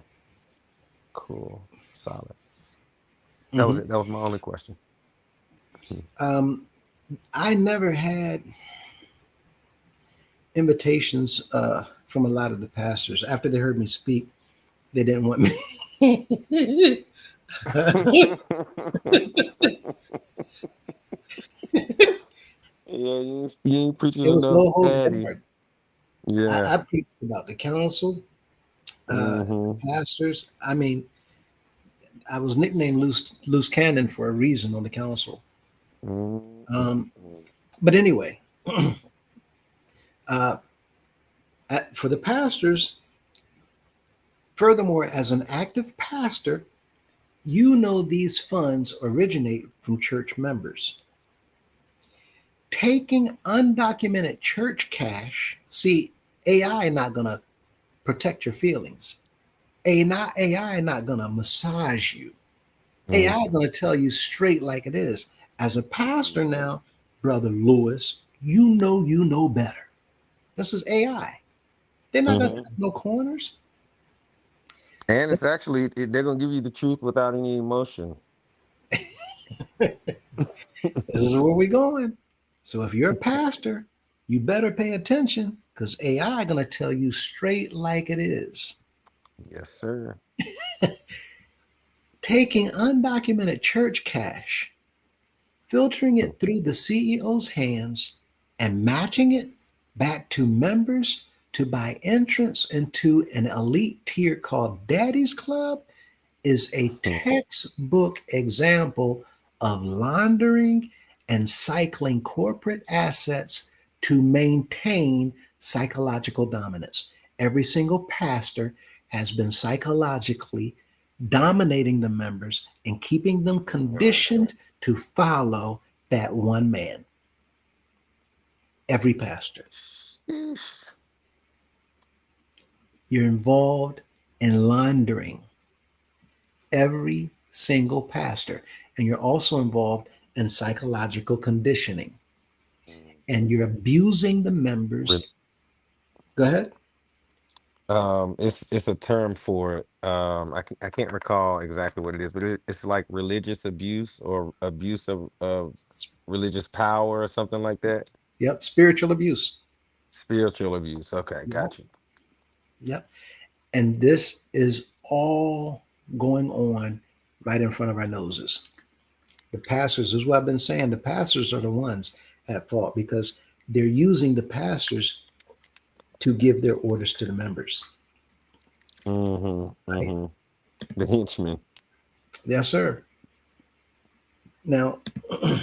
cool, solid. That was Mhm. it. That was my only question. Um, I never had invitations from a lot of the pastors. After they heard me speak, they didn't want me. It Yeah, you ain't preaching was enough, no holds Daddy. barred. Yeah. I preached about the council, the Mm-hmm. pastors. I mean, I was nicknamed Loose Cannon for a reason on the council. Um, Mm-hmm. but anyway, uh, for the pastors, furthermore, as an active pastor, you know these funds originate from church members. Taking undocumented church cash, see, AI not going to protect your feelings. AI not going to massage you. AI Mm-hmm. going to tell you straight like it is. As a pastor now, Brother Lewis, you know better. This is AI. They're not going to Hmm. cut no corners. And it's actually they're gonna give you the truth without any emotion. This is where we're going. So if you're a pastor, you better pay attention because AI going to tell you straight like it is. Yes, sir. Taking undocumented church cash, filtering it through the CEO's hands, and matching it back to members to buy entrance into an elite tier called Daddy's Club is a textbook example of laundering and cycling corporate assets to maintain psychological dominance. Every single pastor has been psychologically dominating the members and keeping them conditioned to follow that one man. Every pastor. Sheesh. You're involved in laundering. Every single pastor. And you're also involved in psychological conditioning. And you're abusing the Re- members. Go ahead. it's a term for it. I can't recall exactly what it is, but it's like religious abuse or abuse of religious power or something like that. Yep. Spiritual abuse. Spiritual abuse. Okay, Yep. got you. Yep. And this is all going on right in front of our noses. The pastors, this is what I've been saying, the pastors are the ones at fault because they're using the pastors to give their orders to the members. Mm-hmm. Right? Mm-hmm. The henchmen, Yes, sir. Now, tax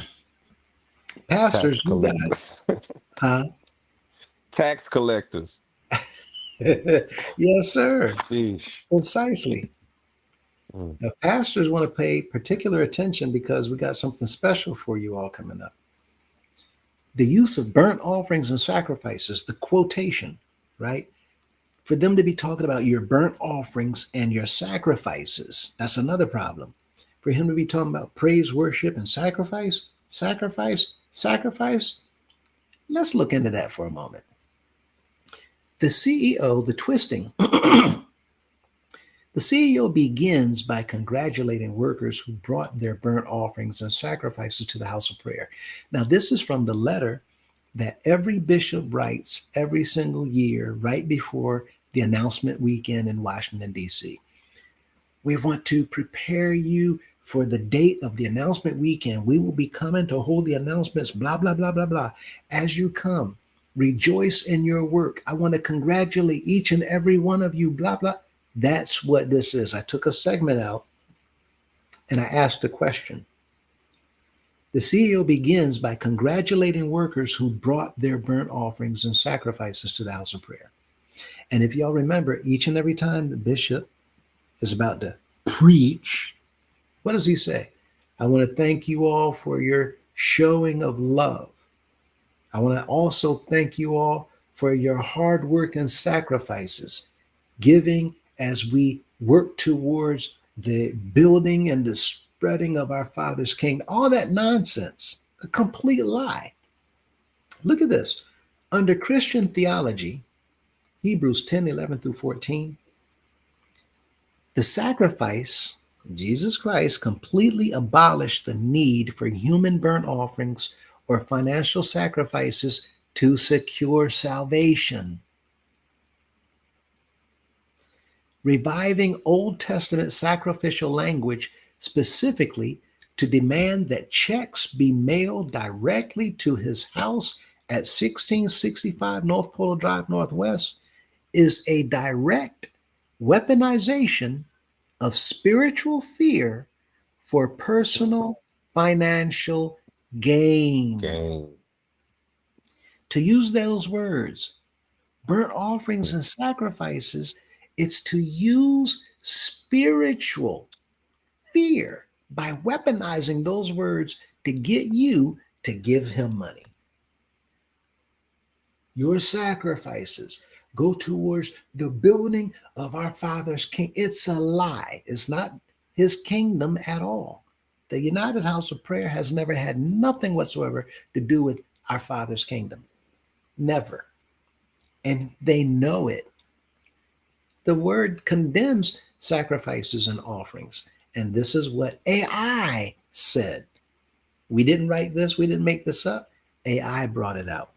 pastors, you collectors, guys, huh? tax collectors. Yes, sir. Sheesh. Precisely. Mm. Now, pastors want to pay particular attention because we got something special for you all coming up. The use of burnt offerings and sacrifices, the quotation, right? For them to be talking about your burnt offerings and your sacrifices, that's another problem. For him to be talking about praise, worship, and sacrifice, sacrifice, let's look into that for a moment. The CEO, the twisting, the CEO begins by congratulating workers who brought their burnt offerings and sacrifices to the house of prayer. Now, this is from the letter that every bishop writes every single year right before the announcement weekend in Washington, D.C. We want to prepare you for the date of the announcement weekend. We will be coming to hold the announcements, blah, blah, blah, blah, blah. As you come, rejoice in your work. I want to congratulate each and every one of you, blah, blah. That's what this is. I took a segment out and I asked a question. The CEO begins by congratulating workers who brought their burnt offerings and sacrifices to the house of prayer. And if y'all remember, each and every time the bishop is about to preach, what does he say? I want to thank you all for your showing of love. I want to also thank you all for your hard work and sacrifices, giving as we work towards the building and the spreading of our Father's kingdom. All that nonsense, a complete lie. Look at this. Under Christian theology, Hebrews 10:11 through 14, the sacrifice, Jesus Christ, completely abolished the need for human burnt offerings or financial sacrifices to secure salvation. Reviving Old Testament sacrificial language specifically to demand that checks be mailed directly to his house at 1665 North Polo Drive Northwest is a direct weaponization of spiritual fear for personal financial gain. Gang. To use those words, burnt offerings and sacrifices, it's to use spiritual fear by weaponizing those words to get you to give him money. Your sacrifices go towards the building of our Father's kingdom. It's a lie. It's not his kingdom at all. The United House of Prayer has never had nothing whatsoever to do with our Father's kingdom. Never. and they know it. The word condemns sacrifices and offerings. And this is what AI said. We didn't write this, we didn't make this up. AI brought it out.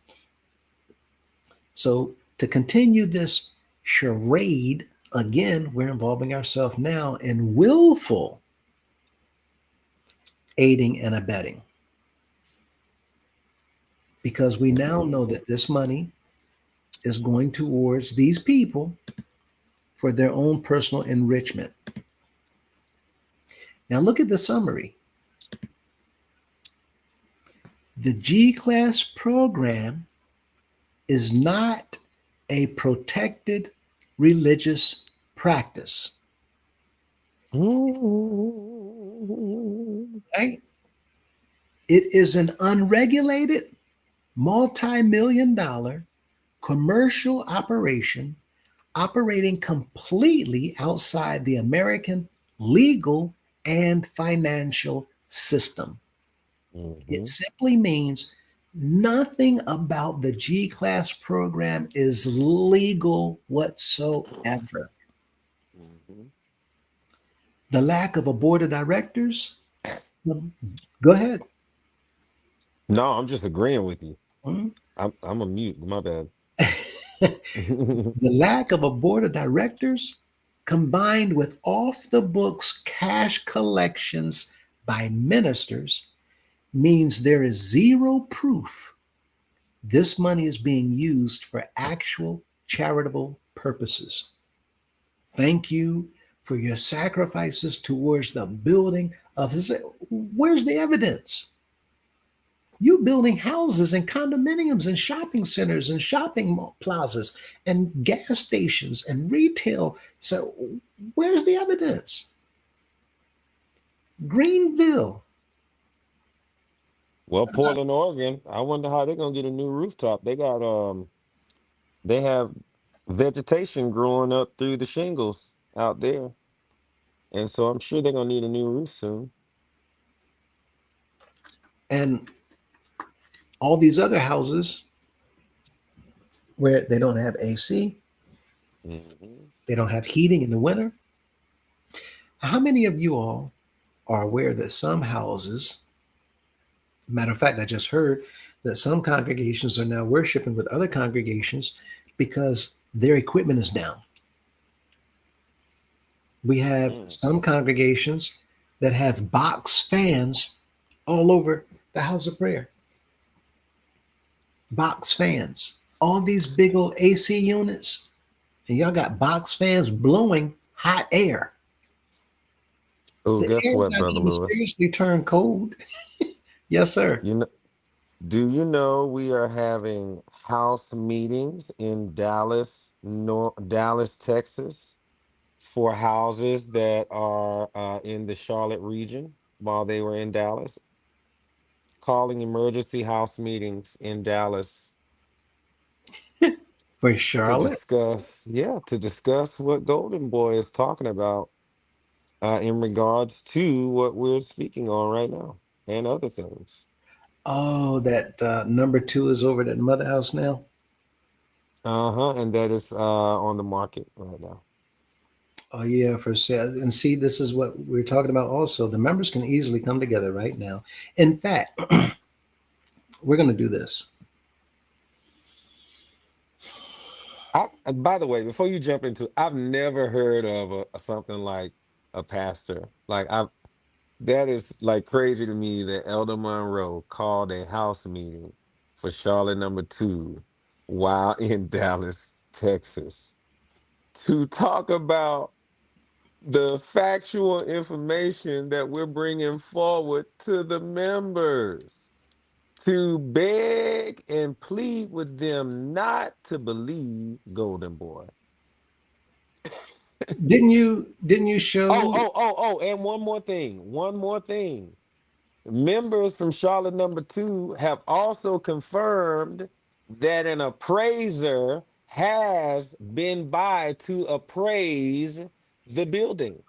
So to continue this charade, again, we're involving ourselves now in willful aiding and abetting. Because we now know that this money is going towards these people for their own personal enrichment. Now look at the summary. The G-Class program is not a protected religious practice. Right? It is an unregulated, multi-million-dollar commercial operation operating completely outside the American legal and financial system. It simply means nothing about the G-Class program is legal whatsoever. The lack of a board of directors, go ahead. No, I'm just agreeing with you. Mhm. I'm a mute. My bad. The lack of a board of directors combined with off the books cash collections by ministers means there is zero proof this money is being used for actual charitable purposes. Thank you for your sacrifices towards the building of his. Where's the evidence? You building houses and condominiums and shopping centers and shopping plazas and gas stations and retail. So where's the evidence? Greenville. Well, Portland, Oregon, I wonder how they're gonna get a new rooftop. They have vegetation growing up through the shingles out there. And so I'm sure they're gonna need a new roof soon. And all these other houses where they don't have AC, they don't have heating in the winter. How many of you all are aware that some houses, matter of fact, I just heard that some congregations are now worshiping with other congregations because their equipment is down. We have some congregations that have box fans all over the house of prayer. Box fans, all these big old AC units, and y'all got box fans blowing hot air. Oh, The guess air what, not Brother going to Lewis? seriously turn cold. Yes, sir. Do you know we are having house meetings in Dallas, Dallas, Texas, for houses that are in the Charlotte region while they were in Dallas, calling emergency house meetings in Dallas For to Charlotte. discuss what Golden Boy is talking about in regards to what we're speaking on right now and other things. Oh, that number 2 is over at the mother house now. And that is on the market right now. Oh, yeah, for sale. And see, this is what we're talking about also. The members can easily come together right now. In fact, we're going to do this. By the way, before you jump into, I've never heard of something like a pastor. That is like crazy to me that Elder Monroe called a house meeting for Charlotte number 2 while in Dallas, Texas, to talk about the factual information that we're bringing forward to the members, to beg and plead with them not to believe Golden Boy. Didn't you show? And one more thing. Members from Charlotte number 2 have also confirmed that an appraiser has been by to appraise the building.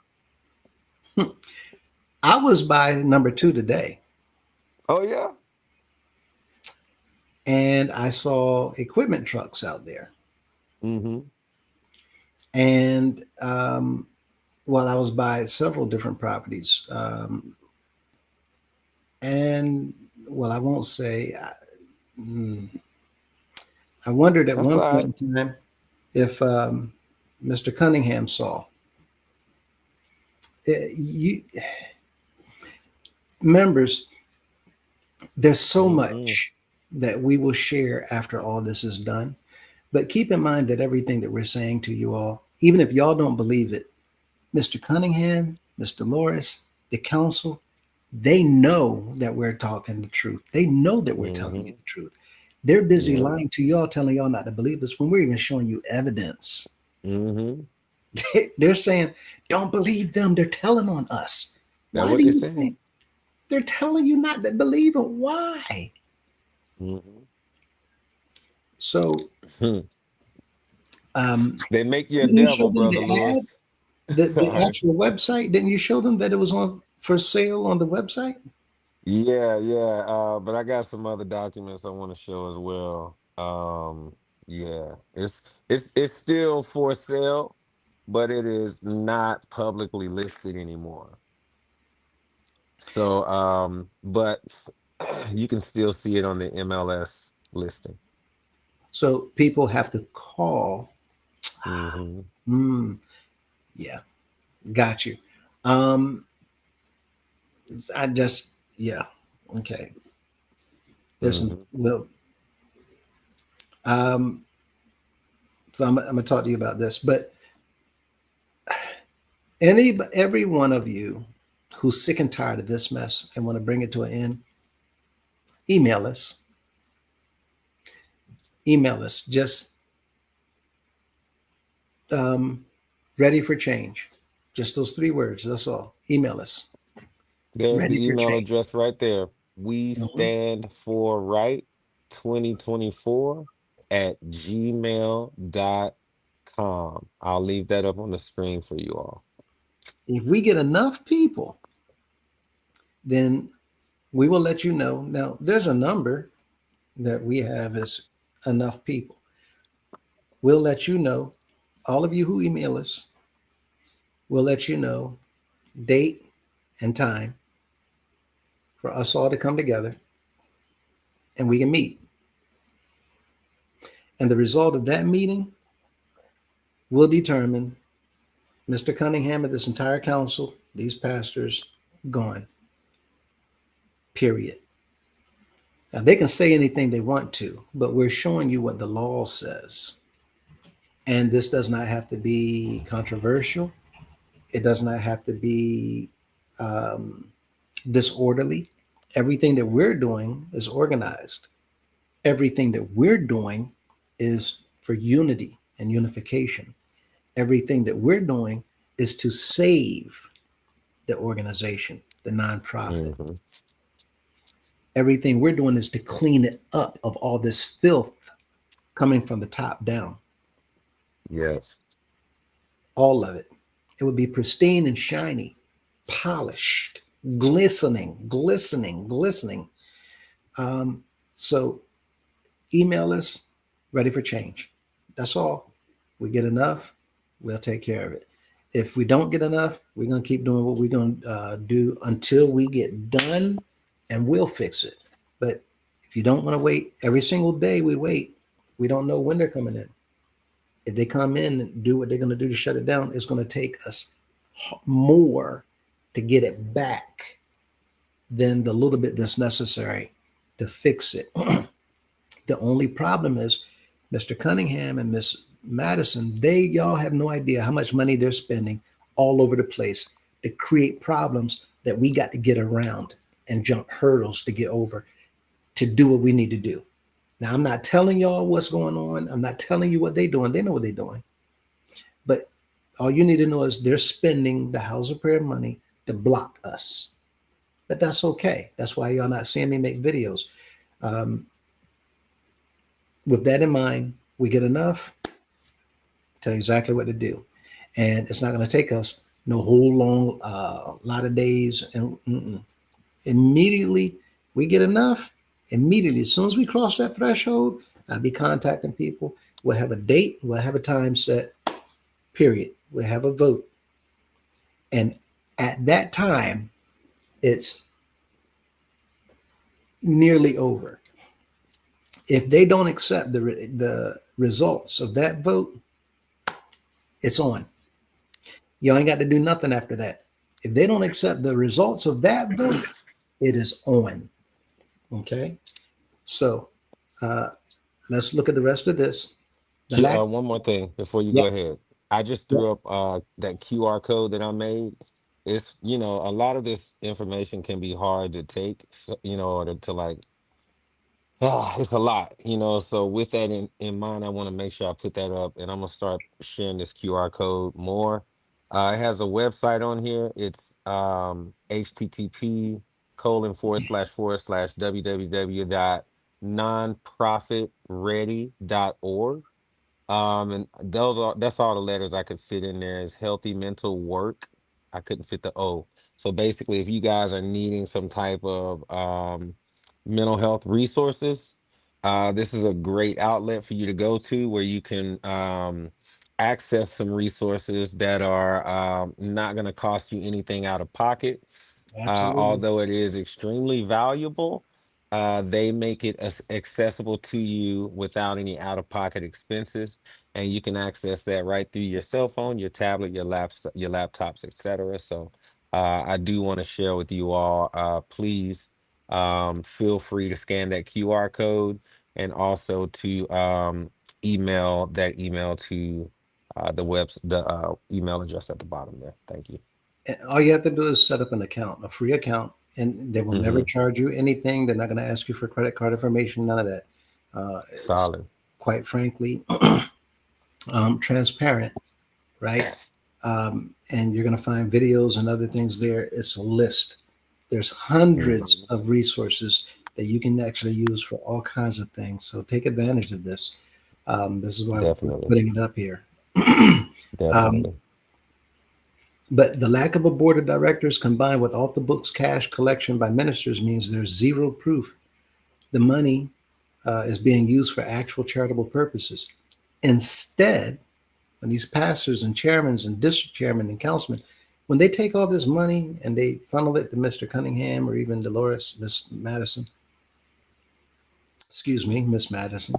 I was by number 2 today, Oh, yeah? and I saw equipment trucks out there. Mm-hmm. And well, I was by several different properties. And well, I won't say, mm, I wondered at That's one all right. point in time if Mr. Cunningham saw. You members, there's so Mm-hmm. much that we will share after all this is done. But keep in mind that everything that we're saying to you all, even if y'all don't believe it, Mr. Cunningham, Mr. Morris, the council, they know that we're talking the truth. They know that we're telling you Mm-hmm. the truth. They're busy Yeah. lying to y'all, telling y'all not to believe us when we're even showing you evidence. Mm-hmm. They're saying, don't believe them. They're telling on us. That's Why what do they're you saying. think they're telling you not to believe them? Why? Mm-hmm. So um, They make you a didn't you devil, show them brother the Lewis. ad, the Sorry. actual website? Didn't you show them that it was on for sale on the website? Yeah, yeah. But I got some other documents I want to show as well. Yeah, it's still for sale, but it is not publicly listed anymore. So, but you can still see it on the MLS listing. So people have to call. Mm-hmm. Hmm. Yeah, got you. Um, I just yeah. Okay. There's some Mm-hmm. well. Um, so I'm gonna talk to you about this, but every one of you who's sick and tired of this mess and want to bring it to an end, email us. Email us. Just um, ready for change. Just those three words. That's all. Email us. There's Ready the for email change. address right there. We Mhm. stand for right 2024 at gmail.com. I'll leave that up on the screen for you all. If we get enough people, then we will let you know. Now, there's a number that we have is enough people. We'll let you know. All of you who email us, we'll let you know date and time for us all to come together and we can meet. And the result of that meeting will determine Mr. Cunningham and this entire council, these pastors, gone. Period. Now they can say anything they want to, but we're showing you what the law says. And this does not have to be controversial. It does not have to be um, disorderly. Everything that we're doing is organized. Everything that we're doing is for unity and unification. Everything that we're doing is to save the organization, the nonprofit. Hmm. Everything we're doing is to clean it up of all this filth coming from the top down, Yes. all of it. It would be pristine and shiny, polished, glistening, glistening, glistening. Um, so email us, ready for change. That's all. We get enough, we'll take care of it. If we don't get enough, we're going to keep doing what we're going to do until we get done and we'll fix it. But if you don't want to wait, every single day we wait, we don't know when they're coming in. If they come in and do what they're going to do to shut it down, it's going to take us more to get it back than the little bit that's necessary to fix it. The only problem is Mr. Cunningham and Miss Madison, y'all have no idea how much money they're spending all over the place to create problems that we got to get around and jump hurdles to get over to do what we need to do. Now, I'm not telling y'all what's going on. I'm not telling you what they're doing. They know what they're doing. But all you need to know is they're spending the House of Prayer money to block us. But that's okay. That's why y'all not seeing me make videos. Um, with that in mind, we get enough, tell you exactly what to do. And it's not going to take us no whole long lot of days. And immediately we get enough, immediately, as soon as we cross that threshold, I'll be contacting people We'll have a date. We'll have a time set, period. We'll have a vote. And at that time, it's nearly over. If they don't accept the results of that vote, it's on. You ain't got to do nothing after that. If they don't accept the results of that vote, it is on. Okay. So let's look at the rest of this. One more thing before you Yeah. go ahead. I just threw up that QR code that I made. It's, a lot of this information can be hard to take, or to like, it's a lot, So with that in mind, I want to make sure I put that up, and I'm gonna start sharing this QR code more. It has a website on here. It's http://www.nonprofitready.org. And that's all the letters I could fit in there is healthy mental work. I couldn't fit the O. So basically, if you guys are needing some type of mental health resources, this is a great outlet for you to go to where you can access some resources that are not going to cost you anything out of pocket. Absolutely. Although it is extremely valuable, they make it accessible to you without any out-of-pocket expenses, and you can access that right through your cell phone, your tablet, your laptops, etc. So I do want to share with you all. Please feel free to scan that QR code and also to email that email to the email address at the bottom there. Thank you. And all you have to do is set up an account, a free account, and they will never Hmm. charge you anything. They're not going to ask you for credit card information, none of that. It's Solid. quite frankly transparent, right? And you're going to find videos and other things there. It's a list. There's hundreds Mhm. of resources that you can actually use for all kinds of things. So take advantage of this. This is why we're Definitely. putting it up here. um, Definitely. but the lack of a board of directors combined with off the books cash collection by ministers means there's zero proof the money is being used for actual charitable purposes. Instead, when these pastors and chairmen and district chairmen and councilmen, when they take all this money and they funnel it to Mr. Cunningham or even Dolores, Miss Madison, excuse me, Miss Madison,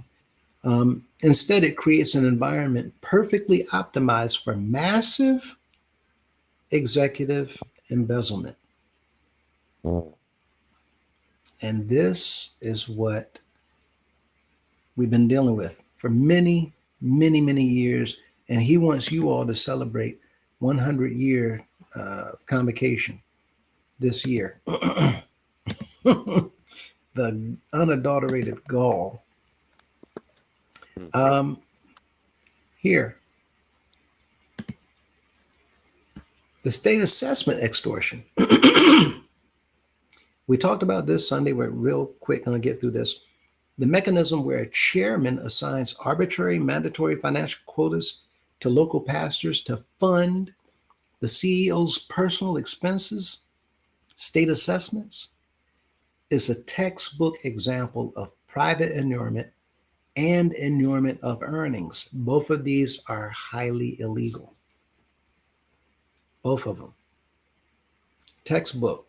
instead it creates an environment perfectly optimized for massive executive embezzlement. Mm. And this is what we've been dealing with for many, many, many years. And he wants you all to celebrate 100 year of convocation this year. The unadulterated gall. Um, Here, the state assessment extortion. We talked about this Sunday. We're real quick going to get through this. The mechanism where a chairman assigns arbitrary mandatory financial quotas to local pastors to fund the CEO's personal expenses, state assessments, is a textbook example of private inurement and inurement of earnings. Both of these are highly illegal. Both of them. Textbook.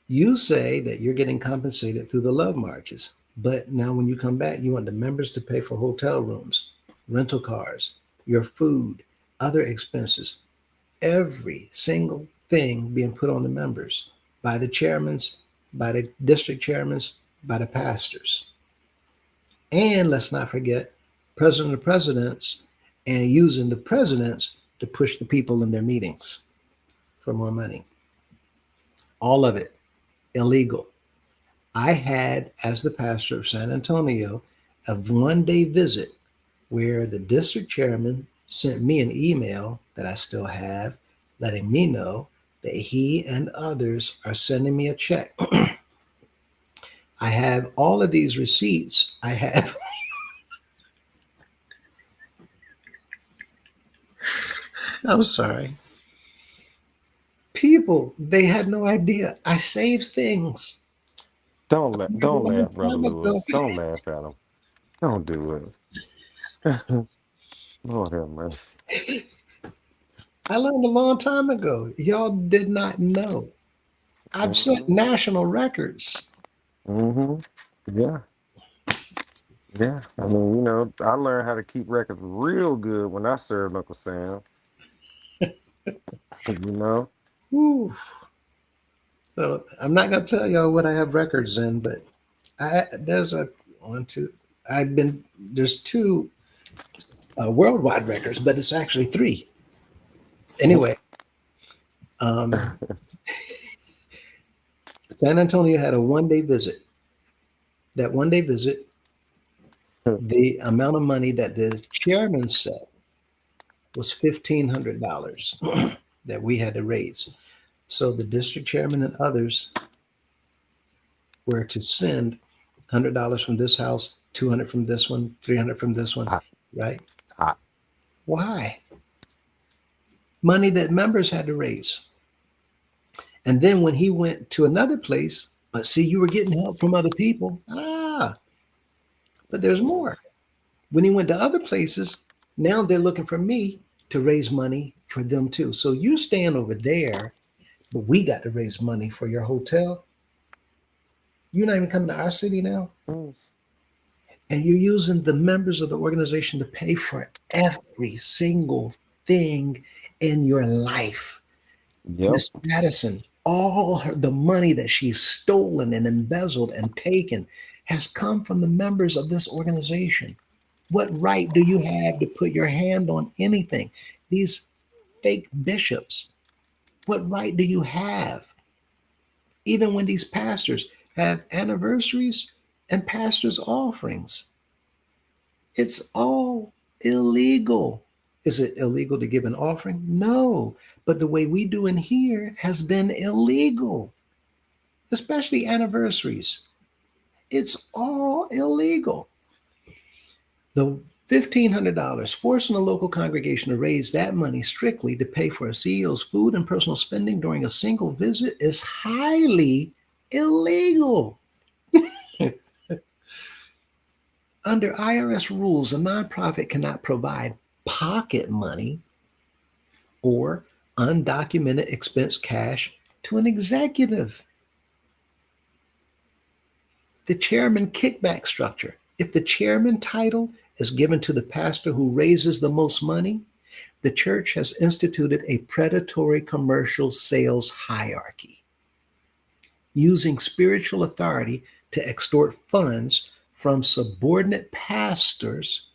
You say that you're getting compensated through the love marches, but now when you come back, you want the members to pay for hotel rooms, rental cars, your food, other expenses, every single thing being put on the members by the chairmans, by the district chairmans, by the pastors. And let's not forget president of presidents and using the presidents to push the people in their meetings for more money. All of it illegal. I had, as the pastor of San Antonio, a one-day visit where the district chairman sent me an email that I still have, letting me know that he and others are sending me a check. I have all of these receipts. I have, I'm sorry. People, they had no idea. I saved things a Don't long laugh, Brother time Lewis. ago. Don't laugh at him. Don't do it. Lord have mercy. I learned a long time ago. Y'all did not know. I've set Mm-hmm. national records. Mm-hmm. Yeah. Yeah. I mean, I learned how to keep records real good when I served Uncle Sam. You know? Whew. So I'm not gonna tell y'all what I have records in, but there's a one, two. I've been there's two worldwide records, but it's actually three. Anyway, um, San Antonio had a 1 day visit. That 1 day visit, the amount of money that the chairman said was $1,500 that we had to raise. So the district chairman and others were to send $100 from this house, 200 from this one, 300 from this one, Hot, right? hot. Why? Money that members had to raise. And then when he went to another place, but see, you were getting help from other people. But there's more. When he went to other places, now they're looking for me to raise money for them too. So you stand over there, but we got to raise money for your hotel. You're not even coming to our city now. Mm. And you're using the members of the organization to pay for every single thing in your life. Yep. Miss Madison, the money that she's stolen and embezzled and taken has come from the members of this organization. What right do you have to put your hand on anything? These fake bishops, what right do you have? Even when these pastors have anniversaries and pastors' offerings, it's all illegal. Is it illegal to give an offering? No. But the way we do in here has been illegal, especially anniversaries. It's all illegal. The $1,500 forcing a local congregation to raise that money strictly to pay for a CEO's food and personal spending during a single visit is highly illegal. Under IRS rules, a nonprofit cannot provide pocket money or undocumented expense cash to an executive. The chairman kickback structure. If the chairman title is given to the pastor who raises the most money, the church has instituted a predatory commercial sales hierarchy, using spiritual authority to extort funds from subordinate pastors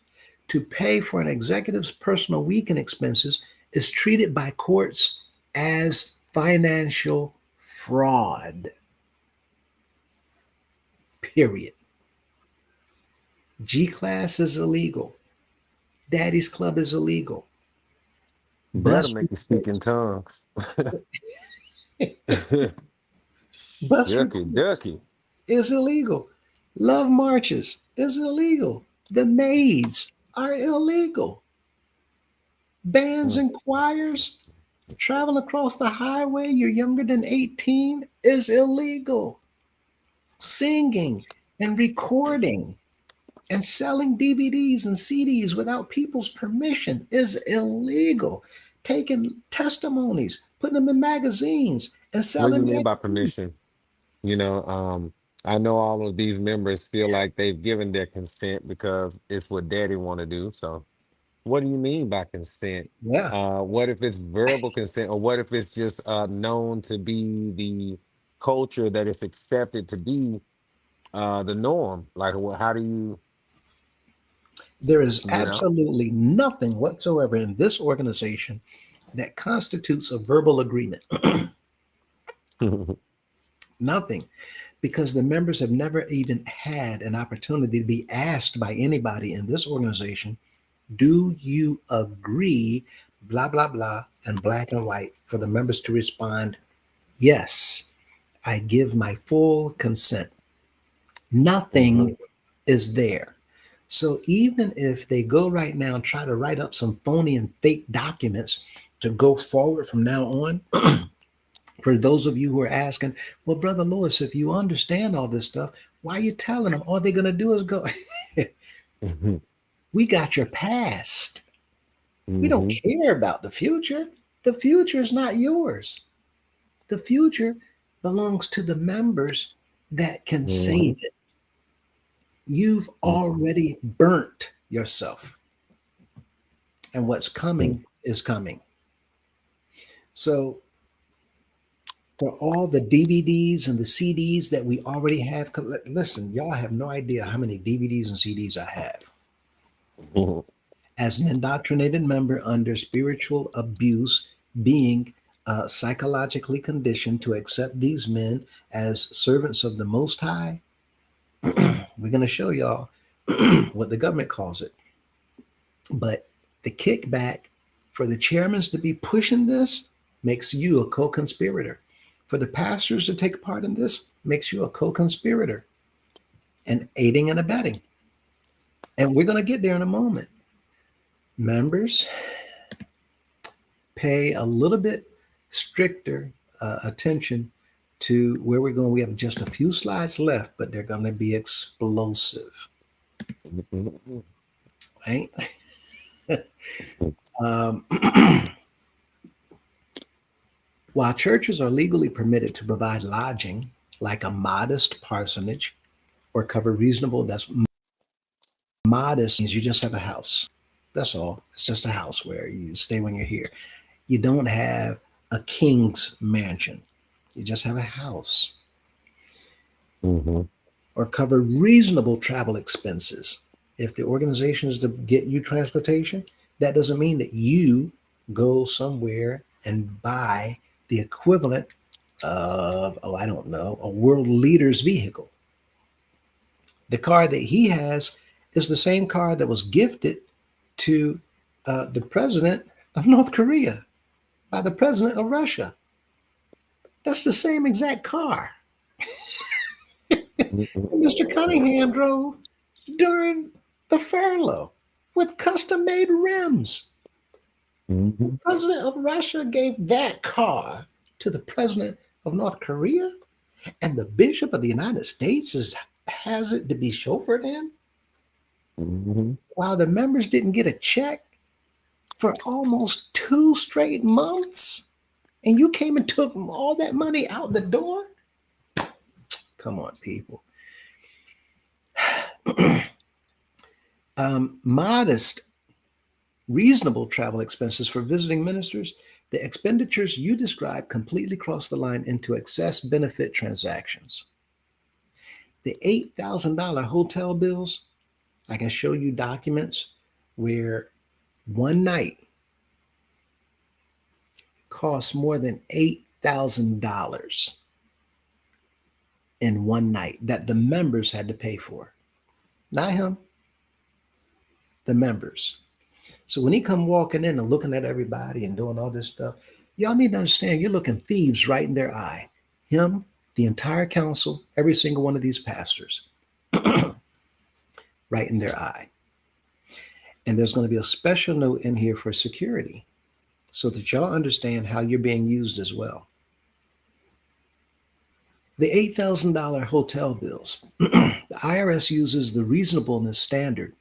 to pay for an executive's personal weekend expenses is treated by courts as financial fraud. Period. G class is illegal. Daddy's Club is illegal. That'll Bus make you speak in tongues. bus Ducky, recruits ducky. is illegal. Love marches is illegal. The maids are illegal. Bands Mm. and choirs traveling across the highway, you're younger than 18, is illegal. Singing and recording and selling DVDs and CDs without people's permission is illegal. Taking testimonies, putting them in magazines, and What do you selling mean by magazines. permission? You know, I know all of these members feel like they've given their consent because it's what daddy want to do. So what do you mean by consent? Yeah, What if it's verbal consent, or what if it's just known to be the culture that it's accepted to be the norm? Like, how do you, there is you know? absolutely nothing whatsoever in this organization that constitutes a verbal agreement. Nothing, because the members have never even had an opportunity to be asked by anybody in this organization, do you agree, blah, blah, blah, and black and white, for the members to respond, yes, I give my full consent. Mhm. Nothing is there. So even if they go right now and try to write up some phony and fake documents to go forward from now on, for those of you who are asking, well, Brother Lewis, if you understand all this stuff, why are you telling them? All they're going to do is go. Mhm. We got your past. We don't Mm-hmm. care about the future. The future is not yours. The future belongs to the members that can Mm-hmm. save it. You've already burnt yourself, and what's coming is coming. So, for all the DVDs and the CDs that we already have, listen, y'all have no idea how many DVDs and CDs I have. Mm-hmm. As an indoctrinated member under spiritual abuse, being psychologically conditioned to accept these men as servants of the Most High, we're going to show y'all what the government calls it. But the kickback for the chairmen to be pushing this makes you a co conspirator. For the pastors to take part in this makes you a co conspirator and aiding and abetting. And we're going to get there in a moment. Members, pay a little bit stricter attention to where we're going. We have just a few slides left, but they're going to be explosive, right? um, while churches are legally permitted to provide lodging, like a modest parsonage, or cover reasonable, that's modest means you just have a house. That's all. It's just a house where you stay when you're here. You don't have a king's mansion. You just have a house. Mm-hmm. Or cover reasonable travel expenses. If the organization is to get you transportation, that doesn't mean that you go somewhere and buy the equivalent of, oh, I don't know, a world leader's vehicle. The car that he has is the same car that was gifted to the president of North Korea by the president of Russia. That's the same exact car Mr. Cunningham drove during the furlough with custom made rims. The Mm-hmm. president of Russia gave that car to the president of North Korea, and the bishop of the United States has it to be chauffeured in, Mm-hmm. while the members didn't get a check for almost 2 straight months. And you came and took all that money out the door? Come on, people. Modest, reasonable travel expenses for visiting ministers, the expenditures you describe completely cross the line into excess benefit transactions. The $8,000 hotel bills, I can show you documents where one night costs more than $8,000 in one night that the members had to pay for. Not him, the members. So when he come walking in and looking at everybody and doing all this stuff, y'all need to understand you're looking thieves right in their eye. Him, the entire council, every single one of these pastors, right in their eye. And there's going to be a special note in here for security so that y'all understand how you're being used as well. The $8,000 hotel bills, the IRS uses the reasonableness standard,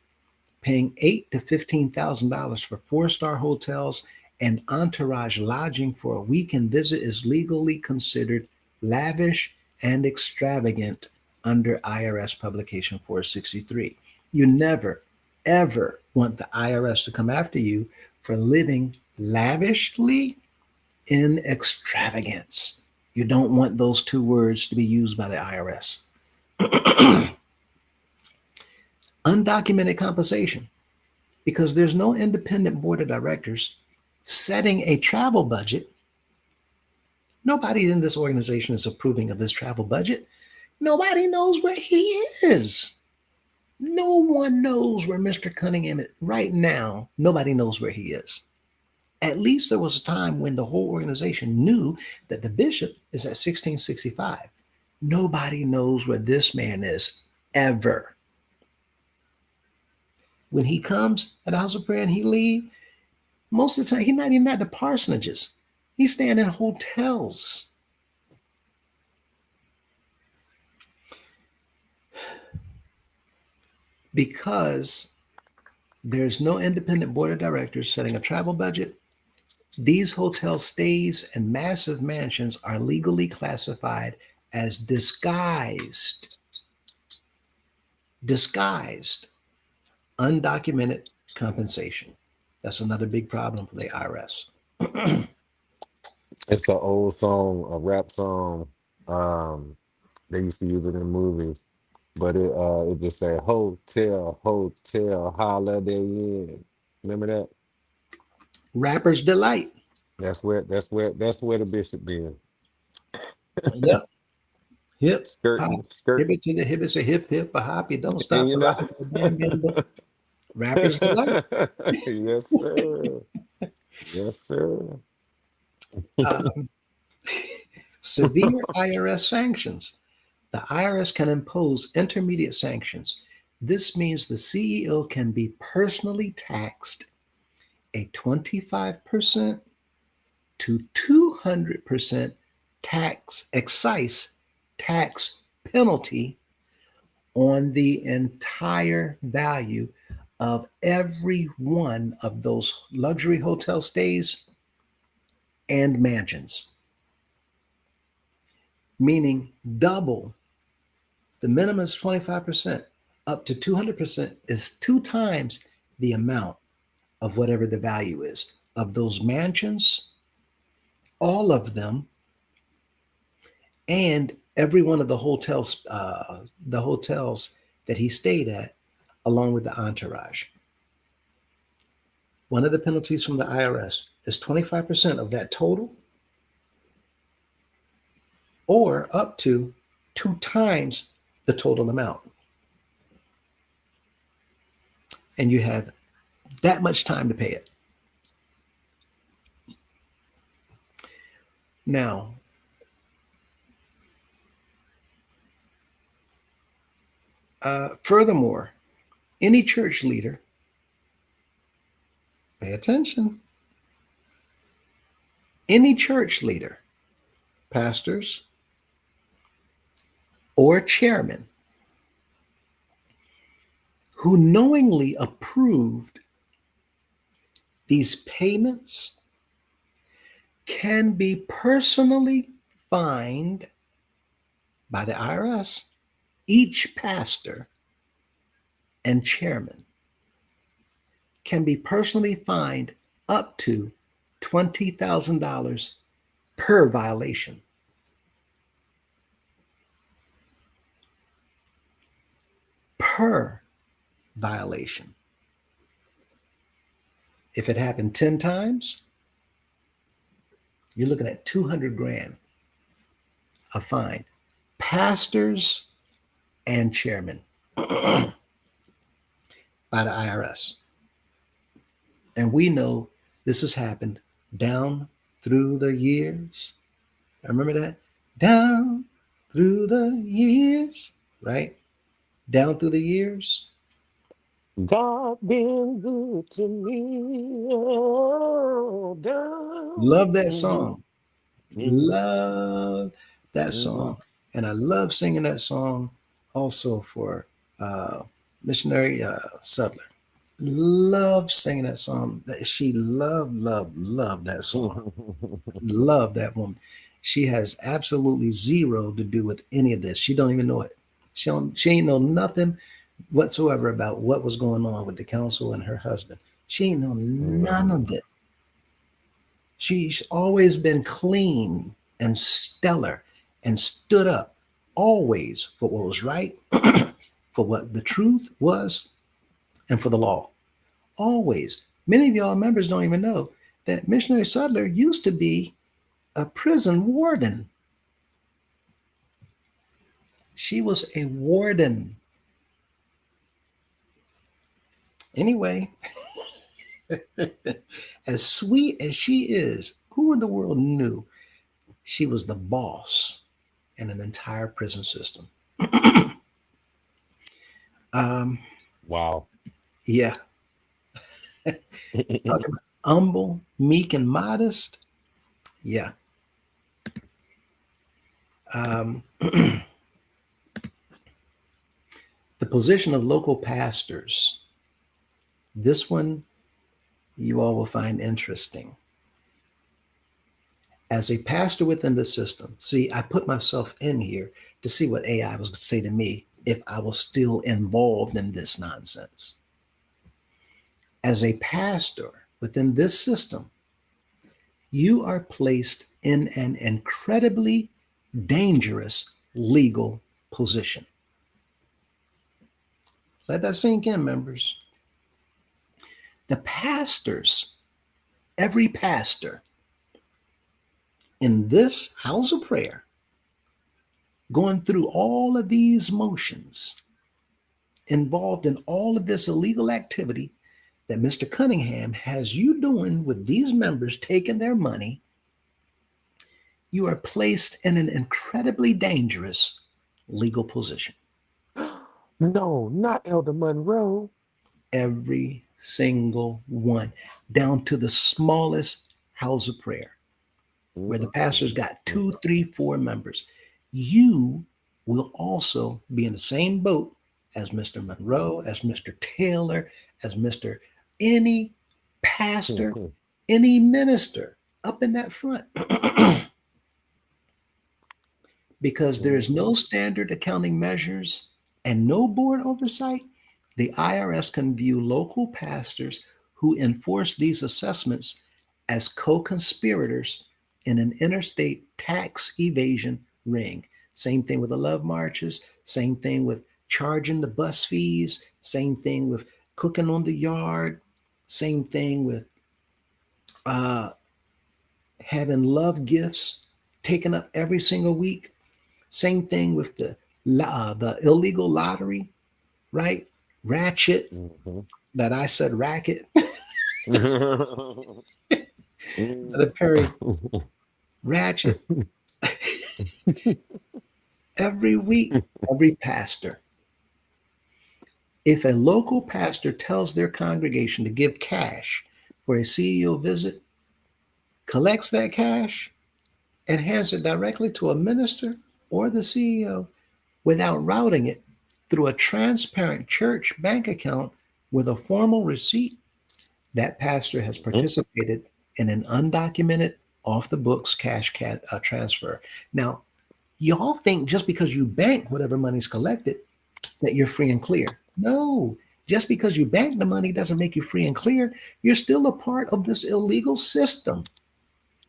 paying $8,000 to $15,000 for 4-star hotels and entourage lodging for a weekend visit is legally considered lavish and extravagant under IRS Publication 463. You never, ever want the IRS to come after you for living lavishly in extravagance. You don't want those two words to be used by the IRS. Undocumented compensation, because there's no independent board of directors setting a travel budget. Nobody in this organization is approving of his travel budget. Nobody knows where he is. No one knows where Mr. Cunningham is. Right now, nobody knows where he is. At least there was a time when the whole organization knew that the bishop is at 1665. Nobody knows where this man is ever. When he comes at the house of prayer and he leaves, most of the time he's not even at the parsonages. He's staying in hotels. Because There's no independent board of directors setting a travel budget. These hotel stays and massive mansions are legally classified as disguised, undocumented compensation. That's another big problem for the IRS. It's an old song, a rap song. Um, they used to use it in movies, but it just said hotel, hotel, holiday inn. Remember that? Rapper's delight. That's where the bishop been. Yep. Hip hop. Skirting, skirt, Hip to the hip. It's a hip hip a hop. You don't and stop you the know. rock. Bam bam bam. Rapper's delight. Yes, sir. Yes, sir. Um, severe IRS sanctions. The IRS can impose intermediate sanctions. This means the CEO can be personally taxed a 25% to 200% excise tax penalty on the entire value of every one of those luxury hotel stays and mansions, meaning double. The minimum is 25%, up to 200% is 2 times the amount of whatever the value is of those mansions, all of them, and every one of the hotels that he stayed at, along with the entourage. One of the penalties from the IRS is 25% of that total, or up to 2 times the total amount. And you have that much time to pay it. Now, furthermore, any church leader, pay attention, any church leader, pastors, or chairman who knowingly approved these payments can be personally fined by the IRS. Each pastor and chairman can be personally fined up to $20,000 per violation. Per violation. If it happened 10 times, you're looking at 200 grand a fine. Pastors and chairmen by the IRS. And we know this has happened down through the years. I remember that? Down through the years, right? Down through the years. God been good to me. Oh, down. Love that song. Mhm. Love that Mhm. song. And I love singing that song also for missionary Sutler. Love singing that song. She loved that song. Love that woman. She has absolutely zero to do with any of this. She don't even know it. She ain't know nothing whatsoever about what was going on with the council and her husband. She ain't know none of it. She's always been clean and stellar and stood up always for what was right, for what the truth was, and for the law. Always. Many of y'all members don't even know that Missionary Sutler used to be a prison warden. She was a warden. Anyway, as sweet as she is, who in the world knew she was the boss in an entire prison system? um, Wow. yeah, talk about humble, meek, and modest. Yeah. The position of local pastors This one you all will find interesting. As a pastor within the system, see, I put myself in here to see what AI was going to say to me if I was still involved in this nonsense. As a pastor within this system, you are placed in an incredibly dangerous legal position. Let that sink in, members. The pastors, every pastor in this house of prayer, going through all of these motions, involved in all of this illegal activity that Mr. Cunningham has you doing with these members taking their money, you are placed in an incredibly dangerous legal position. No, not Elder Monroe. Every single one, down to the smallest house of prayer, where the pastor's got 2, 3, 4 members. You will also be in the same boat as Mr. Monroe, as Mr. Taylor, as Mr. any pastor, any minister up in that front. Because there is no standard accounting measures and no board oversight, the IRS can view local pastors who enforce these assessments as co-conspirators in an interstate tax evasion ring. Same thing with the love marches, same thing with charging the bus fees, same thing with cooking on the yard, same thing with having love gifts taken up every single week. Same thing with the illegal lottery, right? Ratchet, that I said racket. The Perry, ratchet. Every week, every pastor. If a local pastor tells their congregation to give cash for a CEO visit, collects that cash, and hands it directly to a minister or the CEO without routing it through a transparent church bank account with a formal receipt, that pastor has participated in an undocumented, off the books cash transfer. Now, y'all think just because you bank whatever money's collected that you're free and clear. No, just because you bank the money doesn't make you free and clear. You're still a part of this illegal system,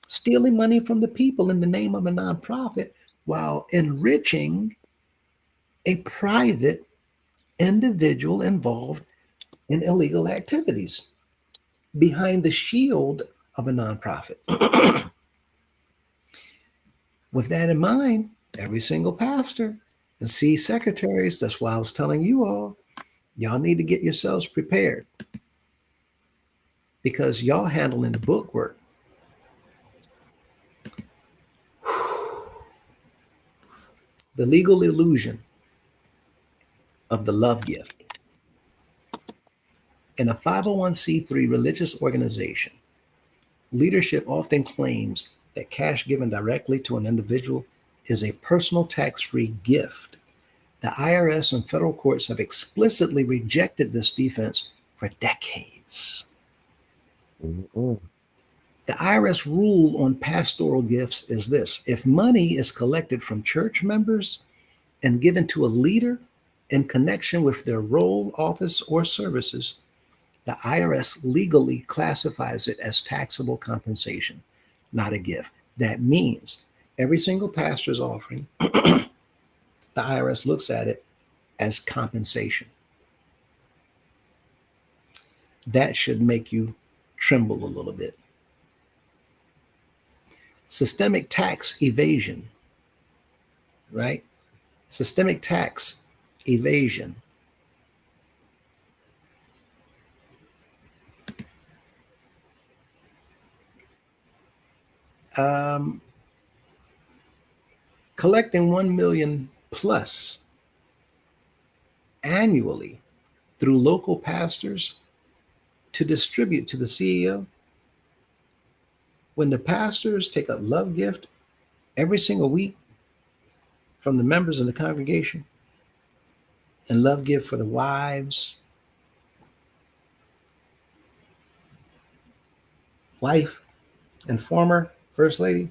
stealing money from the people in the name of a nonprofit while enriching a private individual involved in illegal activities behind the shield of a nonprofit. With that in mind, every single pastor and see secretaries, that's why I was telling you all, y'all need to get yourselves prepared, because y'all handling the book work. The legal illusion of the love gift. In a 501c3 religious organization, leadership often claims that cash given directly to an individual is a personal tax-free gift. The IRS and federal courts have explicitly rejected this defense for decades. The IRS rule on pastoral gifts is this: if money is collected from church members and given to a leader in connection with their role, office, or services, the IRS legally classifies it as taxable compensation, not a gift. That means every single pastor's offering, the IRS looks at it as compensation. That should make you tremble a little bit. Systemic tax evasion, right? Systemic tax evasion. Collecting 1 million plus annually through local pastors to distribute to the CEO. When the pastors take a love gift every single week from the members in the congregation, and love gift for the wives, wife and former First Lady,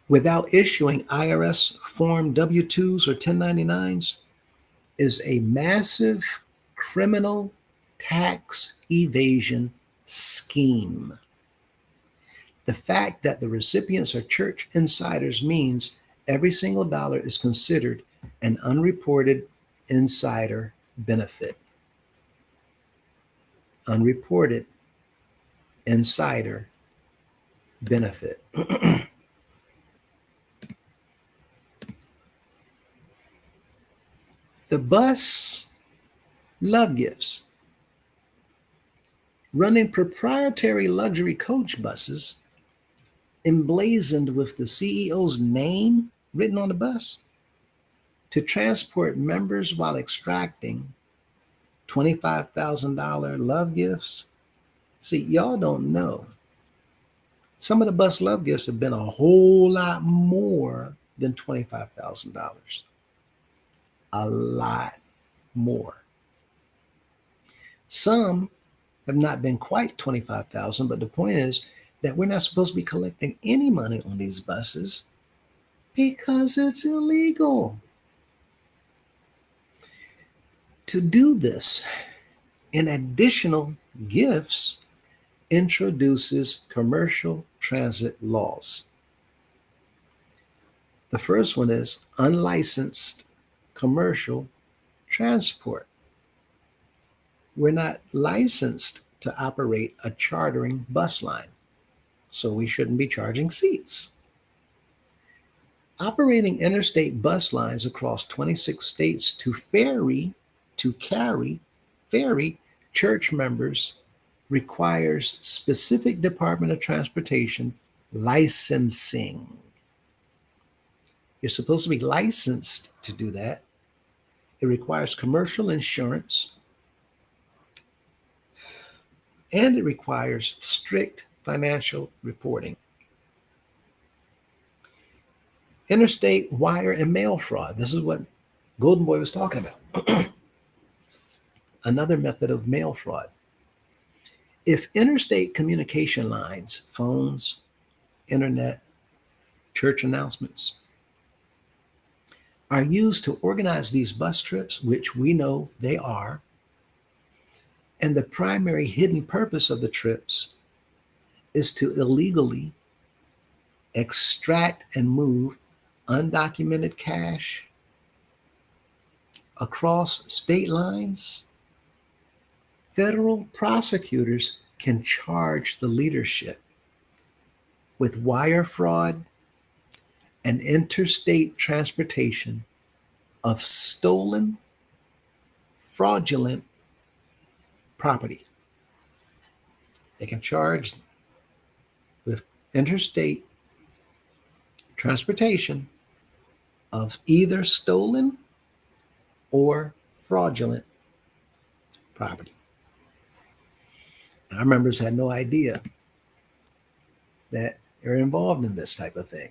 without issuing IRS Form W-2s or 1099s, is a massive criminal tax evasion scheme. The fact that the recipients are church insiders means every single dollar is considered an unreported insider benefit. Unreported insider benefit. The bus love gifts, running proprietary luxury coach buses emblazoned with the CEO's name written on the bus to transport members while extracting $25,000 love gifts. See, y'all don't know. Some of the bus love gifts have been a whole lot more than $25,000. A lot more. Some have not been quite 25,000, but the point is that we're not supposed to be collecting any money on these buses because it's illegal. To do this, in additional gifts, introduces commercial transit laws. The first one is unlicensed commercial transport. We're not licensed to operate a chartering bus line, so we shouldn't be charging seats. Operating interstate bus lines across 26 states to carry church members requires specific Department of Transportation licensing. You're supposed to be licensed to do that. It requires commercial insurance, and it requires strict financial reporting. Interstate wire and mail fraud. This is what Golden Boy was talking about. Another method of mail fraud. If interstate communication lines, phones, internet, church announcements, are used to organize these bus trips, which we know they are, and the primary hidden purpose of the trips is to illegally extract and move undocumented cash across state lines, federal prosecutors can charge the leadership with wire fraud and interstate transportation of stolen, fraudulent property. They can charge with interstate transportation of either stolen or fraudulent property. And our members had no idea that they're involved in this type of thing.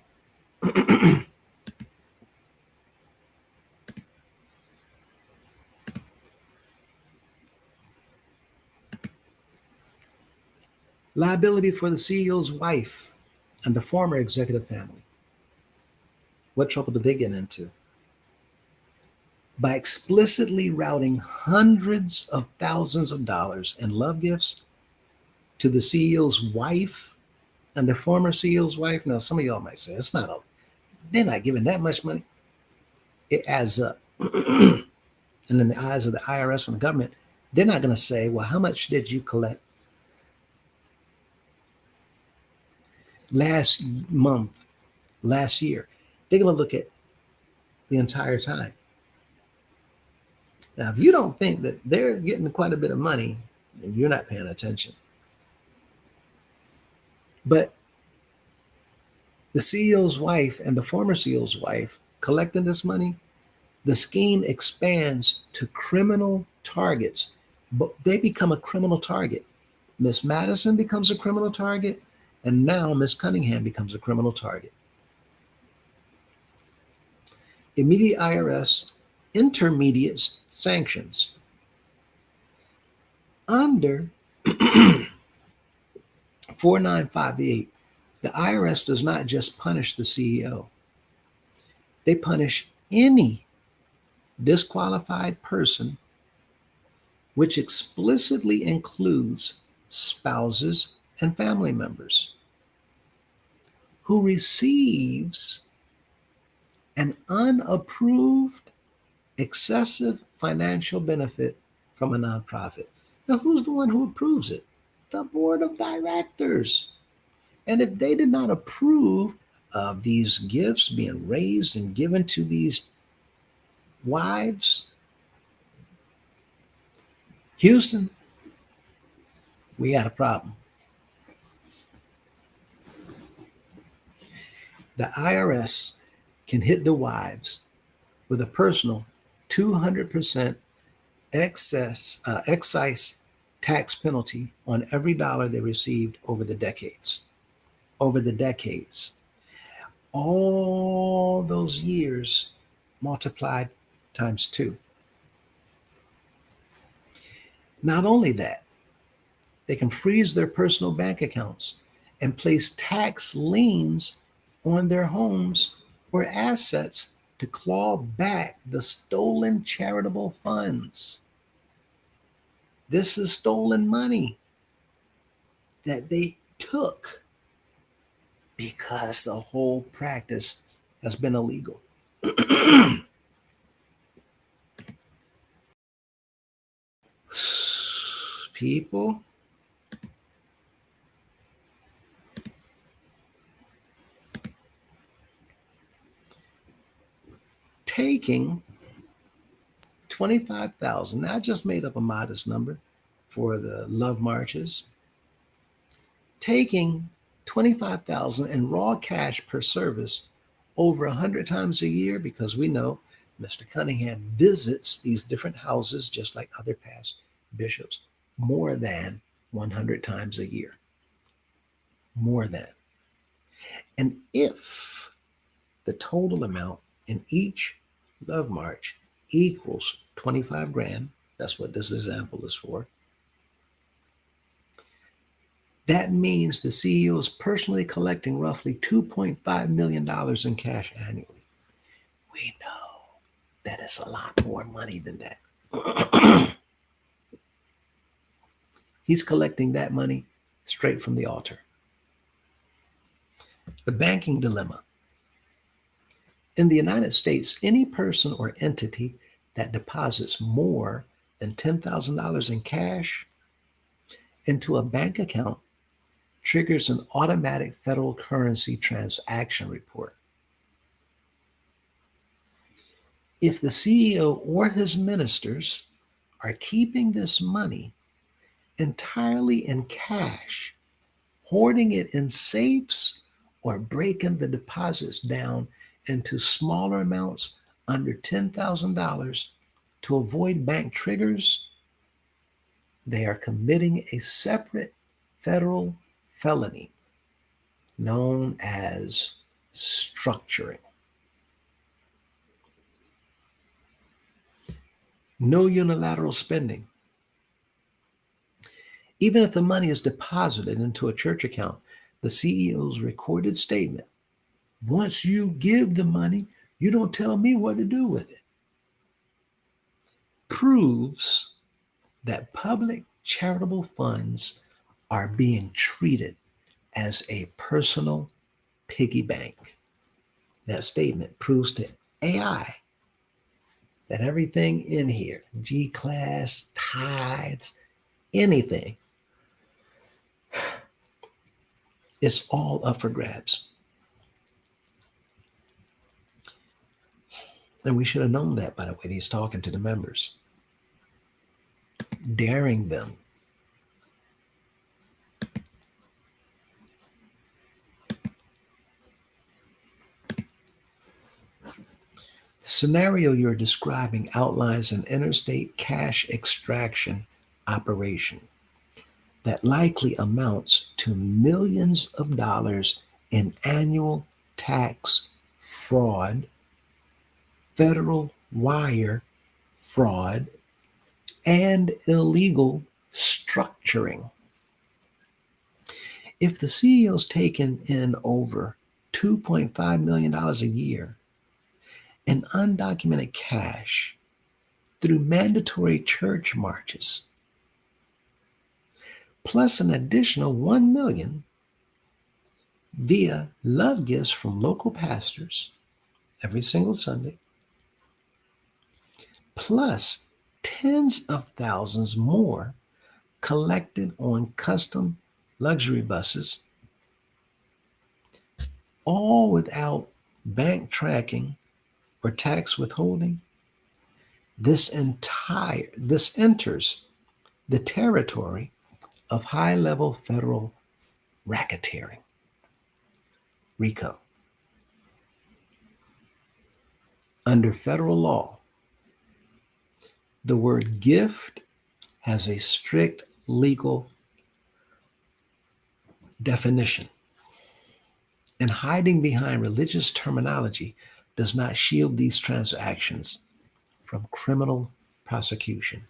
Liability for the CEO's wife and the former executive family. What trouble did they get into? By explicitly routing hundreds of thousands of dollars in love gifts to the CEO's wife and the former CEO's wife. Now, some of y'all might say, they're not giving that much money. It adds up. And in the eyes of the IRS and the government, they're not going to say, well, how much did you collect last month, last year? They're going to look at the entire time. Now, if you don't think that they're getting quite a bit of money, then you're not paying attention. But the CEO's wife and the former CEO's wife collecting this money, the scheme expands to criminal targets, but they become a criminal target. Miss Madison becomes a criminal target, and now Miss Cunningham becomes a criminal target. Immediate IRS intermediate sanctions. Under 4958. The IRS does not just punish the CEO, they punish any disqualified person, which explicitly includes spouses and family members, who receives an unapproved excessive financial benefit from a nonprofit. Now, who's the one who approves it? The board of directors. And if they did not approve of these gifts being raised and given to these wives, Houston, we got a problem. The IRS can hit the wives with a personal 200% excise tax penalty on every dollar they received over the decades. Over the decades. All those years multiplied times 2. Not only that, they can freeze their personal bank accounts and place tax liens on their homes or assets to claw back the stolen charitable funds. This is stolen money that they took because the whole practice has been illegal. People, taking 25,000. Now I just made up a modest number for the love marches. Taking 25,000 in raw cash per service over 100 times a year, because we know Mr. Cunningham visits these different houses just like other past bishops more than 100 times a year. More than. And if the total amount in each love march equals 25 grand, that's what this example is for, that means the CEO is personally collecting roughly $2.5 million in cash annually. We know that is a lot more money than that. He's collecting that money straight from the altar. The banking dilemma. In the United States, any person or entity that deposits more than $10,000 in cash into a bank account triggers an automatic federal currency transaction report. If the CEO or his ministers are keeping this money entirely in cash, hoarding it in safes, or breaking the deposits down into smaller amounts under $10,000 to avoid bank triggers, they are committing a separate federal felony known as structuring. No unilateral spending. Even if the money is deposited into a church account, the CEO's recorded statement, once you give the money, you don't tell me what to do with it, proves that public charitable funds are being treated as a personal piggy bank. That statement proves to AI that everything in here, G-class, tithes, anything, it's all up for grabs. And we should have known that by the way he's talking to the members, daring them. The scenario you're describing outlines an interstate cash extraction operation that likely amounts to millions of dollars in annual tax fraud, federal wire fraud, and illegal structuring. If the CEO's taking in over $2.5 million a year in undocumented cash through mandatory church marches, plus an additional 1 million via love gifts from local pastors every single Sunday, plus tens of thousands more collected on custom luxury buses, all without bank tracking or tax withholding, this enters the territory of high-level federal racketeering, RICO. Under federal law, the word gift has a strict legal definition, and hiding behind religious terminology does not shield these transactions from criminal prosecution.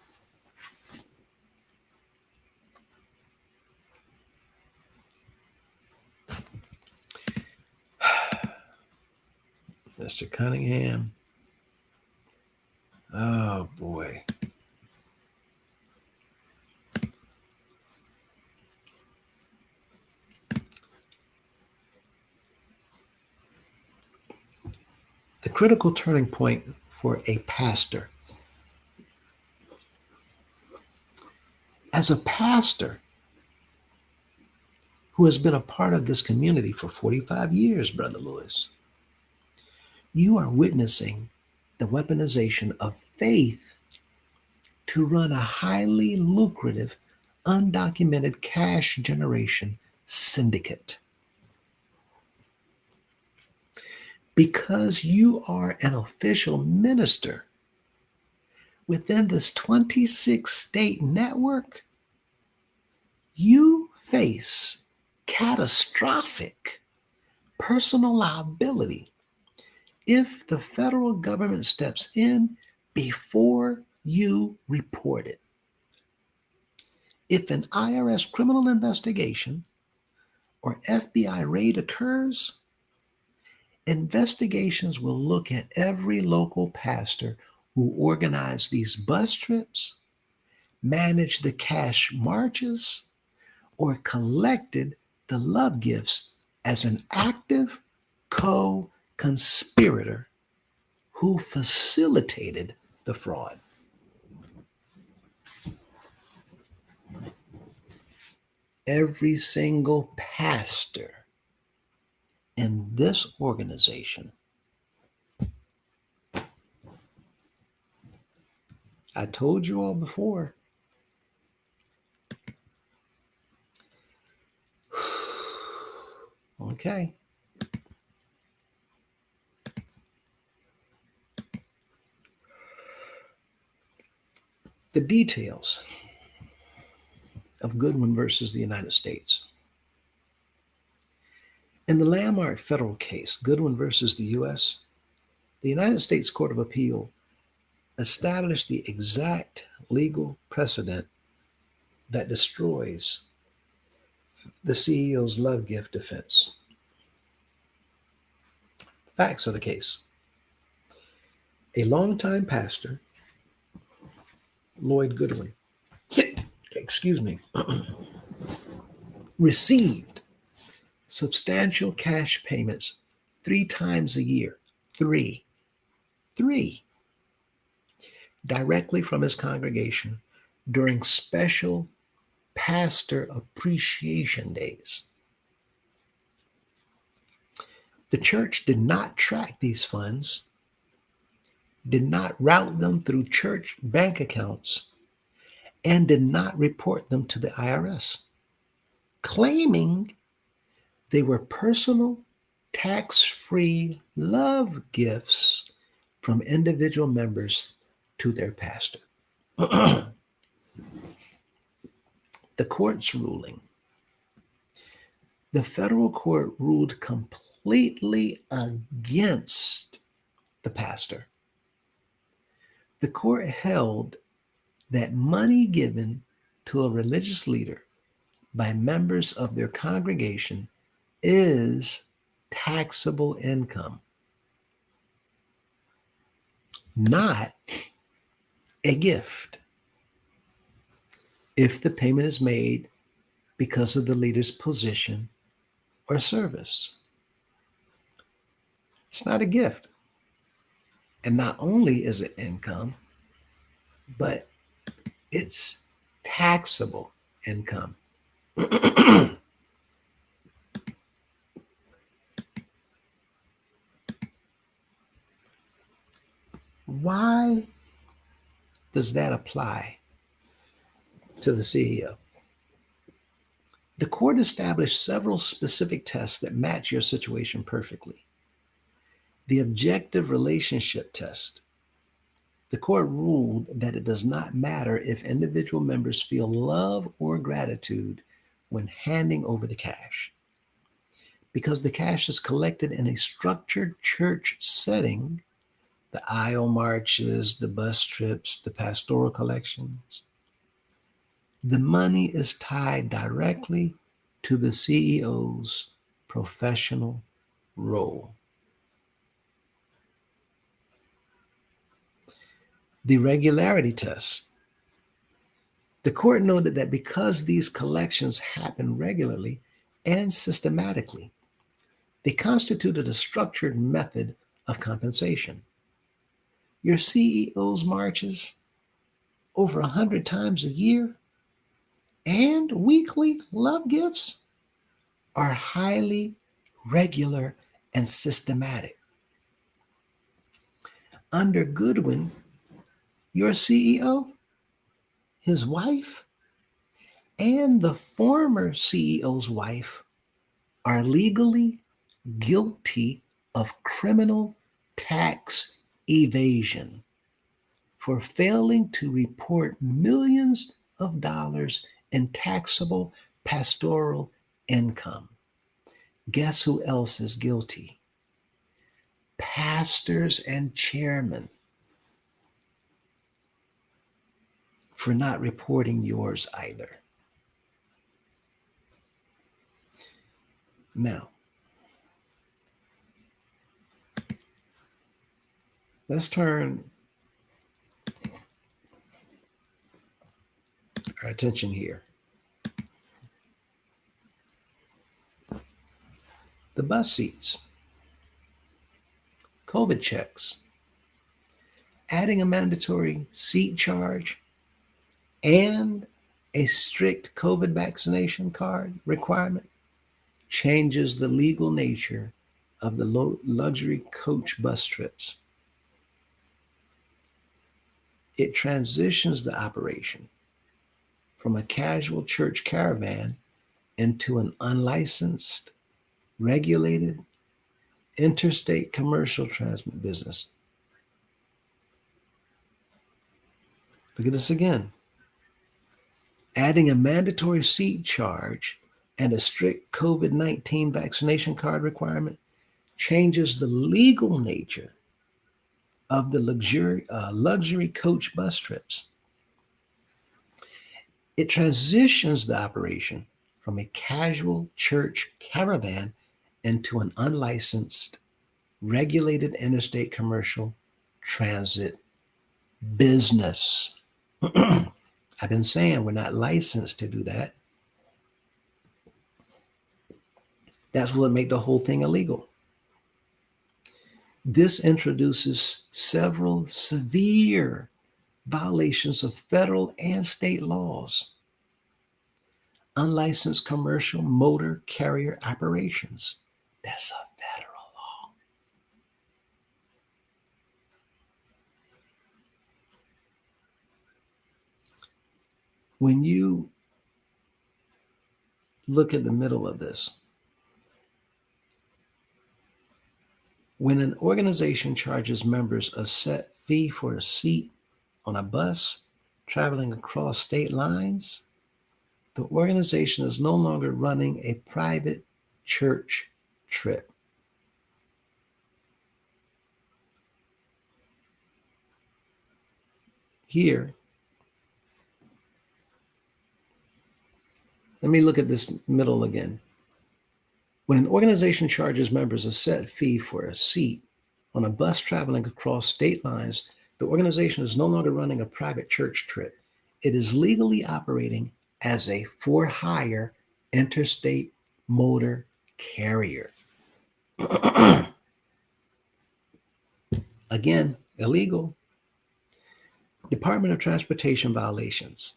Mr. Cunningham, oh boy. The critical turning point for a pastor. As a pastor who has been a part of this community for 45 years, Brother Lewis, you are witnessing the weaponization of faith to run a highly lucrative, undocumented cash generation syndicate. Because you are an official minister within this 26 state network, you face catastrophic personal liability if the federal government steps in before you report it. If an IRS criminal investigation or FBI raid occurs, investigations will look at every local pastor who organized these bus trips, managed the cash marches, or collected the love gifts as an active co-conspirator who facilitated the fraud. Every single pastor in this organization, I told you all before, okay, the details of Goodwin versus the United States. In the landmark federal case, Goodwin versus the U.S., the United States Court of Appeal established the exact legal precedent that destroys the CEO's love gift defense. Facts of the case. A longtime pastor, Lloyd Goodwin, received substantial cash payments 3 times a year, three, directly from his congregation during special pastor appreciation days. The church did not track these funds, did not route them through church bank accounts, and did not report them to the IRS, claiming they were personal, tax-free love gifts from individual members to their pastor. The court's ruling. The federal court ruled completely against the pastor. The court held that money given to a religious leader by members of their congregation is taxable income, not a gift. If the payment is made because of the leader's position or service, it's not a gift. And not only is it income, but it's taxable income. Why does that apply to the CEO? The court established several specific tests that match your situation perfectly. The objective relationship test. The court ruled that it does not matter if individual members feel love or gratitude when handing over the cash. Because the cash is collected in a structured church setting, the aisle marches, the bus trips, the pastoral collections, the money is tied directly to the CEO's professional role. The regularity test. The court noted that because these collections happen regularly and systematically, they constituted a structured method of compensation. Your CEO's marches over 100 times a year and weekly love gifts are highly regular and systematic. Under Goodwin, your CEO, his wife, and the former CEO's wife are legally guilty of criminal tax evasion for failing to report millions of dollars in taxable pastoral income. Guess who else is guilty? Pastors and chairmen for not reporting yours either. Now, let's turn our attention here. The bus seats, COVID checks, adding a mandatory seat charge, and a strict COVID vaccination card requirement changes the legal nature of the luxury coach bus trips. It transitions the operation from a casual church caravan into an unlicensed, regulated, interstate commercial transit business. Look at this again. Adding a mandatory seat charge and a strict COVID-19 vaccination card requirement changes the legal nature of the luxury coach bus trips. It transitions the operation from a casual church caravan into an unlicensed, regulated interstate commercial transit business. I've been saying we're not licensed to do that. That's what make the whole thing illegal. This introduces several severe violations of federal and state laws. Unlicensed commercial motor carrier operations. That's a federal law. When you look at the middle of this, when an organization charges members a set fee for a seat on a bus traveling across state lines, the organization is no longer running a private church trip. Here, Let me look at this middle again. When an organization charges members a set fee for a seat on a bus traveling across state lines, the organization is no longer running a private church trip. It is legally operating as a for hire interstate motor carrier. Again, illegal. Department of Transportation violations.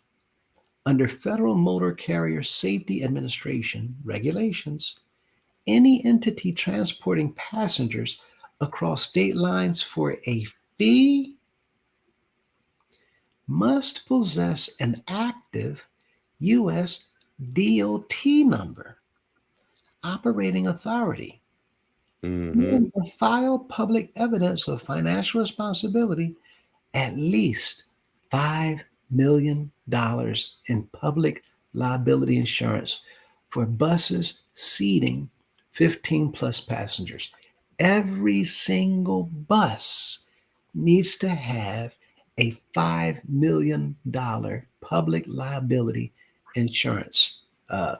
Under Federal Motor Carrier Safety Administration regulations, any entity transporting passengers across state lines for a fee must possess an active U.S. DOT number, operating authority, Mm-hmm. and file public evidence of financial responsibility, at least $5 million in public liability insurance for buses seating 15 plus passengers. Every single bus needs to have a $5 million public liability insurance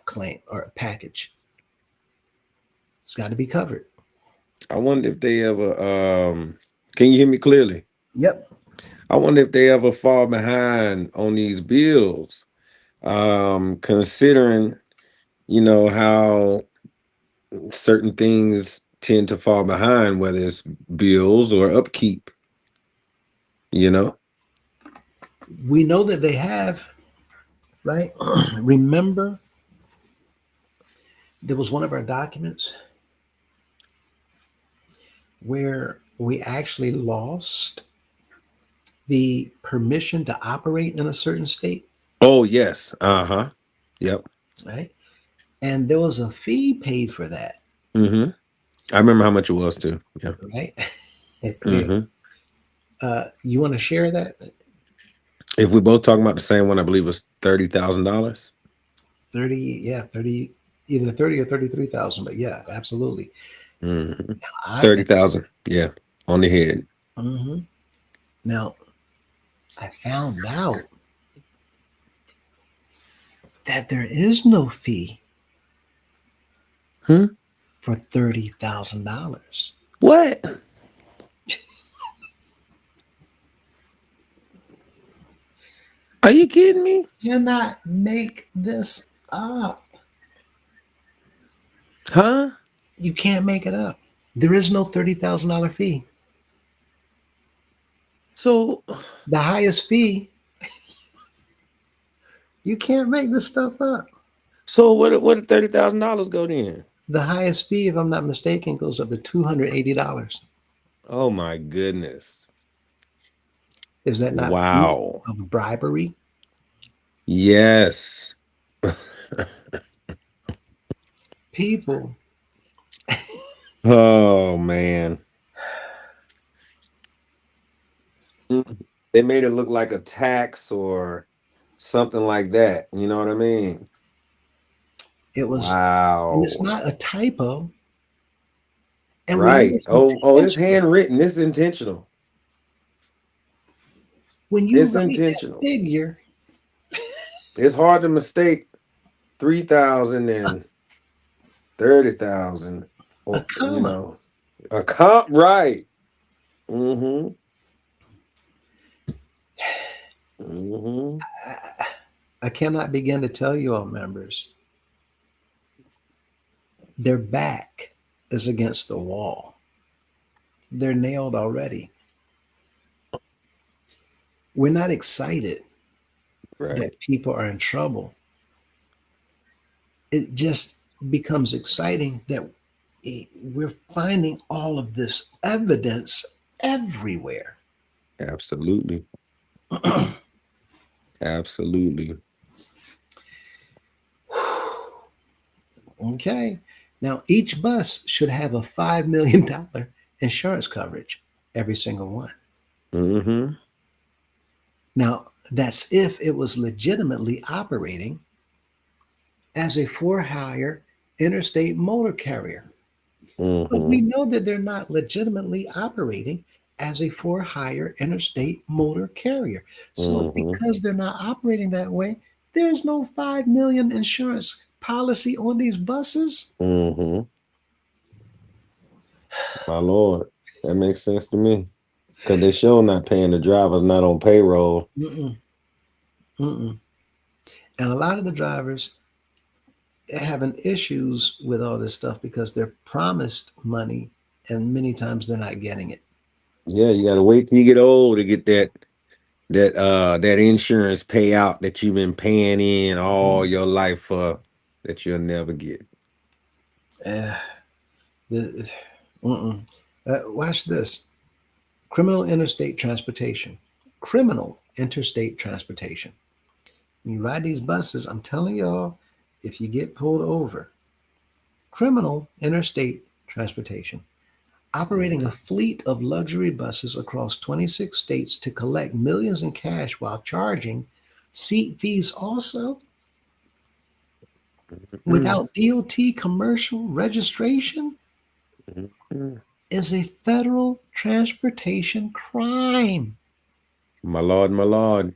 claim or package. It's got to be covered. I wonder if they ever can you hear me clearly? Yep. I wonder if they ever fall behind on these bills. Considering, how certain things tend to fall behind, whether it's bills or upkeep, We know that they have, right? Remember, there was one of our documents where we actually lost the permission to operate in a certain state, Oh yes. Uh-huh. Yep. right? And there was a fee paid for that, Mm-hmm. I remember how much it was too. Yeah. right? Mm-hmm. You want to share that? If we both talking about the same one, I believe it was $30,000. 30, yeah, 30, either 30 or 33,000, but yeah, absolutely. Mm-hmm. I, 30,000. Yeah. On the head. Mhm. Now, I found out that there is no fee Hmm? for $30,000. What? Are you kidding me? Cannot make this up. Huh? You can't make it up. There is no $30,000 fee. So The highest fee, you can't make this stuff up. what did $30,000 go then? The highest fee, if I'm not mistaken, goes up to $280. Oh my goodness. Is that not proof Wow. of bribery? Yes. People, Oh man. They made it look like a tax or something like that. You know what I mean? it was, Wow. and it's not a typo. And we know Right. it's Oh, it's intentional. handwritten. It's intentional. When you It's write that intentional. figure, It's hard to mistake 3,000 and 30,000 a or comma. a comp, right. Mm-hmm. Mm-hmm. I cannot begin to tell you all, members, their back is against the wall. They're nailed already. We're not excited Right. that people are in trouble. It just becomes exciting that we're finding all of this evidence everywhere. Absolutely. Absolutely. Okay. Now, each bus should have a $5 million insurance coverage, every single one. Mm-hmm. Now, that's if it was legitimately operating as a for hire interstate motor carrier. But we Mm-hmm. know that they're not legitimately operating as a for hire interstate motor carrier. So, Mm-hmm. because they're not operating that way, There's no 5 million insurance policy on these buses. Mm-hmm. My Lord. That makes sense to me. Because they sure not paying the drivers, not on payroll. Mm-mm, mm-mm. And a lot of the drivers are having issues with all this stuff because they're promised money and many times they're not getting it. Yeah, you gotta wait till you get old to get that insurance payout that you've been paying in all your life for, that you'll never get. Uh, the, watch this. Criminal interstate transportation. Criminal interstate transportation. When you ride these buses, I'm telling y'all, if you get pulled over, criminal interstate transportation, operating a fleet of luxury buses across 26 states to collect millions in cash while charging seat fees also without DOT commercial registration Mhm. is a federal transportation crime. My Lord, my Lord.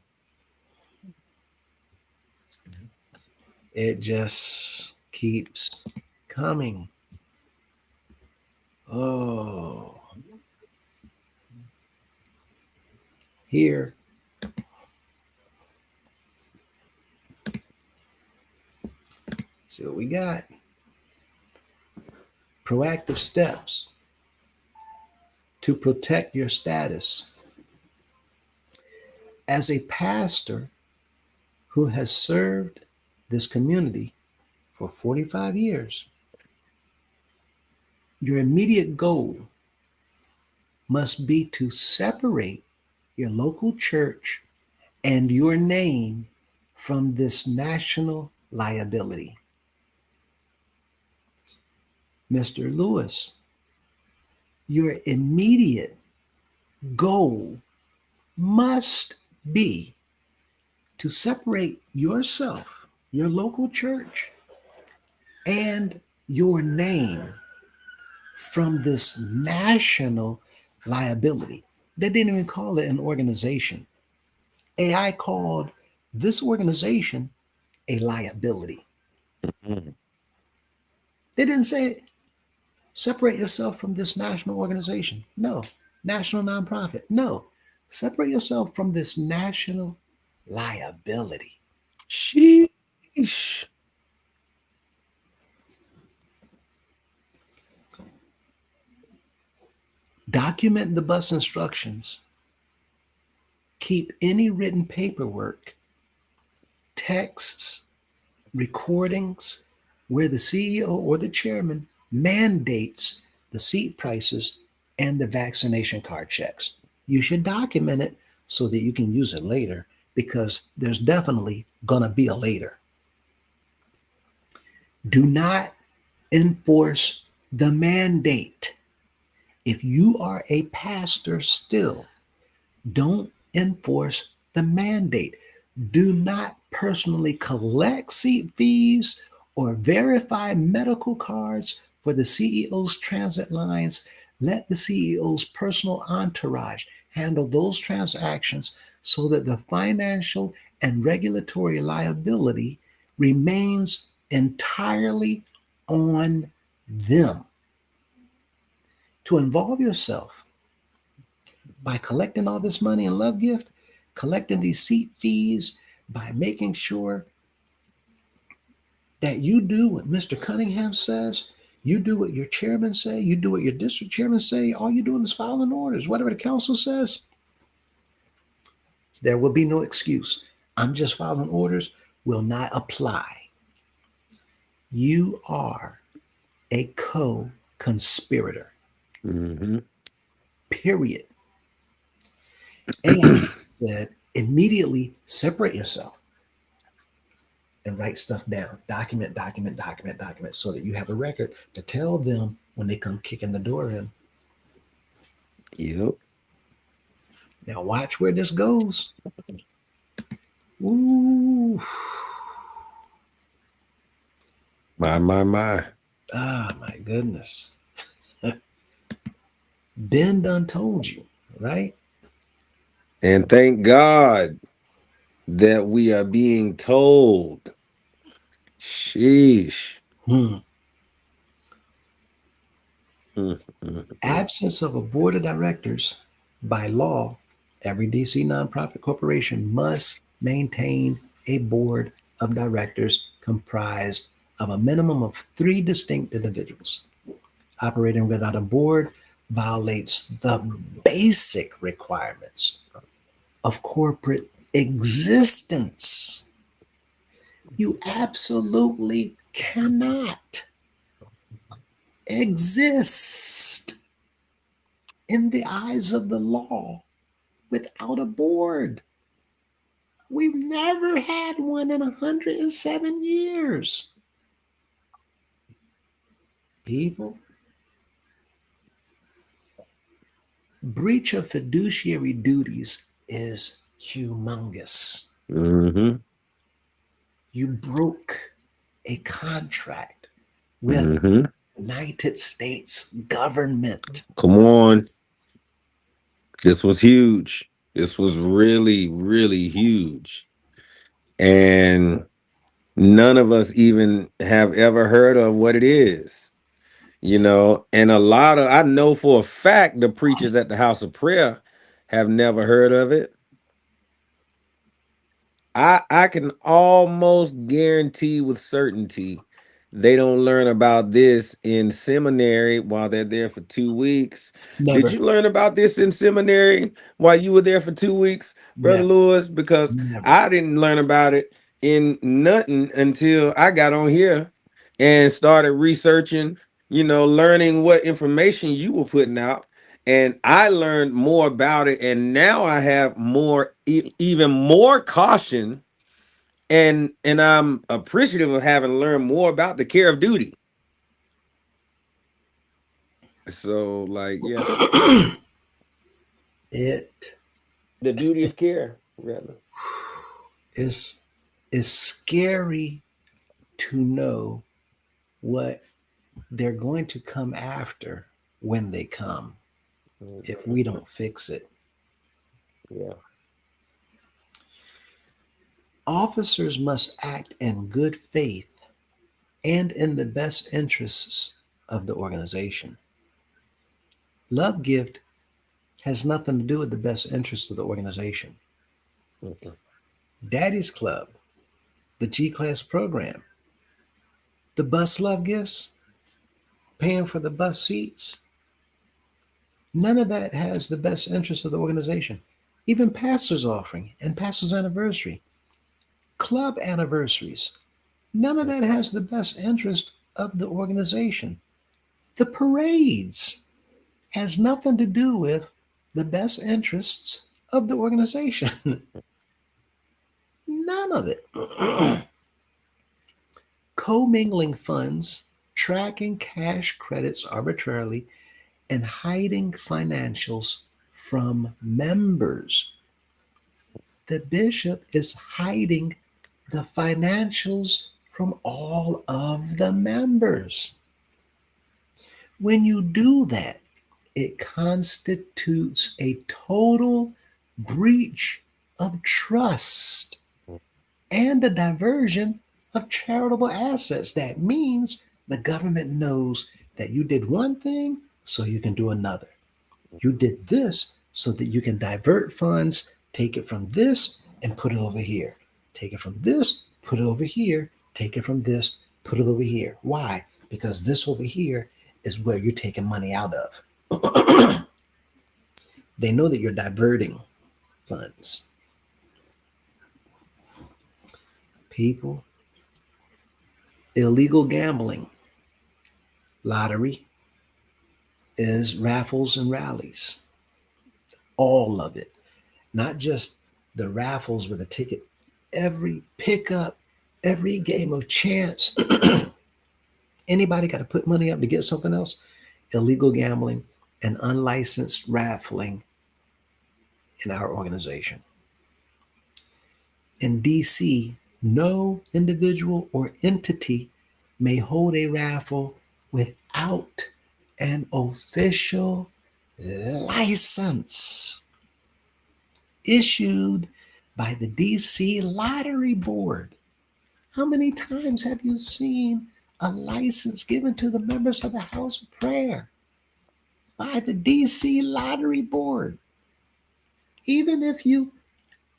It just keeps coming. Oh, here. See what we got. Proactive steps to protect your status. As a pastor who has served this community for 45 years, your immediate goal must be to separate your local church and your name from this national liability. Mr. Lewis, your immediate goal must be to separate yourself, your local church, and your name from this national liability. They didn't even call it an organization. AI called this organization a liability. Mhm. They didn't say separate yourself from this national organization. No. National nonprofit. No. Separate yourself from this national liability. Sheesh. Document the bus instructions. Keep any written paperwork, texts, recordings where the CEO or the chairman mandates the seat prices and the vaccination card checks. You should document it so that you can use it later because there's definitely going to be a later. Do not enforce the mandate. If you are a pastor still, don't enforce the mandate. Do not personally collect seat fees or verify medical cards for the CEO's transit lines. Let the CEO's personal entourage handle those transactions so that the financial and regulatory liability remains entirely on them. To involve yourself by collecting all this money in love gift, collecting these seat fees, by making sure that you do what Mr. Cunningham says, you do what your chairman say, you do what your district chairman say, all you're doing is following orders, whatever the council says, there will be no excuse. I'm just following orders will not apply. You are a co-conspirator, Mhm. period. AI said immediately separate yourself and write stuff down. Document, so that you have a record to tell them when they come kicking the door in. Yep. Now watch where this goes. Ooh. My. Ah, my goodness. Ben done told you, right? And thank God. that we are being told. Sheesh. Hmm. Mm, mm, mm. Absence of a board of directors. By law, every DC nonprofit corporation must maintain a board of directors comprised of a minimum of 3 distinct individuals. Operating without a board violates the basic requirements of corporate existence. You absolutely cannot exist in the eyes of the law without a board. We've never had one in 107 years. People, breach of fiduciary duties is humongous. Mhm, You broke a contract with mhm. the United States government. Come on. This was huge. This was really, really huge. And none of us even have ever heard of what it is. And I know for a fact the preachers at the house of prayer have never heard of it. I can almost guarantee with certainty they don't learn about this in seminary while they're there for 2 weeks. Did Never, you learn about this in seminary while you were there for 2 weeks, Brother never, Lewis? Because never. I didn't learn about it in nothing until I got on here and started researching, learning what information you were putting out. And I learned more about it, and now I have even more caution, and I'm appreciative of having learned more about the care of duty. So, like, yeah, It the duty of care, rather. is scary to know what they're going to come after when they come if we don't fix it. Yeah. Officers must act in good faith and in the best interests of the organization. Love Gift has nothing to do with the best interests of the organization. Mhm. Daddy's Club, the G Class program, the bus love gifts, paying for the bus seats, none of that has the best interest of the organization. Even pastor's offering and pastor's anniversary, club anniversaries, none of that has the best interest of the organization. The parades has nothing to do with the best interests of the organization. None of it. Commingling funds, tracking cash credits arbitrarily, and hiding financials from members. The bishop is hiding the financials from all of the members. When you do that, it constitutes a total breach of trust and a diversion of charitable assets. That means the government knows that you did one thing, so you can do another. You did this so that you can divert funds, take it from this and put it over here. Take it from this, put it over here. Take it from this, put it over here. Why? Because this over here is where you're taking money out of. They know that you're diverting funds. People, illegal gambling, lottery is raffles and rallies. All of it. Not just the raffles with a ticket. Every pickup, every game of chance. Anybody got to put money up to get something else? Illegal gambling and unlicensed raffling in our organization. In DC, no individual or entity may hold a raffle without an official license issued by the DC Lottery Board. How many times have you seen a license given to the members of the House of Prayer by the DC Lottery Board? Even if you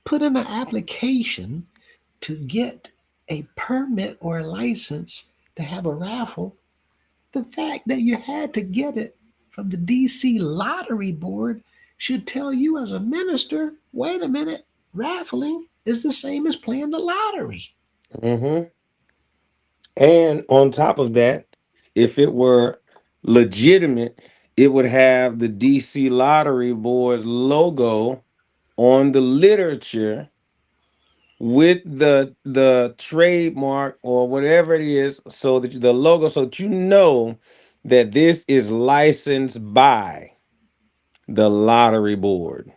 put in an application to get a permit or a license to have a raffle, the fact that you had to get it from the DC Lottery Board should tell you as a minister, wait a minute, raffling is the same as playing the lottery. Mm-hmm. And on top of that, if it were legitimate, it would have the DC Lottery Board's logo on the literature with the trademark or whatever it is, so that the logo, so that you know that this is licensed by the lottery board.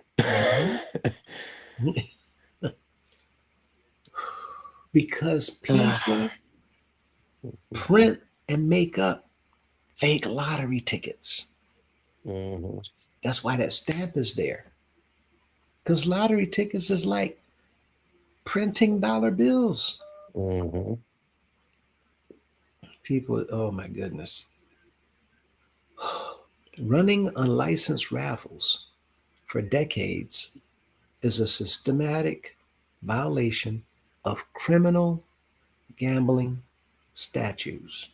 Because people print and make up fake lottery tickets. Mhm. That's why that stamp is there. Because lottery tickets is like printing dollar bills. Mhm. People, oh my goodness. Running unlicensed raffles for decades is a systematic violation of criminal gambling statutes.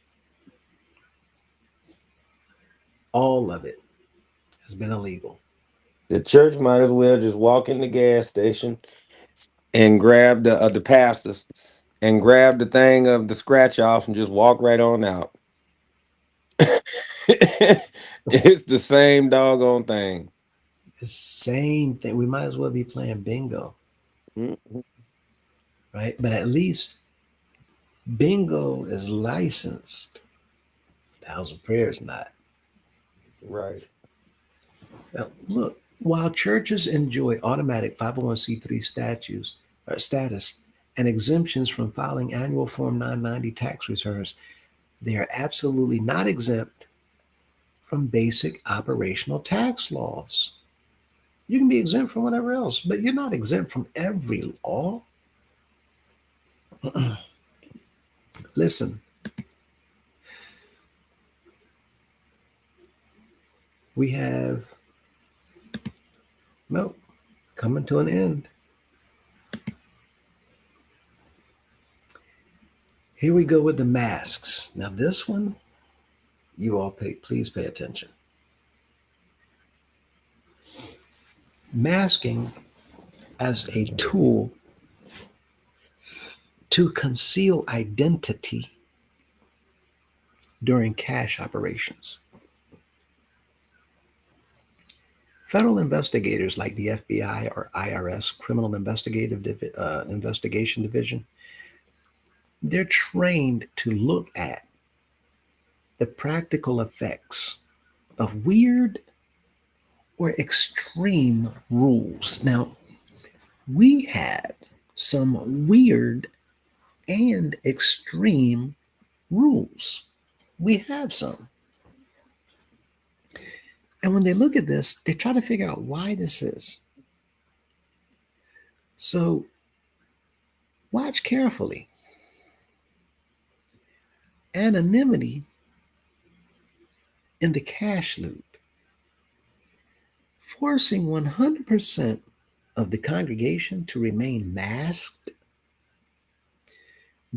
All of it has been illegal. The church might as well just walk in the gas station and grab the pastors and grab the thing of the scratch off and just walk right on out. It's the same doggone thing. It's the same thing. We might as well be playing bingo, Mhm. right? But at least bingo is licensed. The House of Prayer is not. Right. Now, look, while churches enjoy automatic 501c3 status and exemptions from filing annual Form 990 tax returns, they are absolutely not exempt from basic operational tax laws. You can be exempt from whatever else, but you're not exempt from every law. Listen, we have coming to an end. Here we go with the masks. Now, this one, you all please pay attention. Masking as a tool to conceal identity during cash operations. Federal investigators like the FBI or IRS, Criminal Investigation Division, they're trained to look at the practical effects of weird or extreme rules. Now, we have some weird and extreme rules. We have some. And when they look at this, they try to figure out why this is. So watch carefully. Anonymity in the cash loop. Forcing 100% of the congregation to remain masked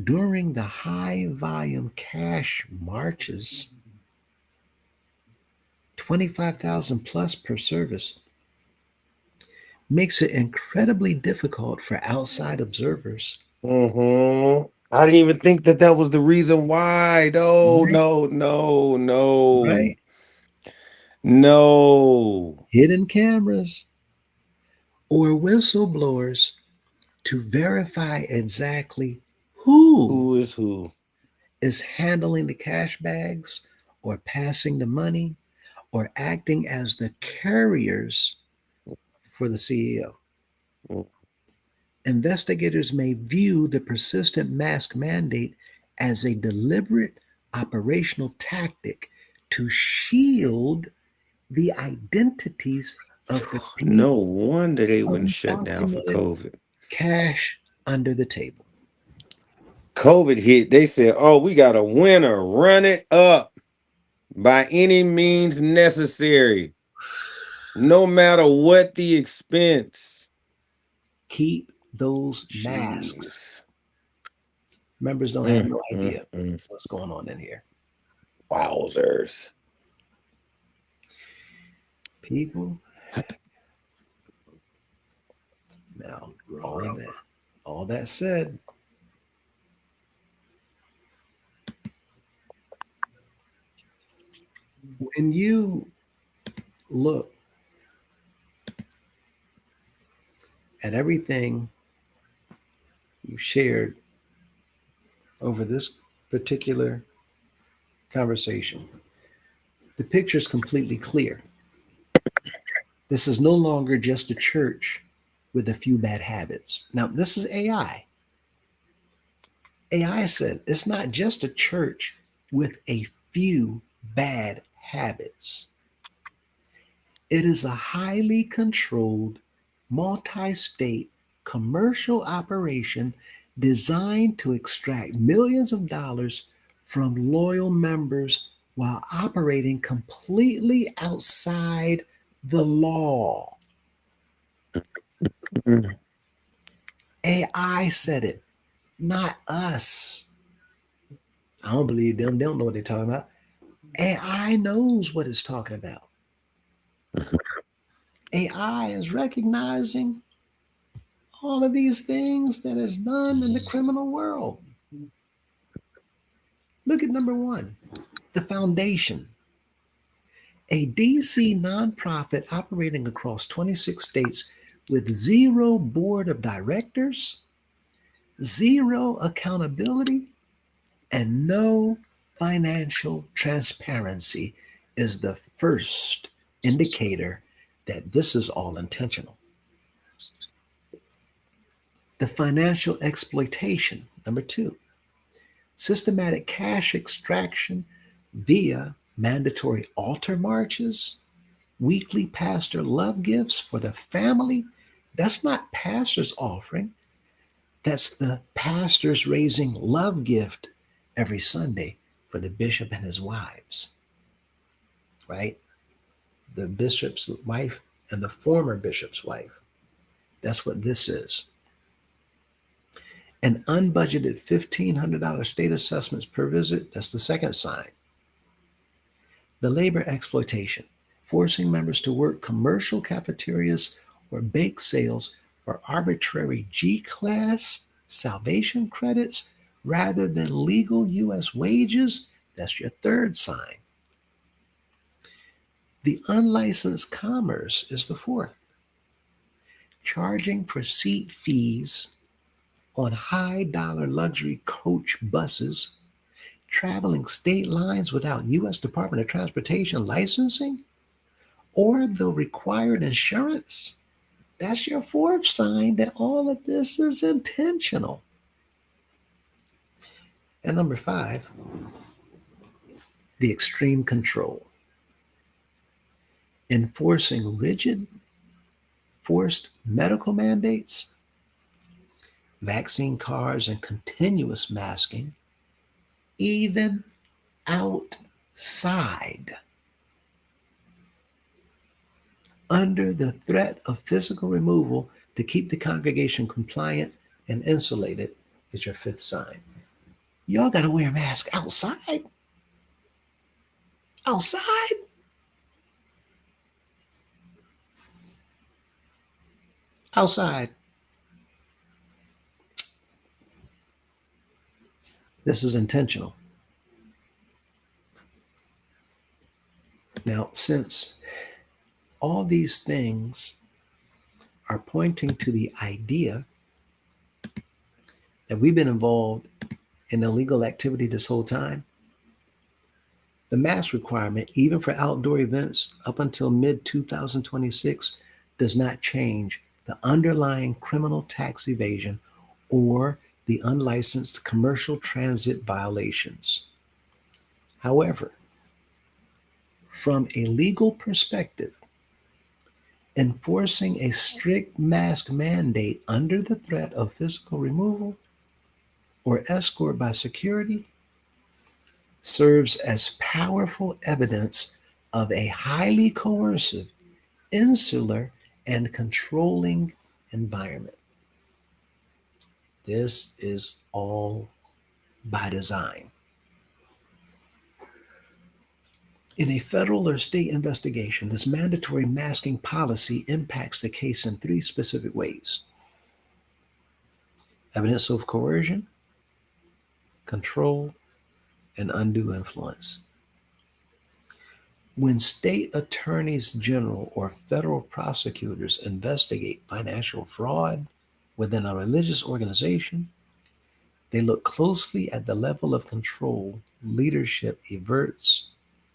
during the high volume cash marches, 25,000 plus per service, makes it incredibly difficult for outside observers. Mm-hmm. I didn't even think that was the reason why. No, Right. no. Right? No. Hidden cameras or whistleblowers to verify exactly who Who is who? is handling the cash bags or passing the money or acting as the carriers for the CEO. Mm. Investigators may view the persistent mask mandate as a deliberate operational tactic to shield the identities of the people. No wonder they wouldn't shut down for Undocumented. COVID. Cash under the table. COVID hit. They said, "Oh, we got a winner. Run it up by any means necessary, no matter what the expense." Keep those masks. Jeez. Members don't have no Mm, idea mm. what's going on in here. Wowzers. People. Now, all that said, when you look at everything you've shared over this particular conversation, the picture is completely clear. This is no longer just a church with a few bad habits. Now, this is AI. AI said it's not just a church with a few bad habits. It is a highly controlled, multi state commercial operation designed to extract millions of dollars from loyal members while operating completely outside the law. Mm. AI said it, not us. I don't believe them. They don't know what they're talking about. AI knows what it's talking about. AI is recognizing all of these things that is done in the criminal world. Look at number one, the foundation. A DC nonprofit operating across 26 states with zero board of directors, zero accountability, and no financial transparency is the first indicator that this is all intentional. The financial exploitation, number two, systematic cash extraction via mandatory altar marches, weekly pastor love gifts for the family. That's not pastor's offering. That's the pastors raising love gift every Sunday for the bishop and his wives, right? The bishop's wife and the former bishop's wife. That's what this is. An unbudgeted $1,500 state assessments per visit. That's the second sign. The labor exploitation, forcing members to work commercial cafeterias or bake sales for arbitrary G class salvation credits rather than legal U.S. wages. That's your third sign. The unlicensed commerce is the fourth. Charging for seat fees on high dollar luxury coach buses, traveling state lines without U.S. Department of Transportation licensing or the required insurance. That's your fourth sign that all of this is intentional. And number five, the extreme control. Enforcing rigid, forced medical mandates, vaccine cards, and continuous masking, even outside, under the threat of physical removal to keep the congregation compliant and insulated, is your fifth sign. Y'all got to wear a mask outside. Outside. Outside. This is intentional. Now, since all these things are pointing to the idea that we've been involved in illegal activity this whole time, the mask requirement, even for outdoor events up until mid 2026, does not change the underlying criminal tax evasion or the unlicensed commercial transit violations. However, from a legal perspective, Enforcing a strict mask mandate under the threat of physical removal or escort by security serves as powerful evidence of a highly coercive, insular, and controlling environment. This is all by design. In a federal or state investigation, this mandatory masking policy impacts the case in three specific ways: evidence of coercion, control, and undue influence. When state attorneys general or federal prosecutors investigate financial fraud within a religious organization, they look closely at the level of control leadership exerts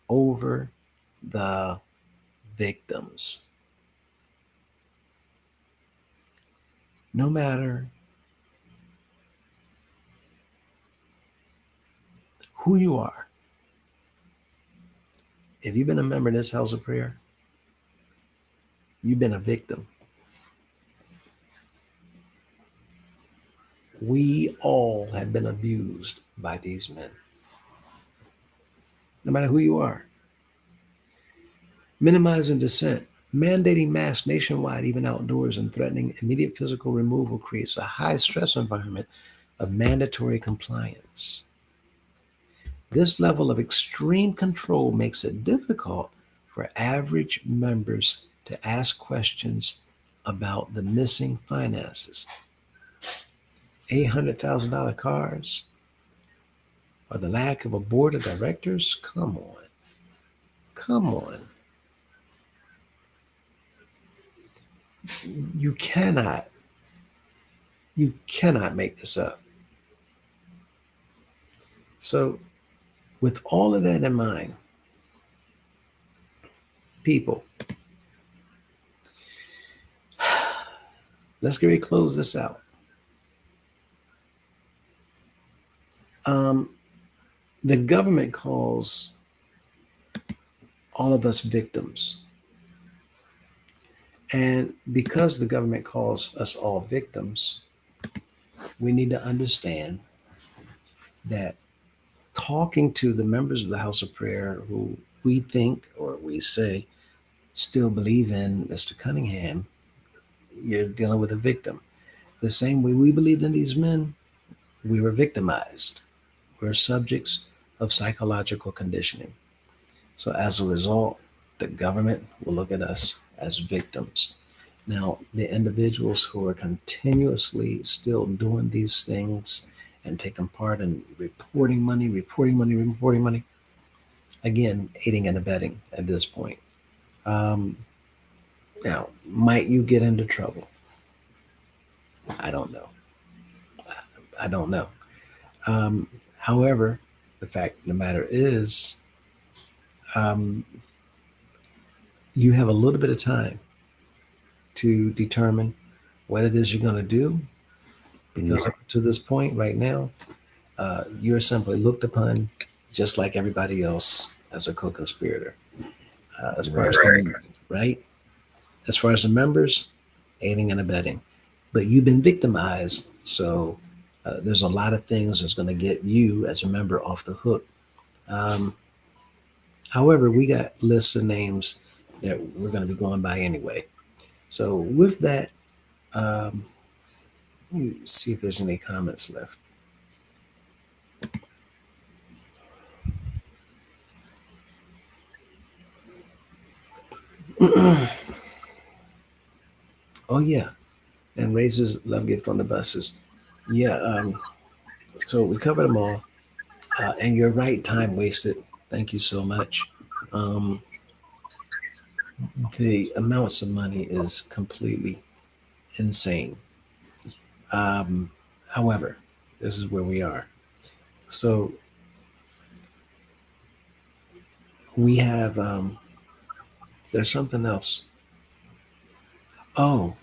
over the victims. No matter who you are, if you've been a member of this house of prayer, you've been a victim. We all have been abused by these men, no matter who you are. Minimizing dissent, mandating masks nationwide, even outdoors, and threatening immediate physical removal creates a high stress environment of mandatory compliance. This level of extreme control makes it difficult for average members to ask questions about the missing finances. $800,000 cars or the lack of a board of directors? Come on. Come on. You cannot make this up. So, with all of that in mind, people, let's get ready to close this out. The government calls all of us victims. And because the government calls us all victims, we need to understand that talking to the members of the House of Prayer who we think or we say still believe in Mr. Cunningham, you're dealing with a victim. The same way we believed in these men, we were victimized. We're subjects of psychological conditioning. So as a result, the government will look at us as victims. Now, the individuals who are continuously still doing these things and taking part in reporting money, again, aiding and abetting at this point. Now, might you get into trouble? I don't know. I don't know. However, the fact of the matter is, you have a little bit of time to determine what it is you're going to do, because up to this point right now, you're simply looked upon just like everybody else as a co-conspirator. As far as as far as the members, aiding and abetting, but you've been victimized, so there's a lot of things that's going to get you as a member off the hook. However, we got lists of names that we're going to be going by anyway. So with that, let me see if there's any comments left. Oh yeah, and raises love gift on the buses. Yeah, so we covered them all, and you're right, time wasted. Thank you so much. The amounts of money is completely insane. However, this is where we are. So we have, there's something else. Oh,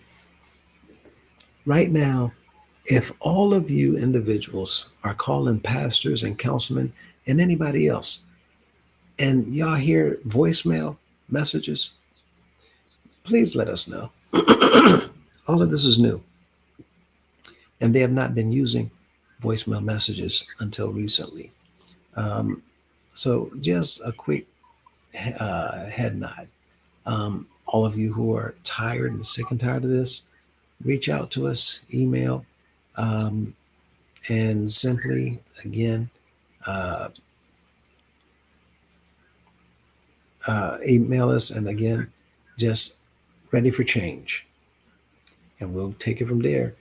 right now, if all of you individuals are calling pastors and councilmen and anybody else, and y'all hear voicemail messages, please let us know. All of this is new, and they have not been using voicemail messages until recently. Um, so, just a quick head nod. All of you who are tired and sick and tired of this, reach out to us, email, um, and simply, again, uh, email us. And again, just ready for change. And we'll take it from there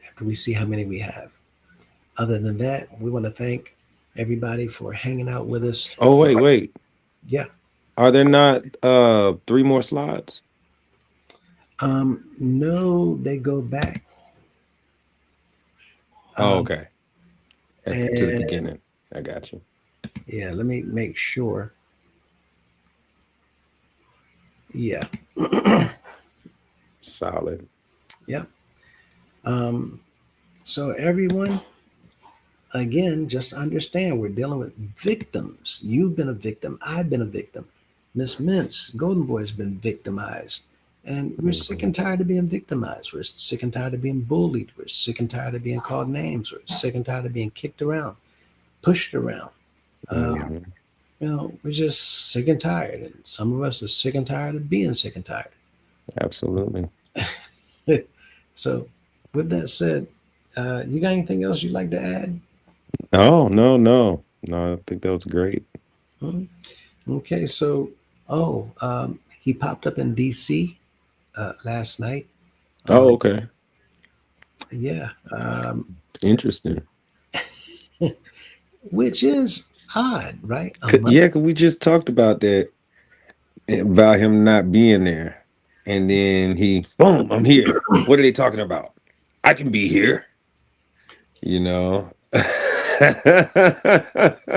after we see how many we have. Other than that, we want to thank everybody for hanging out with us. Oh, wait. Yeah. Are there not 3 more slides? No, they go back. Oh, Um, okay. To the and beginning. I got you. yeah, let me make sure. Yeah. Solid. Yeah. So everyone, again, just understand we're dealing with victims. You've been a victim. I've been a victim. Miss Mintz, Golden Boy has been victimized. And we're sick and tired of being victimized. We're sick and tired of being bullied. We're sick and tired of being called names. We're sick and tired of being kicked around, pushed around. Mhm. We're just sick and tired. And some of us are sick and tired of being sick and tired. Absolutely. So, with that said, you got anything else you'd like to add? Oh, no. I think that was great. Hmm? Okay, so, he popped up in DC last night. Oh, okay. Yeah, Interesting. which is odd, right? Yeah, because we just talked about that, about him not being there. And then boom, I'm here. What are they talking about? I can be here. You know?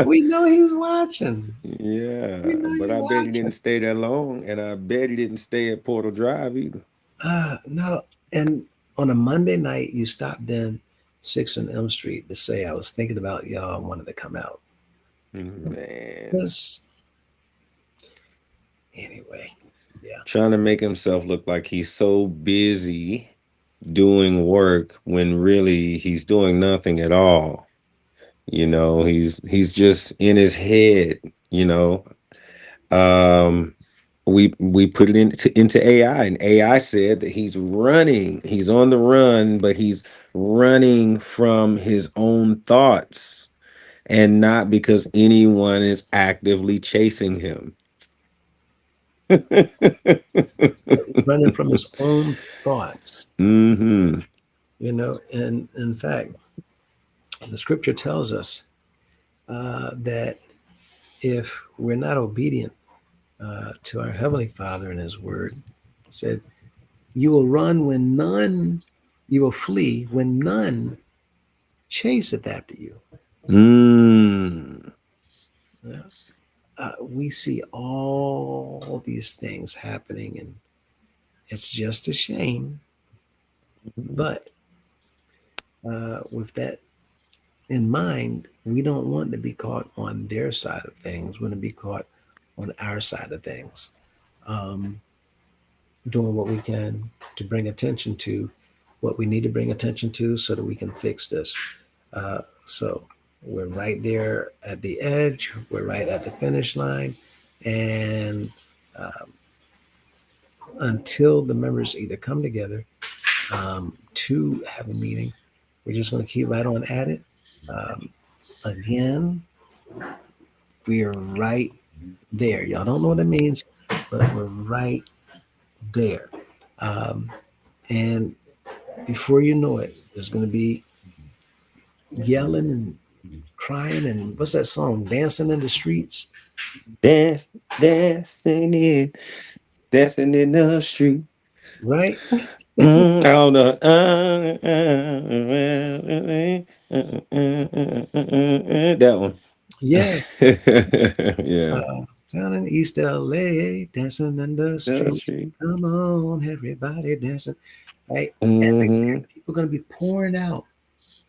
We know he's watching. Yeah, We know but he's I bet he watching. didn't stay that long, and I bet he didn't stay at Portal Drive either. No, and on a Monday night, you stopped in 6 on Elm Street to say, I was thinking about y'all, I wanted to come out. Man, This, anyway, yeah. trying to make himself look like he's so busy doing work when really he's doing nothing at all. He's just in his head. Um, we put it into AI, and AI said that he's running. He's on the run, but he's running from his own thoughts, and not because anyone is actively chasing him. Running from his own thoughts, Mm-hmm. And in fact, the scripture tells us that if we're not obedient to our Heavenly Father and His Word, it said, you will run when none, you will flee when none chaseth after you. Mm. Yeah. We see all these things happening, and it's just a shame. But with that in mind, we don't want to be caught on their side of things. We want to be caught on our side of things, doing what we can to bring attention to what we need to bring attention to so that we can fix this. So we're right there at the edge. We're right at the finish line. And until the members either come together to have a meeting, we're just going to keep right on at it. Again, we are right there. Y'all don't know what it means, but we're right there. And before you know it, there's going to be yelling and crying and what's that song? Dancing in the streets, Dancing in the street. right? I don't know. That one. Yeah. Yeah. Down in East LA, dancing in the The street. street. Come on, everybody dancing. Right? Mm-hmm. People are going to be pouring out.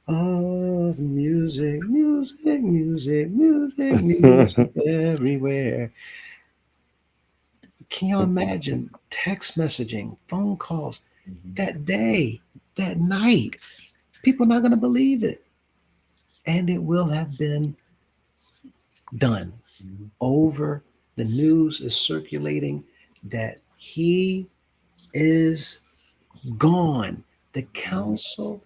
Oh, it's music, music, music, music, music everywhere. Can you imagine text messaging, phone calls that day, that night? People are not going to believe it. And it will have been done. Over the news is circulating that he is gone. The council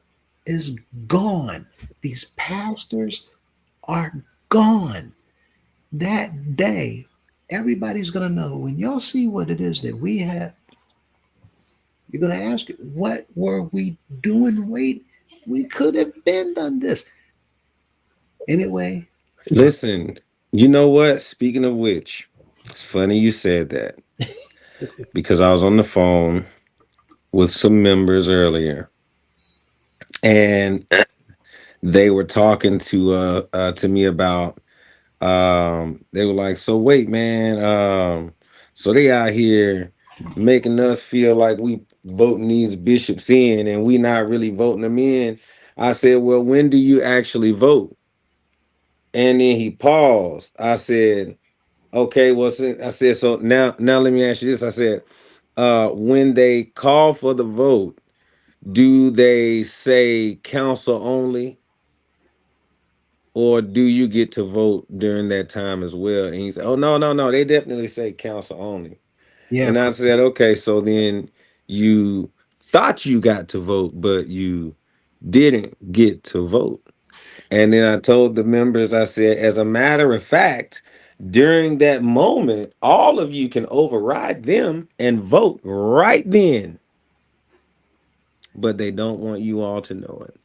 is gone. These pastors are gone. That day, everybody's going to know. When y'all see what it is that we have, you're going to ask, what were we doing? Wait, we could have been done this. Anyway, Listen, you know what? Speaking of which, it's funny you said that because I was on the phone with some members earlier, and they were talking to me about they were like, so wait, man, so they out here making us feel like we voting these bishops in and we not really voting them in. I said, well, when do you actually vote? And then he paused. I said, okay, well, I said, so now let me ask you this. I said, when they call for the vote, do they say council only, or do you get to vote during that time as well? And he said, oh, no, they definitely say council only. yeah, And I said, okay, so then you thought you got to vote, but you didn't get to vote. And then I told the members, I said, as a matter of fact, during that moment, all of you can override them and vote right then. But they don't want you all to know it.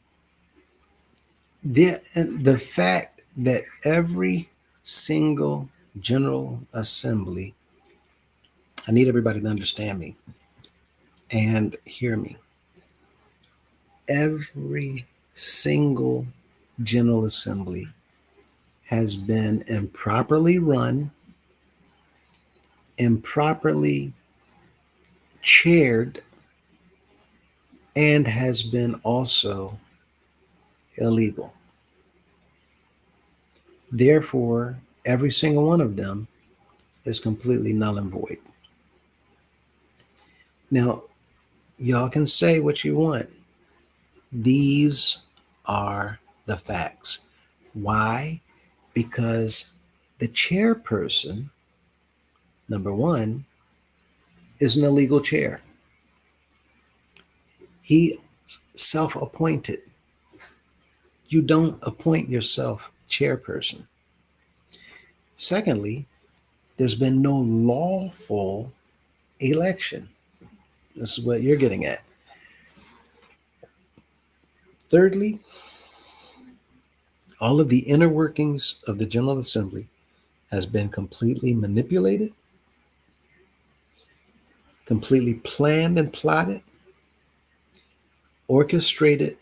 the fact that every single General Assembly, I need everybody to understand me and hear me. Every single General Assembly has been improperly run, improperly chaired, and has been also illegal. Therefore, every single one of them is completely null and void. Now, y'all can say what you want. These are the facts. Why? Because the chairperson, number one, is an illegal chair. He self-appointed. You don't appoint yourself chairperson. Secondly, there's been no lawful election. This is what you're getting at. Thirdly, all of the inner workings of the General Assembly has been completely manipulated, completely planned and plotted, orchestrated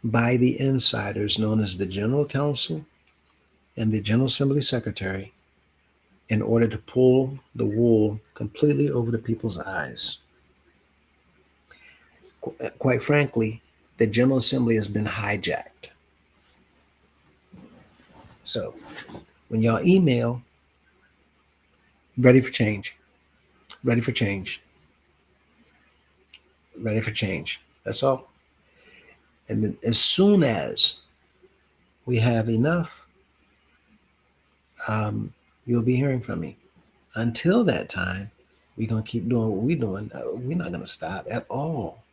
by the insiders known as the General Counsel and the General Assembly Secretary in order to pull the wool completely over the people's eyes. Quite frankly, the General Assembly has been hijacked. So when y'all email, ready for change, ready for change, ready for change. That's all. And then as soon as we have enough, you'll be hearing from me. Until that time, we're going to keep doing what we're doing. We're not going to stop at all.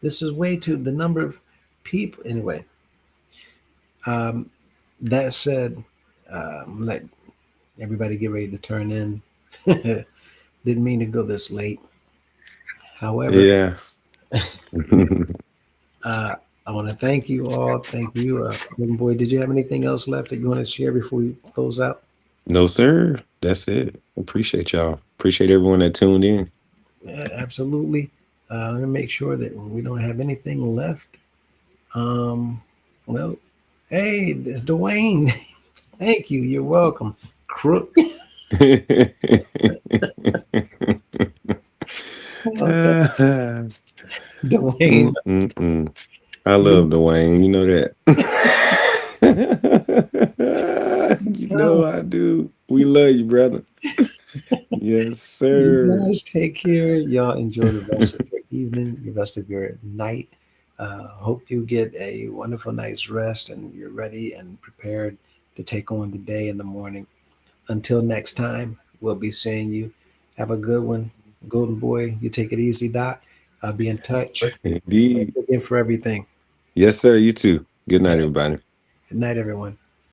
This is way too, the number of people. Anyway, that said, let everybody get ready to turn in. Didn't mean to go this late. However, Yeah. I want to thank you all. Thank you. Boy, did you have anything else left that you want to share before we close out? No, sir. That's it. Appreciate y'all. Appreciate everyone that tuned in. Yeah, absolutely. Let me make sure that we don't have anything left. Well, hey, there's Dwayne. Thank you. You're welcome. Crook. Dwayne. I love Dwayne. You know that. You know I do. We love you, brother. Yes, You sir. guys take care. Y'all enjoy the rest of your evening, the rest of your night. Hope you get a wonderful night's rest and you're ready and prepared to take on the day in the morning. Until next time, we'll be seeing you. Have a good one. Golden Boy, you take it easy, Doc. I'll be in touch. Thanks Indeed. again for everything. Yes, sir. You too. Good All night, right. everybody. Good night, everyone.